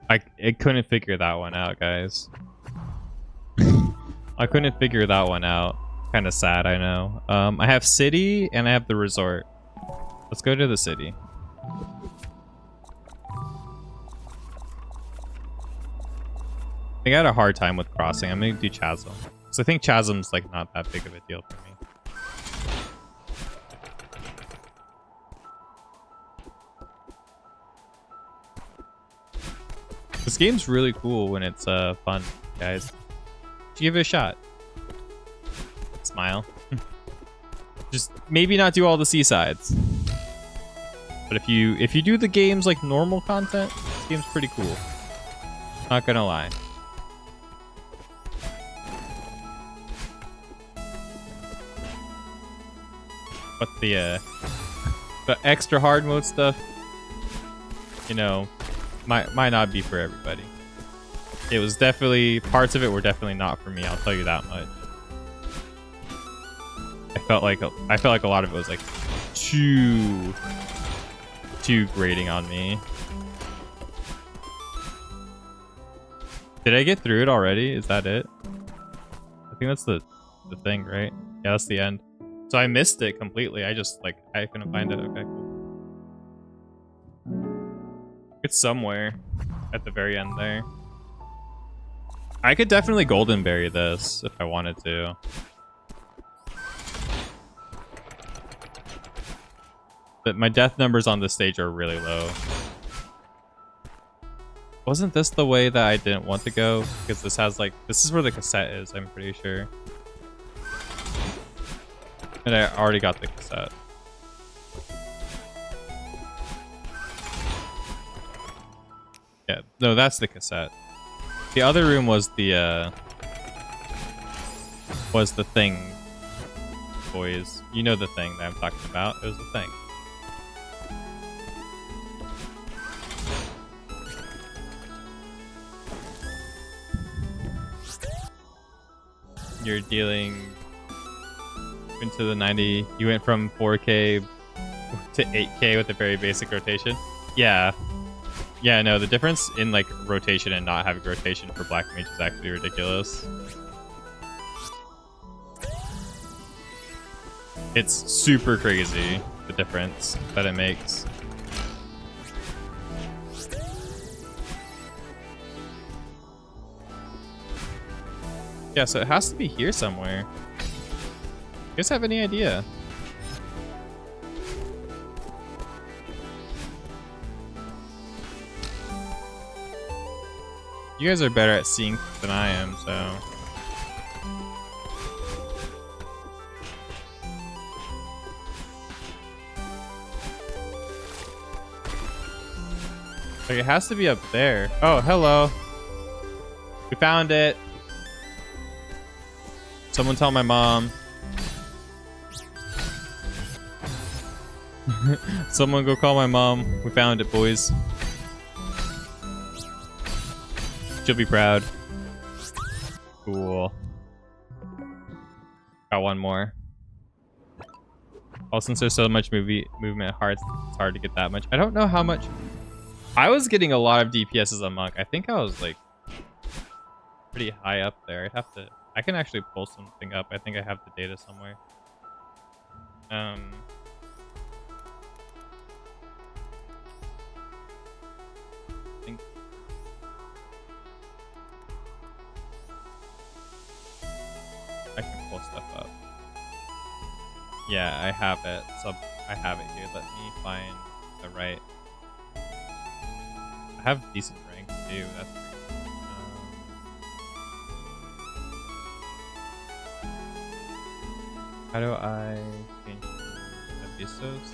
I couldn't figure that one out, guys. I couldn't figure that one out. Kind of sad, I know. I have city, and I have the resort. Let's go to the city. I think I had a hard time with crossing. I'm gonna do Chasm. So I think Chasm's like not that big of a deal for me. This game's really cool when it's fun, guys. Give it a shot. Smile. Just maybe not do all the seasides. But if you do the game's like normal content, this game's pretty cool. Not gonna lie. But the extra hard mode stuff, you know, might not be for everybody. It was definitely, parts of it were definitely not for me, I'll tell you that much. I felt like a lot of it was like too grating on me. Did I get through it already? Is that it? I think that's the thing, right? Yeah, that's the end. So I missed it completely. I just like I couldn't find it. Okay, cool. It's somewhere at the very end there. I could definitely golden berry this if I wanted to. But my death numbers on this stage are really low. Wasn't this the way that I didn't want to go? Because this has like, this is where the cassette is, I'm pretty sure. And I already got the cassette. Yeah, no, that's the cassette. The other room was the thing, boys. You know the thing that I'm talking about. It was the thing. You're dealing into the 90. You went from 4K to 8K with a very basic rotation. Yeah. Yeah, no, the difference in like rotation and not having rotation for Black Mage is actually ridiculous. It's super crazy, the difference that it makes. Yeah, so it has to be here somewhere. You guys have any idea? You guys are better at seeing than I am, so... Like, it has to be up there. Oh, hello. We found it. Someone tell my mom. Someone go call my mom. We found it, boys. She'll be proud. Cool. Got one more. Oh, since there's so much movement, it's hard to get that much. I don't know how much. I was getting a lot of DPS as a monk. I think I was like pretty high up there. I'd have to. I can actually pull something up. I think I have the data somewhere. I think. I can pull stuff up. Yeah, I have it. So I have it here. Let me find the right. I have decent rank too. That's pretty cool. How do I change Abyssos?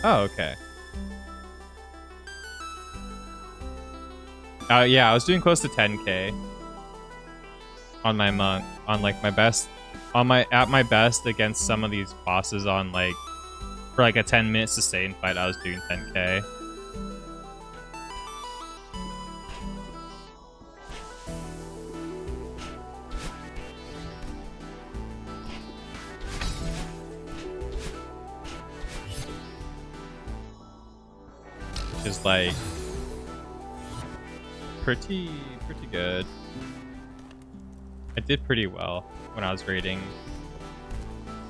Oh, okay. Yeah, I was doing close to 10k on my monk, on like my best, at my best against some of these bosses on like for like a 10-minute sustain fight. I was doing 10k. Is like pretty good. I did pretty well when I was raiding.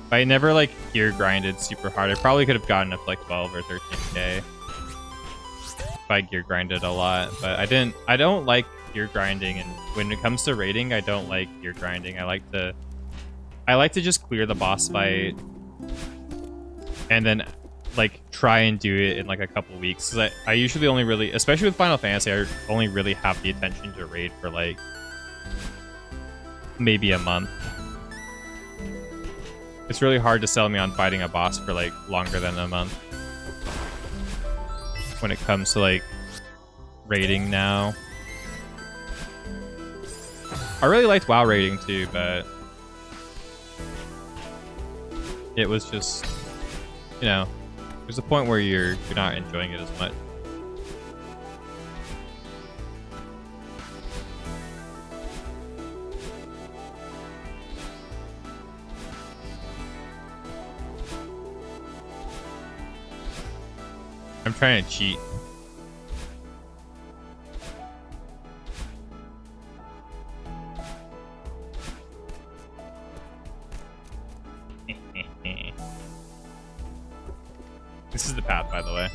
But I never like gear grinded super hard. I probably could have gotten up like 12 or 13k if I gear grinded a lot. But I don't like gear grinding, and when it comes to raiding, I don't like gear grinding. I like to just clear the boss fight and then like try and do it in like a couple weeks. Cause I usually only really, especially with Final Fantasy, I only really have the attention to raid for like maybe a month. It's really hard to sell me on fighting a boss for like longer than a month when it comes to like raiding now. I really liked WoW raiding too, but it was just, you know, there's a point where you're not enjoying it as much. I'm trying to cheat. This is the path, by the way.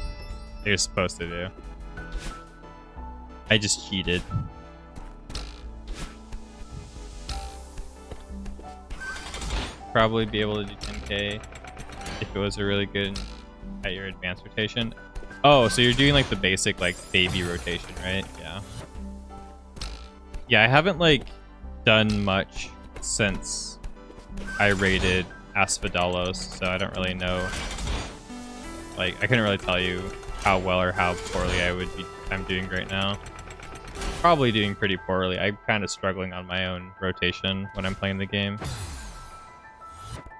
You're supposed to do. I just cheated. Probably be able to do 10k if it was a really good at your advanced rotation. Oh, so you're doing like the basic like baby rotation, right? Yeah. Yeah, I haven't like done much since I raided Asphodelos, so I don't really know. Like, I couldn't really tell you how well or how poorly I'm doing right now. Probably doing pretty poorly. I'm kind of struggling on my own rotation when I'm playing the game.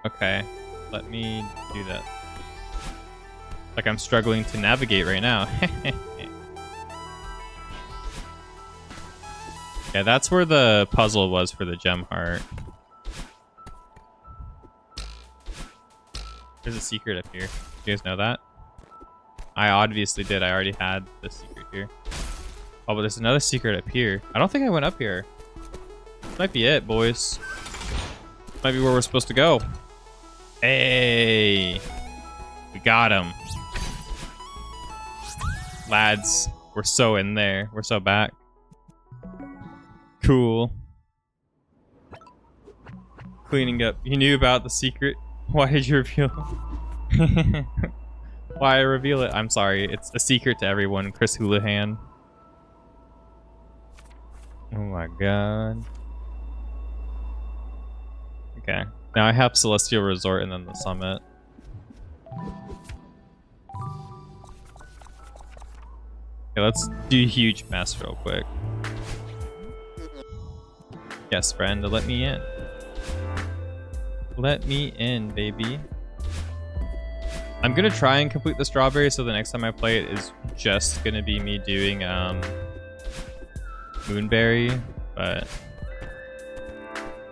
Okay, let me do that. Like I'm struggling to navigate right now. Yeah, that's where the puzzle was for the gem heart. There's a secret up here. You guys know that? I obviously did. I already had the secret here. Oh, but there's another secret up here. I don't think I went up here. This might be it, boys. This might be where we're supposed to go. Hey! We got him. Lads, we're so in there. We're so back. Cool. Cleaning up. You knew about the secret? Why did you reveal it? Why reveal it? I'm sorry. It's a secret to everyone. Chris Houlihan. Oh my god. Okay. Now I have Celestial Resort and then the summit. Okay, let's do huge mess real quick. Yes, friend, let me in. Let me in, baby. I'm gonna try and complete the strawberry, so the next time I play it is just gonna be me doing Moonberry, but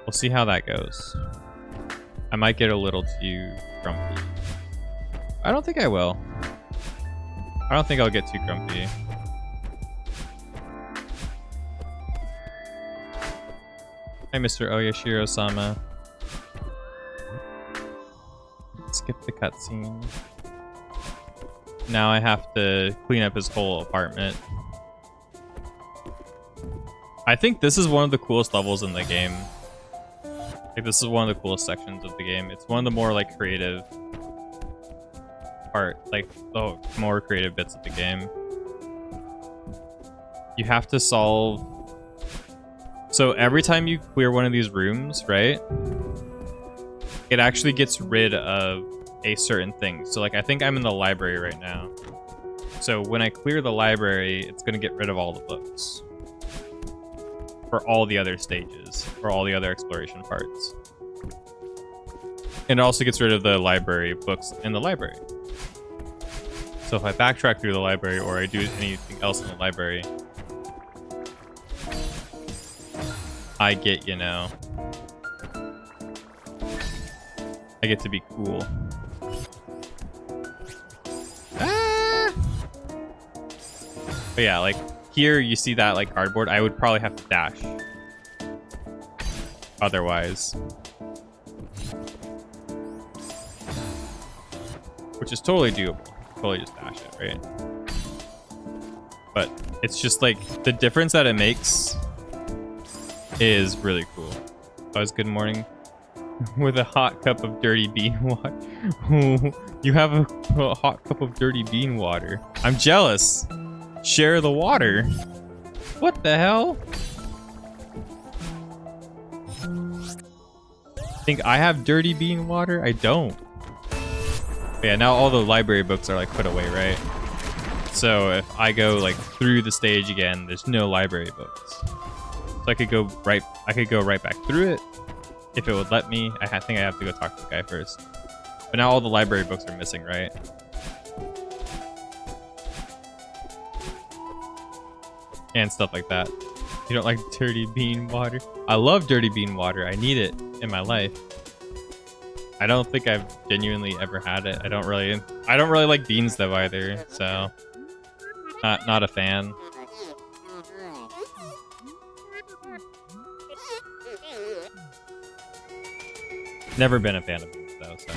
we'll see how that goes. I might get a little too grumpy. I don't think I will. I don't think I'll get too grumpy. Hi, Mr. Oyashiro-sama. Skip the cutscene. Now I have to clean up his whole apartment. I think this is one of the coolest levels in the game. Like, this is one of the coolest sections of the game. It's one of the more like creative more creative bits of the game. You have to solve. So every time you clear one of these rooms, right? It actually gets rid of a certain thing. So like I think I'm in the library right now. So when I clear the library, it's gonna get rid of all the books. For all the other stages, or all the other exploration parts. And it also gets rid of the library books in the library. So if I backtrack through the library or I do anything else in the library, I get, you know, I get to be cool. Ah! But yeah, like here you see that like cardboard, I would probably have to dash. Otherwise. Which is totally doable. Totally just dash it, right? But it's just like the difference that it makes is really cool. Guys, good morning. With a hot cup of dirty bean water. You have a hot cup of dirty bean water. I'm jealous. Share the water. What the hell? Think I have dirty bean water? I don't. But yeah, now all the library books are like put away, right? So if I go like through the stage again, there's no library books. So I could go right back through it if it would let me. I think I have to go talk to the guy first. But now all the library books are missing, right? And stuff like that. You don't like dirty bean water? I love dirty bean water. I need it in my life. I don't think I've genuinely ever had it. I don't really like beans though either, so not a fan. Never been a fan of beans though, so.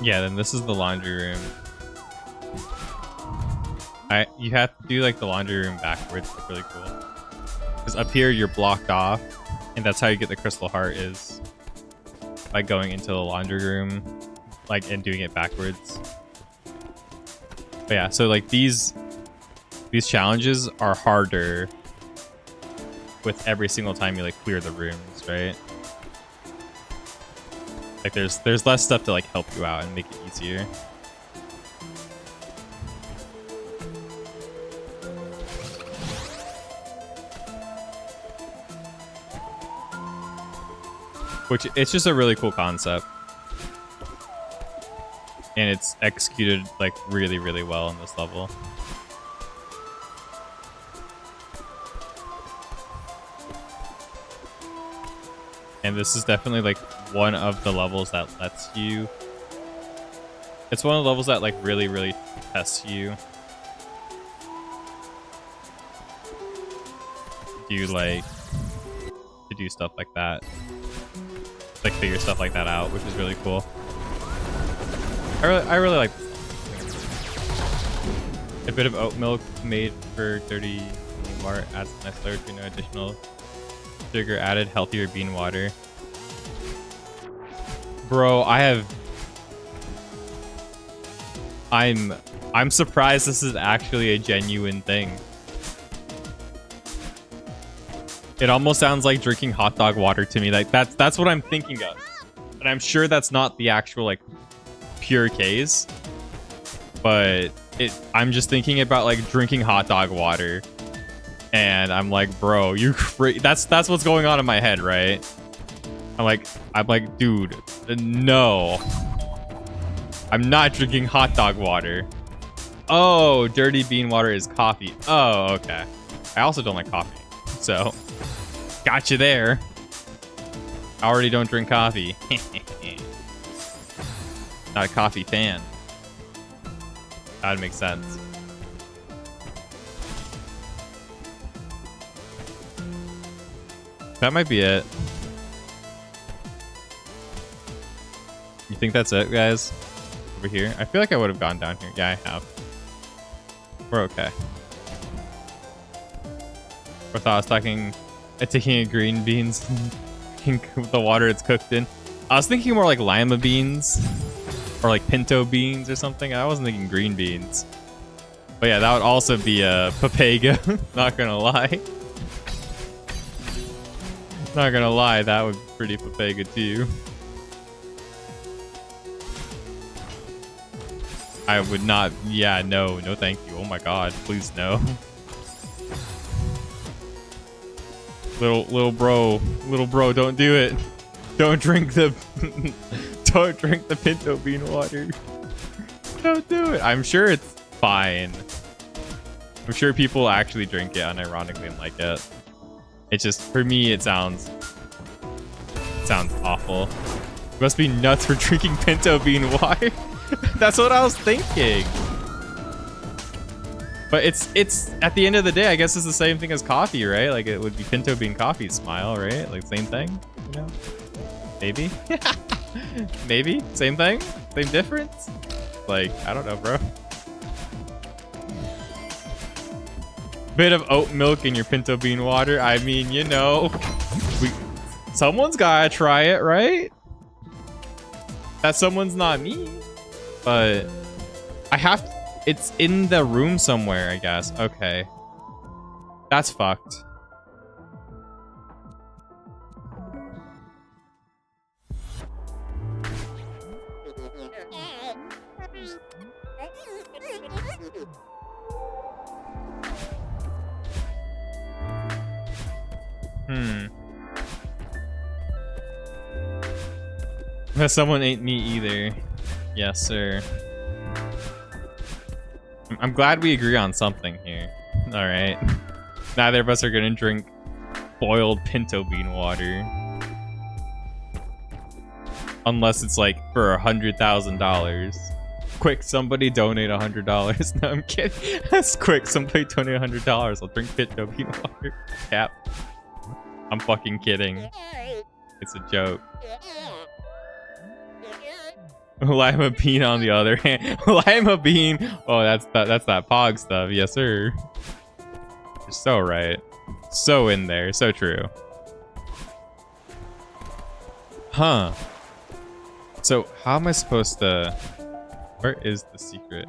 Yeah, then this is the laundry room. You have to do like the laundry room backwards. It's really cool. Because up here you're blocked off, and that's how you get the crystal heart is by going into the laundry room, like, and doing it backwards. But yeah, so like these challenges are harder with every single time you like clear the rooms, right? Like there's less stuff to like help you out and make it easier. Which, it's just a really cool concept. And it's executed like really, really well in this level. And this is definitely like one of the levels that lets you... It's one of the levels that like really, really tests you. To do stuff like that. Like figure stuff like that out, which is really cool. I really like this. A bit of oat milk made for dirty bean water adds a nice flavor to no additional sugar added. Healthier bean water. Bro, I'm surprised this is actually a genuine thing. It almost sounds like drinking hot dog water to me. Like that's what I'm thinking of. And I'm sure that's not the actual like pure case. But I'm just thinking about like drinking hot dog water. And I'm like, bro, you're crazy. That's what's going on in my head, right? I'm like, dude, no. I'm not drinking hot dog water. Oh, dirty bean water is coffee. Oh, okay. I also don't like coffee. So, got you there. I already don't drink coffee. Not a coffee fan. That would make sense. That might be it. You think that's it, guys? Over here? I feel like I would have gone down here. Yeah, I have. We're okay. I thought I was taking a green beans with the water it's cooked in. I was thinking more like lima beans or like pinto beans or something. I wasn't thinking green beans. But yeah, that would also be a papega. Not gonna lie. Not gonna lie, that would be pretty papega too. I would not. Yeah, no thank you. Oh my god, please no. Little bro, don't do it. Don't drink the pinto bean water. Don't do it. I'm sure it's fine. I'm sure people actually drink it unironically and like it. It's just, for me, it sounds awful. You must be nuts for drinking pinto bean water. That's what I was thinking. But it's at the end of the day, I guess it's the same thing as coffee, right? Like it would be pinto bean coffee smile, right? Like same thing, you know? Maybe? Maybe? Same thing? Same difference? Like, I don't know, bro. Bit of oat milk in your pinto bean water. I mean, you know, someone's gotta try it, right? That someone's not me. But it's in the room somewhere, I guess. Okay. That's fucked. Someone ain't me either. Yes, sir. I'm glad we agree on something here. All right. Neither of us are gonna drink boiled pinto bean water. Unless it's like for $100,000. Quick, somebody donate $100. No, I'm kidding. That's quick. Somebody donate $100. I'll drink pinto bean water. Cap. I'm fucking kidding. It's a joke. Lima bean on the other hand. Lima bean. Oh, that's that pog stuff. Yes, sir. You're so right. So in there. So true. Huh. So how am I supposed to... Where is the secret?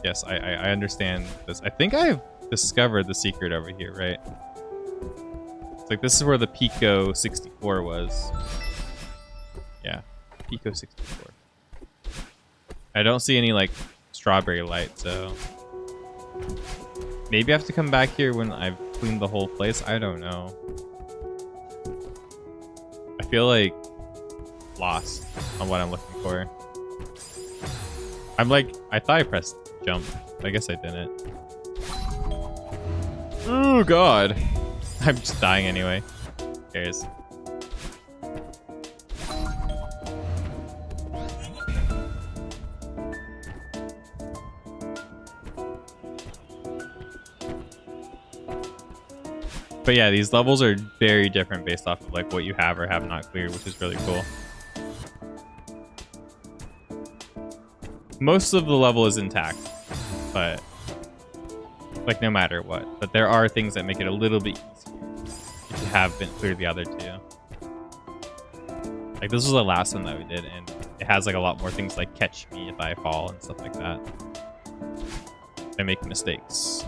Yes, I understand this. I think I've discovered the secret over here, right? It's like this is where the Pico 64 was. Yeah, Pico 64. I don't see any like strawberry light, so maybe I have to come back here when I've cleaned the whole place. I don't know. I feel like lost on what I'm looking for. I'm like, I thought I pressed jump, but I guess I didn't. Oh god. I'm just dying anyway. Who cares? But yeah, these levels are very different based off of like what you have or have not cleared, which is really cool. Most of the level is intact, but like no matter what. But there are things that make it a little bit easier if you haven't cleared the other two. Like this was the last one that we did, and it has like a lot more things like catch me if I fall and stuff like that. I make mistakes.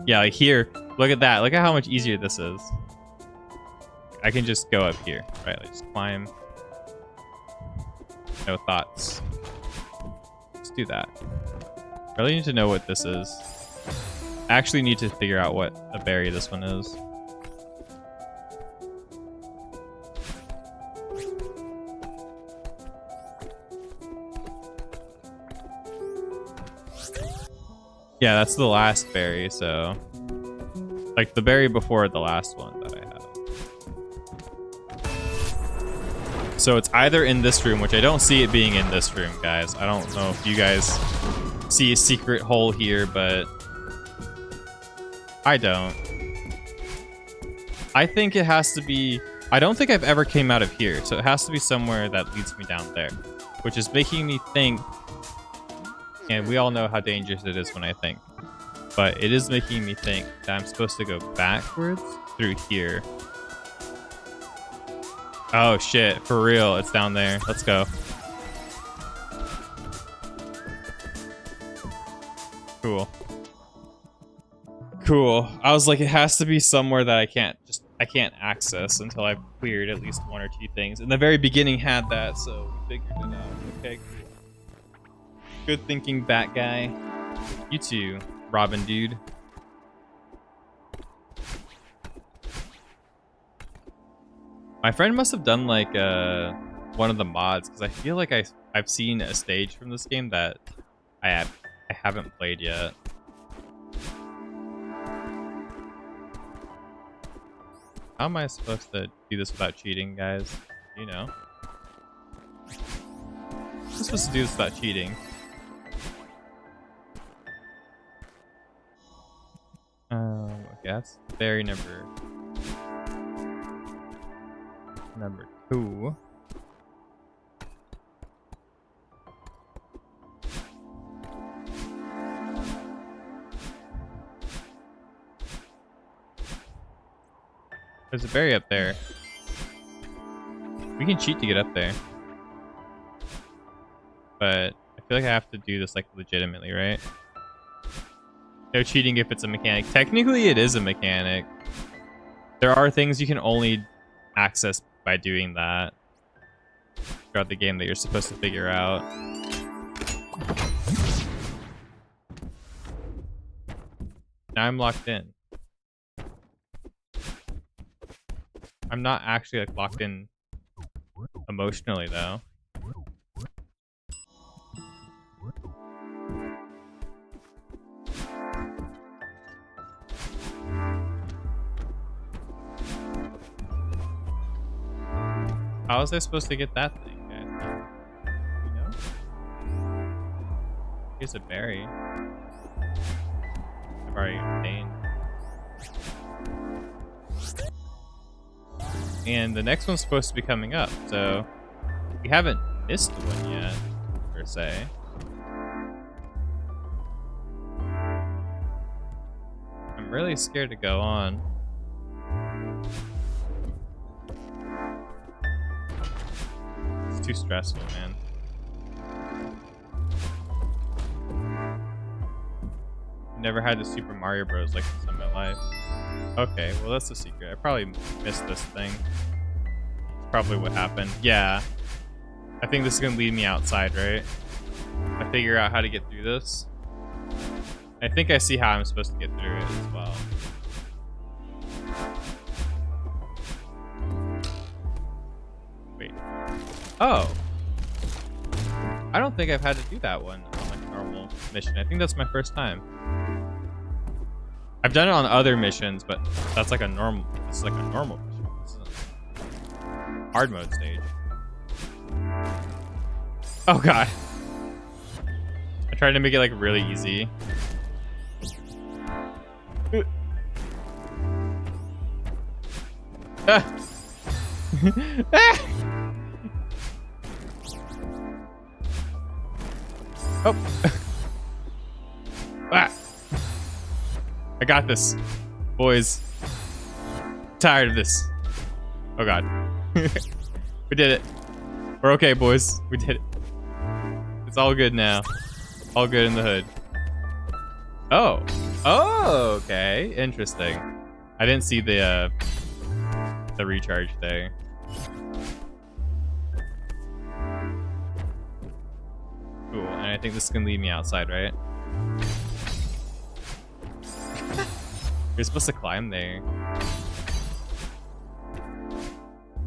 Yeah, like here. Look at that. Look at how much easier this is. I can just go up here, right? Like just climb. No thoughts. Let's do that. I really need to know what this is. I actually need to figure out what a berry this one is. Yeah, that's the last berry, so... Like, the berry before the last one that I have. So it's either in this room, which I don't see it being in this room, guys. I don't know if you guys see a secret hole here, but... I don't. I think it has to be... I don't think I've ever came out of here, so it has to be somewhere that leads me down there. Which is making me think... And we all know how dangerous it is when I think. But it is making me think that I'm supposed to go backwards through here. Oh shit, for real, it's down there. Let's go. Cool. Cool. I was like, it has to be somewhere that I can't access until I've cleared at least one or two things. And the very beginning had that, so we figured it out. Okay, cool. Good thinking, Bat Guy. You too, Robin dude. My friend must have done like one of the mods, because I feel like I've seen a stage from this game that I haven't played yet. How am I supposed to do this without cheating, guys? You know. I'm supposed to do this without cheating. Okay, that's berry number 2. There's a berry up there. We can cheat to get up there. But I feel like I have to do this like legitimately, right? No cheating if it's a mechanic. Technically, it is a mechanic. There are things you can only access by doing that throughout the game that you're supposed to figure out. Now I'm locked in. I'm not actually like locked in emotionally though. How was I supposed to get that thing, guys? You know? Here's a berry. I've before I get pain. And the next one's supposed to be coming up, so we haven't missed one yet, per se. I'm really scared to go on. It's too stressful, man. Never had the Super Mario Bros. Like this in my life. Okay, well that's the secret. I probably missed this thing. It's probably what happened. Yeah. I think this is gonna lead me outside, right? I figure out how to get through this. I think I see how I'm supposed to get through it as well. Wait. Oh. I don't think I've had to do that one on like normal mission. I think that's my first time. I've done it on other missions, but that's like a normal. This is like a normal mission. This is a hard mode stage. Oh god. I tried to make it like really easy. Ah. Ah. Oh. Ah. I got this, boys. Tired of this. Oh god. We did it. We're okay, boys. We did it. It's all good now. All good in the hood. Oh. Oh, okay. Interesting. I didn't see the recharge there. Cool. And I think this is gonna lead me outside, right? You're supposed to climb there.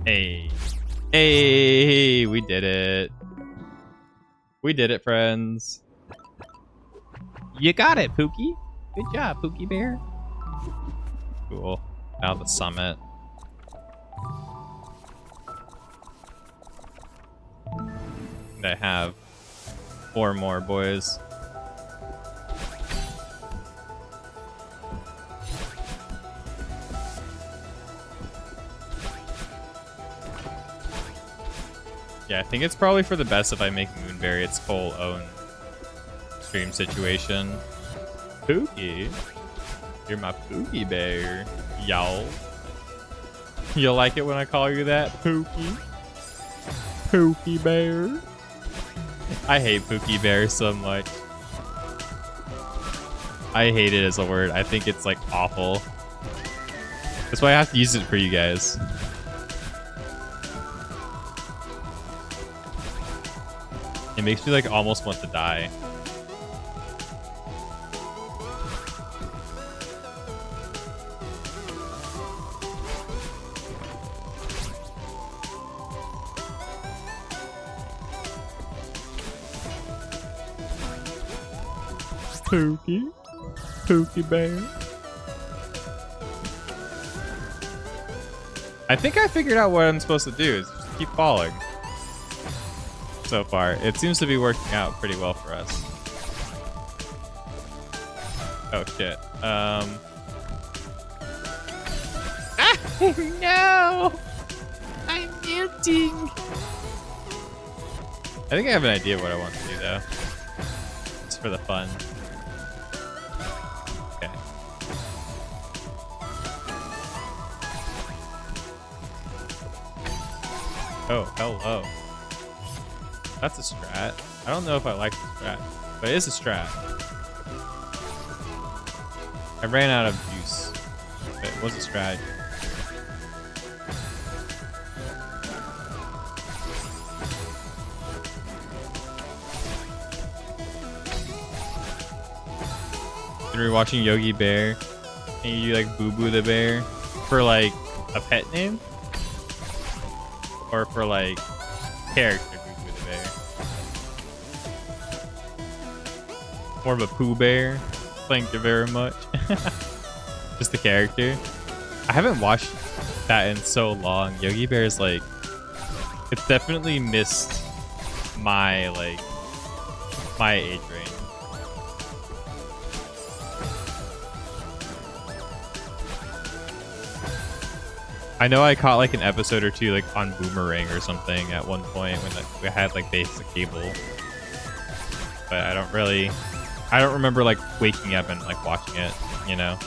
Hey. Hey, we did it. We did it, friends. You got it, Pookie. Good job, Pookie Bear. Cool. Now the summit. And I have 4 more, boys. Yeah, I think it's probably for the best if I make Moonberry its full own stream situation. Pookie. You're my Pookie Bear, y'all. You like it when I call you that, Pookie? Pookie Bear. I hate Pookie Bear so much. I hate it as a word. I think it's like awful. That's why I have to use it for you guys. It makes me like almost want to die. Pookie. Pookie Bear. I think I figured out what I'm supposed to do is just keep falling. So far, it seems to be working out pretty well for us. Oh shit. Ah, no! I'm melting! I think I have an idea what I want to do though. Just for the fun. Okay. Oh, hello. That's a strat. I don't know if I like the strat, but it is a strat. I ran out of juice, but it was a strat. You were watching Yogi Bear, and you like Boo Boo the Bear for like a pet name, or for like character. More of a Pooh Bear. Thank you very much. Just the character. I haven't watched that in so long. Yogi Bear is like, it's definitely missed my my age range. I know I caught like an episode or two like on Boomerang or something at one point when we had like basic cable. But I don't remember like waking up and like watching it, you know?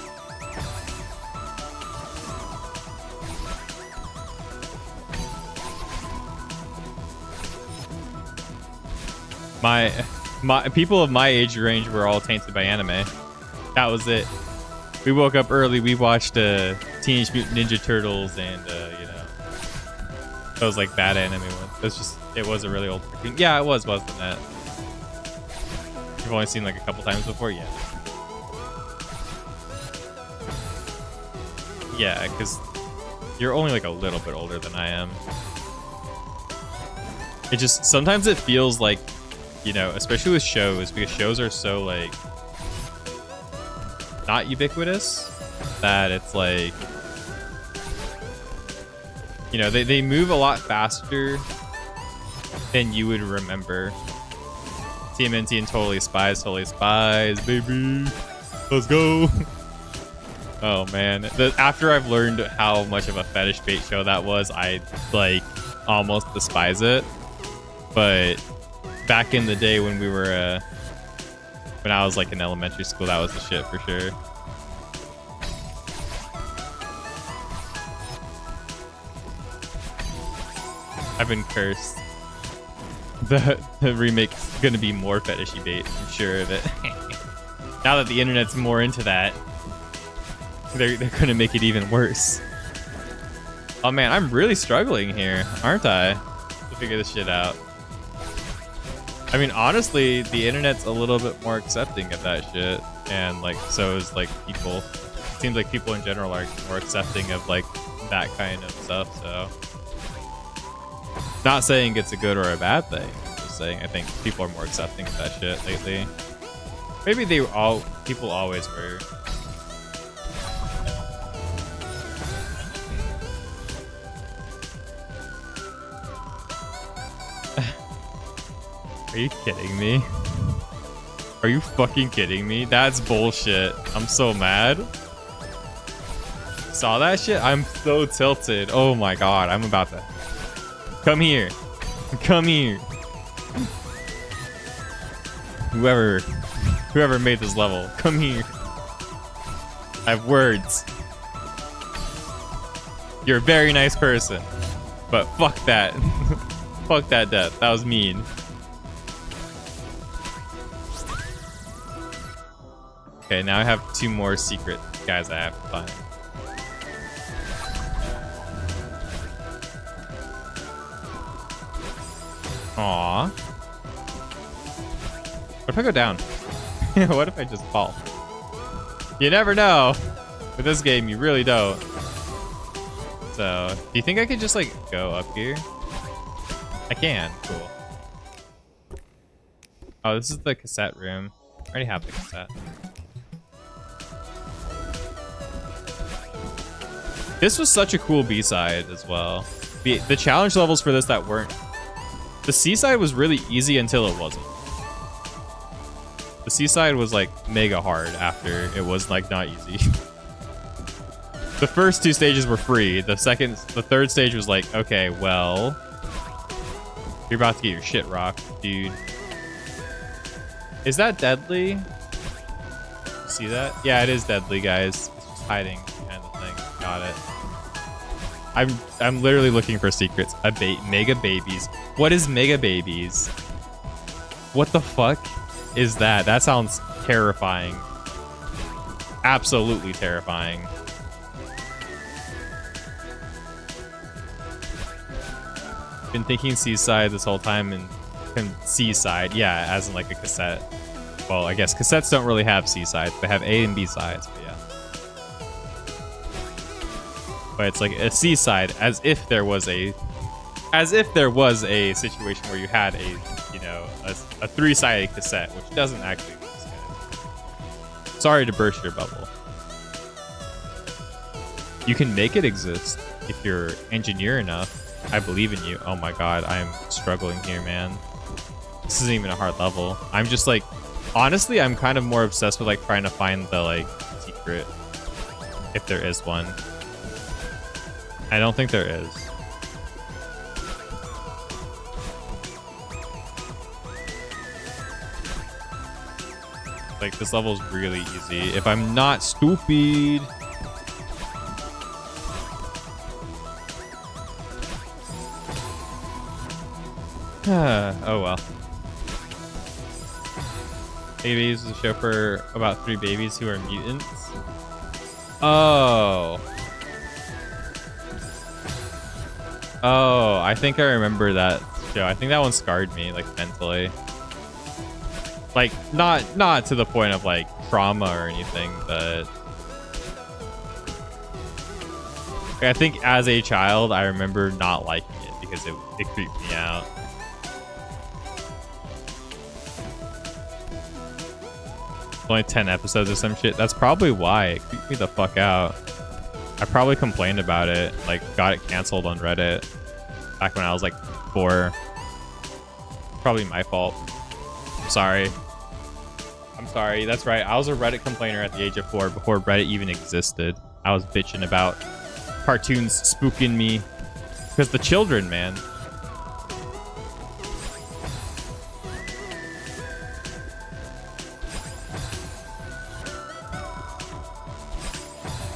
My people of my age range were all tainted by anime. That was it. We woke up early. We watched Teenage Mutant Ninja Turtles and you know, those like bad anime ones. It was a really old cartoon. Yeah, it wasn't it? You've only seen like a couple times before, yeah. Yeah, because you're only like a little bit older than I am. It just sometimes it feels like, you know, especially with shows, because shows are so like not ubiquitous that it's like, you know, they move a lot faster than you would remember. TMNT and Totally Spies, baby. Let's go. Oh man, after I've learned how much of a fetish bait show that was, I like almost despise it. But back in the day when we were when I was like in elementary school, that was the shit for sure. I've been cursed. The remake's gonna be more fetishy bait, I'm sure of it. Now that the internet's more into that, they're gonna make it even worse. Oh man, I'm really struggling here, aren't I? To figure this shit out. I mean, honestly, the internet's a little bit more accepting of that shit, and like so is like people. It seems like people in general are more accepting of like that kind of stuff. So, not saying it's a good or a bad thing. I'm just saying I think people are more accepting of that shit lately. Maybe people always were. Are you kidding me? Are you fucking kidding me? That's bullshit. I'm so mad. Saw that shit? I'm so tilted. Oh my god. I'm about to... Come here. Come here. Whoever made this level, come here. I have words. You're a very nice person. But fuck that. Fuck that death. That was mean. Okay, now I have 2 more secret guys I have to find. Aww. What if I go down? What if I just fall? You never know. With this game, you really don't. So, do you think I could just like go up here? I can. Cool. Oh, this is the cassette room. I already have the cassette. This was such a cool B-side as well. The challenge levels for this that weren't... The C-side was really easy until it wasn't. The C-side was like mega hard after it was like not easy. The first 2 stages were free. The third stage was like, okay, well... You're about to get your shit rocked, dude. Is that deadly? See that? Yeah, it is deadly, guys. It's just hiding behind the thing. Got it. I'm literally looking for secrets. Mega babies. What is mega babies? What the fuck is that? That sounds terrifying. Absolutely terrifying. Been thinking C-side this whole time and C-side, yeah, as in like a cassette. Well, I guess cassettes don't really have C-sides. They have A and B sides, but yeah. But it's like a C-side, as if there was a situation where you had a, you know, a 3-sided cassette, which doesn't actually exist. Sorry to burst your bubble. You can make it exist if you're engineer enough. I believe in you. Oh my god, I'm struggling here, man. This isn't even a hard level. I'm just like, honestly, I'm kind of more obsessed with like trying to find the like secret, if there is one. I don't think there is. Like, this level's really easy. If I'm not stupid. Oh well. Babies is a show for about 3 babies who are mutants. Oh. Oh, I think I remember that show. I think that one scarred me, like, mentally. Like, not to the point of, like, trauma or anything, but I think as a child, I remember not liking it because it creeped me out. Only 10 episodes or some shit. That's probably why it creeped me the fuck out. I probably complained about it, like got it canceled on Reddit back when I was like 4. Probably my fault. I'm sorry. I'm sorry. That's right. I was a Reddit complainer at the age of 4 before Reddit even existed. I was bitching about cartoons spooking me because the children, man.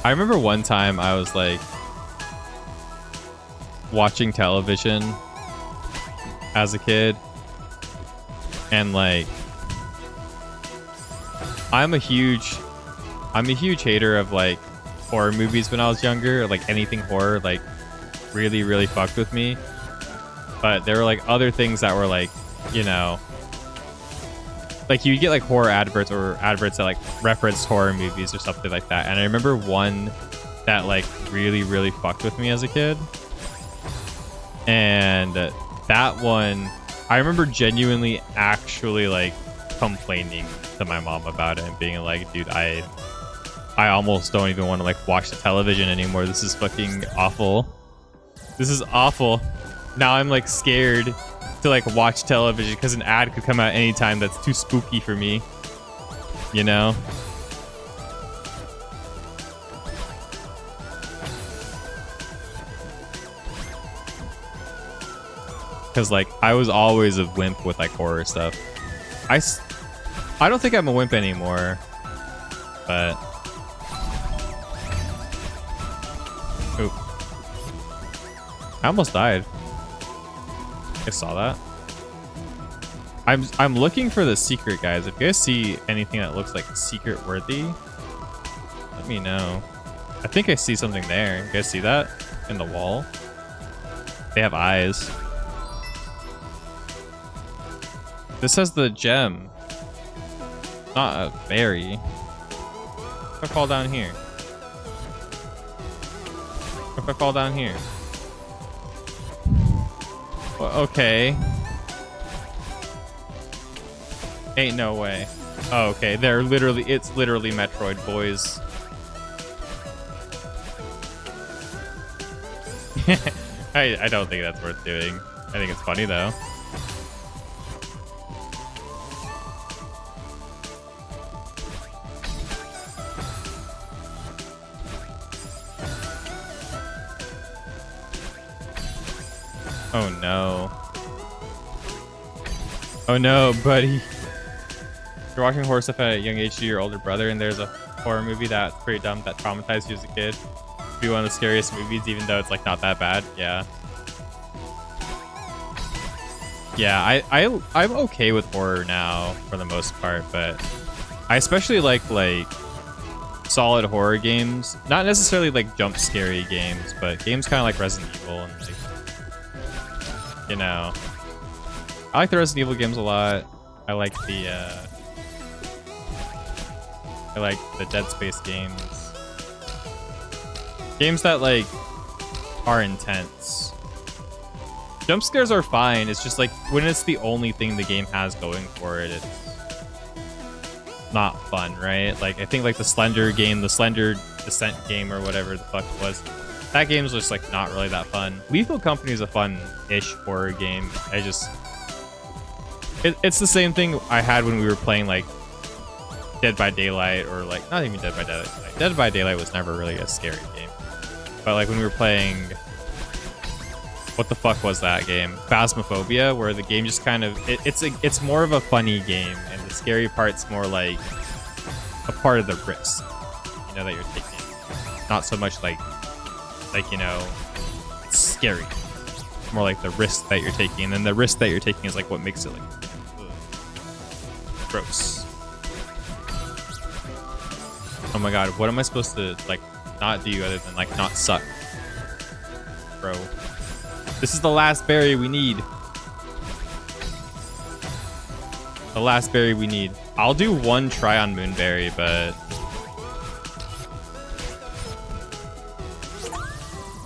I remember one time I was like watching television as a kid, and like I'm a huge hater of like horror movies when I was younger. Like anything horror like really fucked with me. But there were like other things that were like, you know, like you get like horror adverts or adverts that like reference horror movies or something like that. And I remember one that like really fucked with me as a kid. And that one, I remember genuinely actually like complaining to my mom about it and being like, dude, I almost don't even want to like watch the television anymore. This is fucking awful. This is awful. Now I'm like scared to like watch television because an ad could come out anytime that's too spooky for me, you know? Because like I was always a wimp with like horror stuff. I don't think I'm a wimp anymore, but oop. I almost died. I saw that. I'm looking for the secret, guys. If you guys see anything that looks like secret worthy, let me know. I think I see something there. You guys see that? In the wall? They have eyes. This has the gem. Not a berry. If I fall down here? If I fall down here? Well, okay. Ain't no way. Oh, okay. It's literally Metroid, boys. I don't think that's worth doing. I think it's funny though. Oh no. Oh no, buddy. You're watching horror stuff at a young age to your older brother, and there's a horror movie that's pretty dumb that traumatized you as a kid. It'd be one of the scariest movies, even though it's like not that bad. Yeah. Yeah, I'm okay with horror now for the most part, but I especially like solid horror games. Not necessarily like jump scary games, but games kind of like Resident Evil and like, you know, I like the Resident Evil games a lot. I like the Dead Space games. Games that like are intense. Jump scares are fine. It's just like when it's the only thing the game has going for it, it's not fun, right? Like I think like the Slender game, the Slender Descent game or whatever the fuck it was. That game's just like not really that fun. Lethal Company is a fun-ish horror game. It's the same thing I had when we were playing like Dead by Daylight or like not even Dead by Daylight. Dead by Daylight was never really a scary game. But like when we were playing, what the fuck was that game? Phasmophobia, where the game just kind of it's more of a funny game, and the scary part's more like a part of the risk, you know, that you're taking. Not so much like you know, it's scary. It's more like the risk that you're taking, and then the risk that you're taking is like what makes it like ugh, gross. Oh my god, what am I supposed to like not do other than like not suck, bro? This is the last berry we need. The last berry we need. I'll do one try on Moonberry, but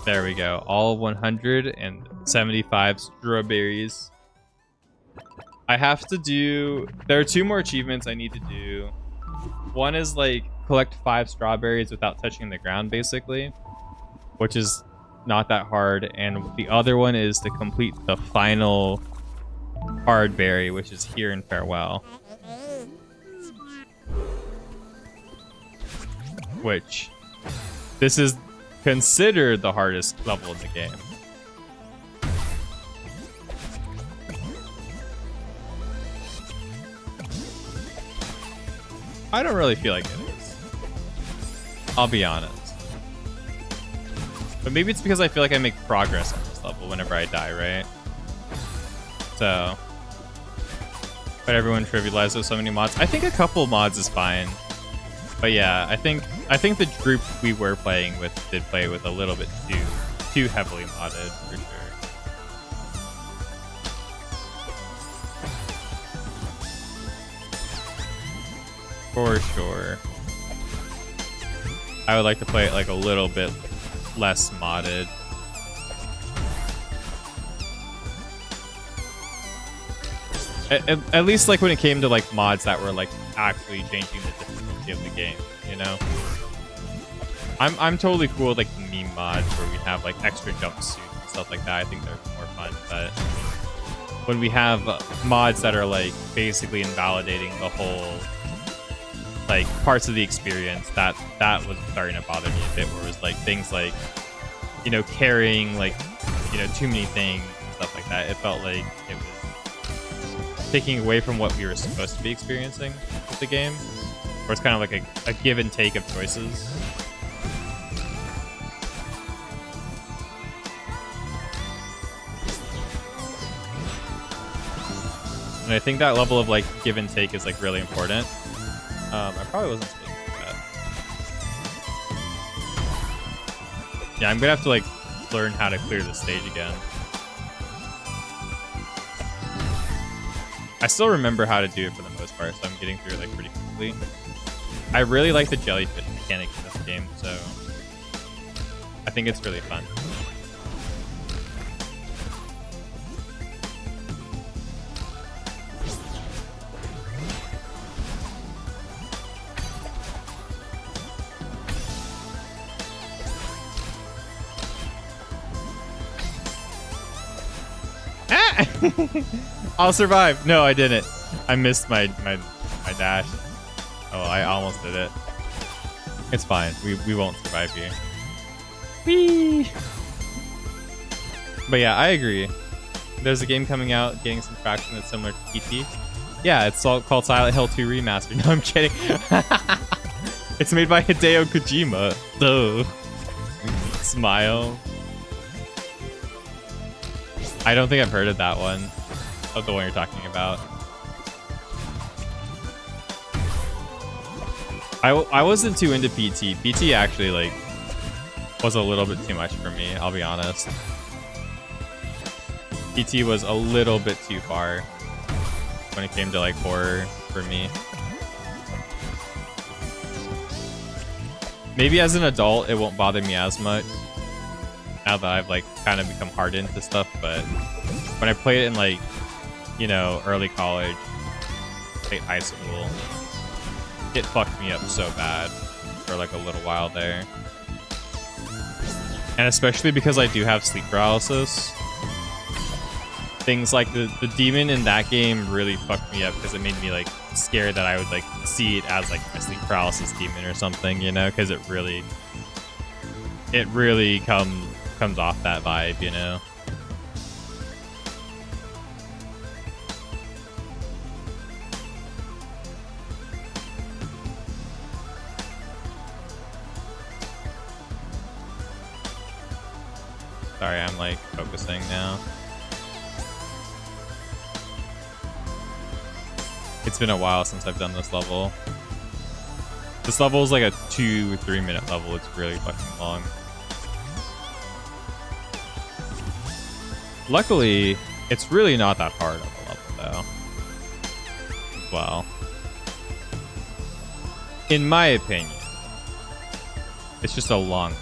there we go. All 175 strawberries. I have to do... There are 2 more achievements I need to do. One is like collect 5 strawberries without touching the ground, basically, which is not that hard. And the other one is to complete the final hard berry, which is here in Farewell. Which, this is considered the hardest level in the game. I don't really feel like it is. I'll be honest. But maybe it's because I feel like I make progress on this level whenever I die, right? So, but everyone trivializes with so many mods. I think a couple mods is fine. But yeah, I think the group we were playing with did play with a little bit too heavily modded, for sure. For sure. I would like to play it like a little bit less modded. At least like when it came to like mods that were like actually changing the difficulty of the game, you know? I'm totally cool with like meme mods where we have like extra jumpsuits and stuff like that. I think they're more fun, but when we have mods that are like basically invalidating the whole like parts of the experience, that was starting to bother me a bit, where it was like things like, you know, carrying like, you know, too many things and stuff like that. It felt like it was taking away from what we were supposed to be experiencing with the game, where it's kind of like a give and take of choices. And I think that level of like give and take is like really important. I probably wasn't supposed to do that. Yeah, I'm gonna have to like learn how to clear the stage again. I still remember how to do it for the most part, so I'm getting through it like pretty quickly. I really like the jellyfish mechanic in this game, so I think it's really fun. I'll survive. No, I didn't. I missed my dash. Oh, I almost did it. It's fine. We won't survive here. Whee! But yeah, I agree. There's a game coming out, getting some traction that's similar to PT. Yeah, it's all called Silent Hill 2 Remastered. No, I'm kidding. It's made by Hideo Kojima. Duh. Smile. I don't think I've heard of that one. Of the one you're talking about. I wasn't too into PT. PT actually like was a little bit too much for me, I'll be honest. PT was a little bit too far when it came to like horror for me. Maybe as an adult it won't bother me as much now that I've like kind of become hardened to stuff, but when I played it in like, you know, early college, late high school, it fucked me up so bad for like a little while there. And especially because I do have sleep paralysis. Things like the demon in that game really fucked me up because it made me like scared that I would like see it as like a sleep paralysis demon or something, you know, because it it really comes off that vibe, you know. Sorry, I'm like focusing now. It's been a while since I've done this level. This level is like a 2 or 3 minute level. It's really fucking long. Luckily, it's really not that hard of a level though. As well. In my opinion. It's just a long.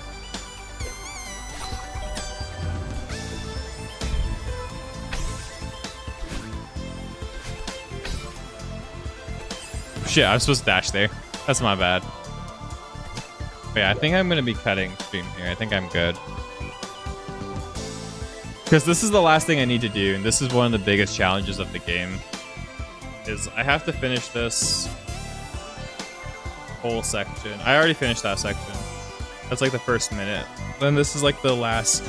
Shit, I was supposed to dash there. That's my bad. But yeah, I think I'm gonna be cutting stream here. I think I'm good. Because this is the last thing I need to do, and this is one of the biggest challenges of the game. Is I have to finish this whole section. I already finished that section. That's like the first minute. Then this is like the last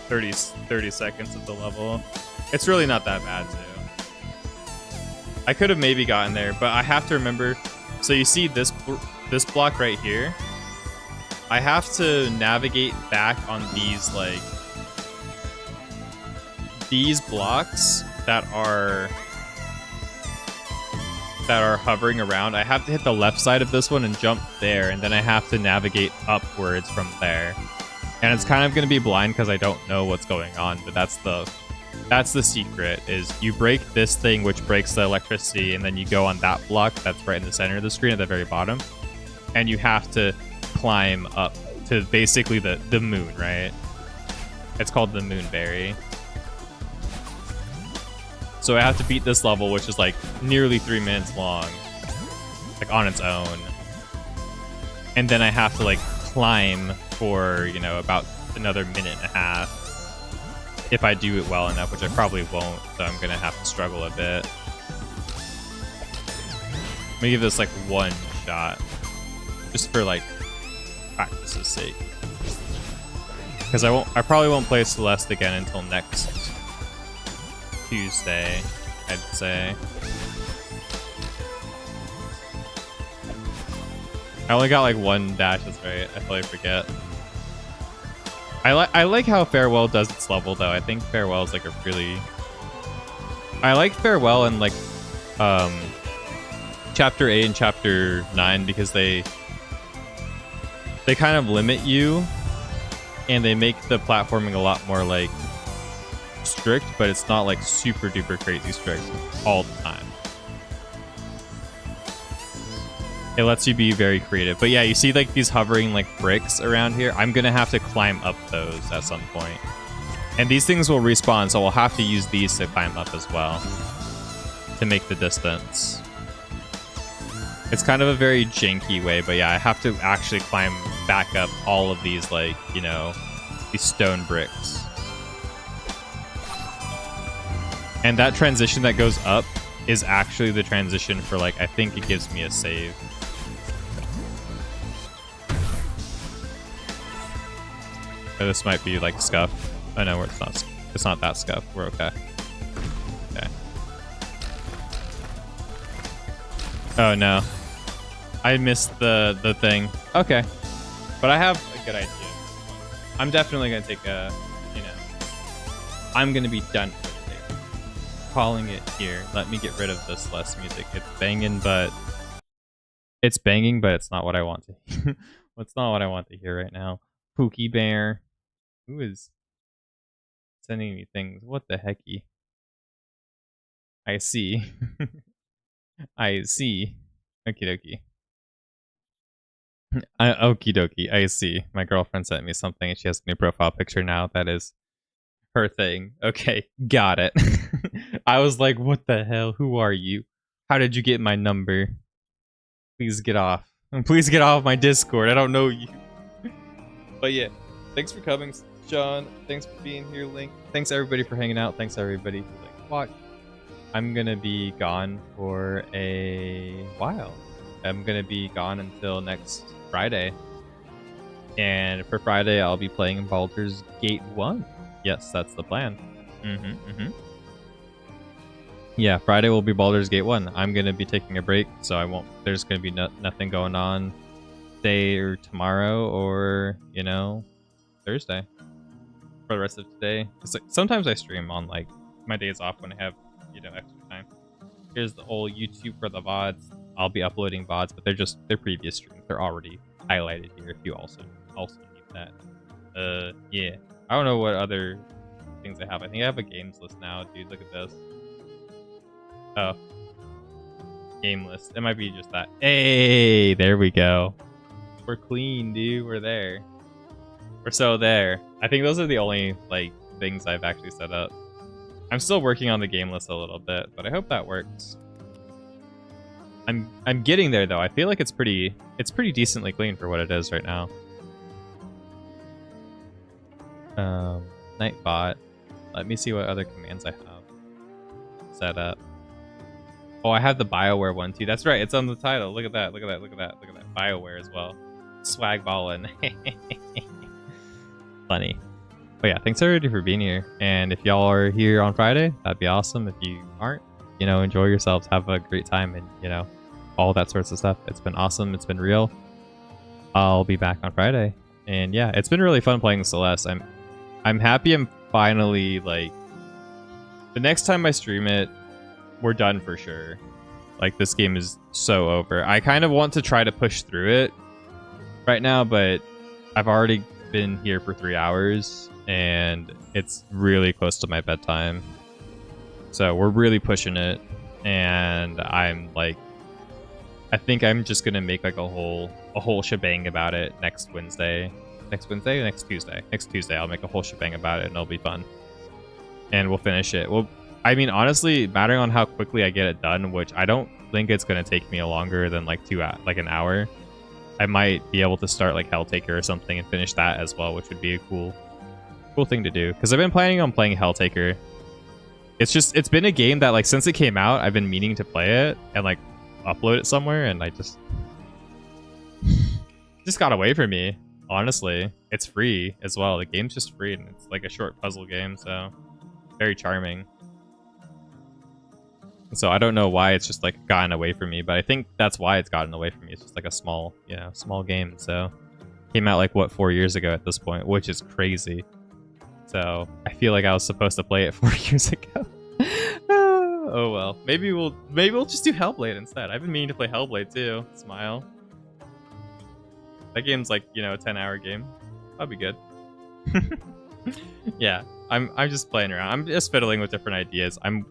30 seconds of the level. It's really not that bad too. I could have maybe gotten there, but I have to remember. So you see this block right here. I have to navigate back on these like these blocks that are hovering around. I have to hit the left side of this one and jump there, and then I have to navigate upwards from there. And it's kind of going to be blind because I don't know what's going on, but that's the secret, is you break this thing which breaks the electricity, and then you go on that block that's right in the center of the screen at the very bottom, and you have to climb up to basically the moon, right? It's called the Moonberry. So I have to beat this level, which is like nearly 3 minutes long, like on its own. And then I have to like climb for, you know, about another minute and a half. If I do it well enough, which I probably won't, so I'm gonna have to struggle a bit. I'm gonna give this like one shot, just for like practice's sake. Because I probably won't play Celeste again until next Tuesday, I'd say. I only got like one dash, that's right. I totally forget. I like how Farewell does its level though. I think Farewell is like a really... I like Farewell in like Chapter 8 and Chapter 9 because they kind of limit you and they make the platforming a lot more like strict, but it's not like super duper crazy strict all the time. It lets you be very creative. But yeah, you see like these hovering like bricks around here. I'm gonna have to climb up those at some point. And these things will respawn, so I'll have to use these to climb up as well to make the distance. It's kind of a very janky way, but yeah, I have to actually climb back up all of these like, you know, these stone bricks. And that transition that goes up is actually the transition for like, I think it gives me a save. Oh, this might be like scuff. Oh no, it's not. It's not that scuff. We're okay. Okay. Oh no, I missed the thing. Okay, but I have a good idea. I'm definitely gonna take a, you know, I'm gonna be done for the day. Calling it here. Let me get rid of this Celeste music. It's banging, but it's not what I want to hear. It's not what I want to hear right now. Pookie Bear. Who is sending me things? What the hecky? I see. I see. Okie dokie. Okie dokie. I see. My girlfriend sent me something and she has a new profile picture now. That is her thing. Okay, got it. I was like, what the hell? Who are you? How did you get my number? Please get off. Please get off my Discord. I don't know you. But yeah, thanks for coming, John. Thanks for being here, Link. Thanks everybody for hanging out. Thanks everybody who like watched. I'm gonna be gone for a while. I'm gonna be gone until next Friday. And for Friday, I'll be playing Baldur's Gate 1. Yes, that's the plan. Yeah, Friday will be Baldur's Gate 1. I'm going to be taking a break, so I won't. There's going to be nothing going on today or tomorrow or, you know, Thursday for the rest of today. It's like, sometimes I stream on like my days off when I have, you know, extra time. Here's the old YouTube for the VODs. I'll be uploading VODs, but they're previous streams. They're already highlighted here if you also need that. Yeah. I don't know what other things I have. I think I have a games list now, dude. Look at this. Oh. Game list. It might be just that. Hey, there we go. We're clean, dude. We're there. We're so there. I think those are the only like things I've actually set up. I'm still working on the game list a little bit, but I hope that works. I'm getting there though. I feel like it's pretty decently clean for what it is right now. Nightbot. Let me see what other commands I have set up. Oh, I have the BioWare one too. That's right. It's on the title. Look at that. Look at that. Look at that. Look at that. BioWare as well. Swag ballin'. Funny. But yeah, thanks everybody for being here. And if y'all are here on Friday, that'd be awesome. If you aren't, you know, enjoy yourselves, have a great time, and you know, all that sorts of stuff. It's been awesome. It's been real. I'll be back on Friday. And yeah, it's been really fun playing Celeste. I'm happy I'm finally like the next time I stream it, we're done for sure. Like this game is so over. I kind of want to try to push through it right now, but I've already been here for 3 hours and it's really close to my bedtime. So we're really pushing it, and I'm like, I think I'm just gonna make like a whole shebang about it next Tuesday. Next Tuesday I'll make a whole shebang about it and it'll be fun. And we'll finish it. Well, I mean, honestly, mattering on how quickly I get it done, which I don't think it's gonna take me longer than like an hour. I might be able to start like Helltaker or something and finish that as well, which would be a cool thing to do. Because I've been planning on playing Helltaker. It's been a game that like since it came out, I've been meaning to play it and like upload it somewhere, and I just got away from me. Honestly, it's free as well. The game's just free, and it's like a short puzzle game, so very charming. So I don't know why it's just like gotten away from me, but I think that's why it's gotten away from me. It's just like a small game. So came out like what 4 years ago at this point, which is crazy. So I feel like I was supposed to play it 4 years ago. Oh well, maybe we'll just do Hellblade instead. I've been meaning to play Hellblade too. Smile. That game's like, you know, a 10-hour game. That'd be good. Yeah, I'm just playing around. I'm just fiddling with different ideas. I'm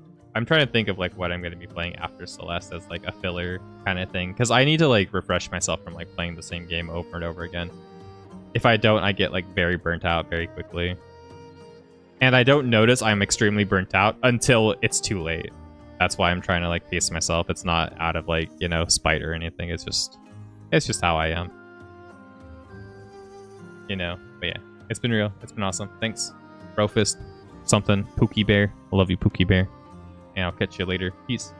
trying to think of like what I'm going to be playing after Celeste as like a filler kind of thing, because I need to like refresh myself from like playing the same game over and over again. If I don't, I get like very burnt out very quickly. And I don't notice I'm extremely burnt out until it's too late. That's why I'm trying to like pace myself. It's not out of like, you know, spite or anything. It's just how I am. You know, but yeah, it's been real. It's been awesome. Thanks, Brofist, something, Pookie Bear. I love you, Pookie Bear. And I'll catch you later. Peace.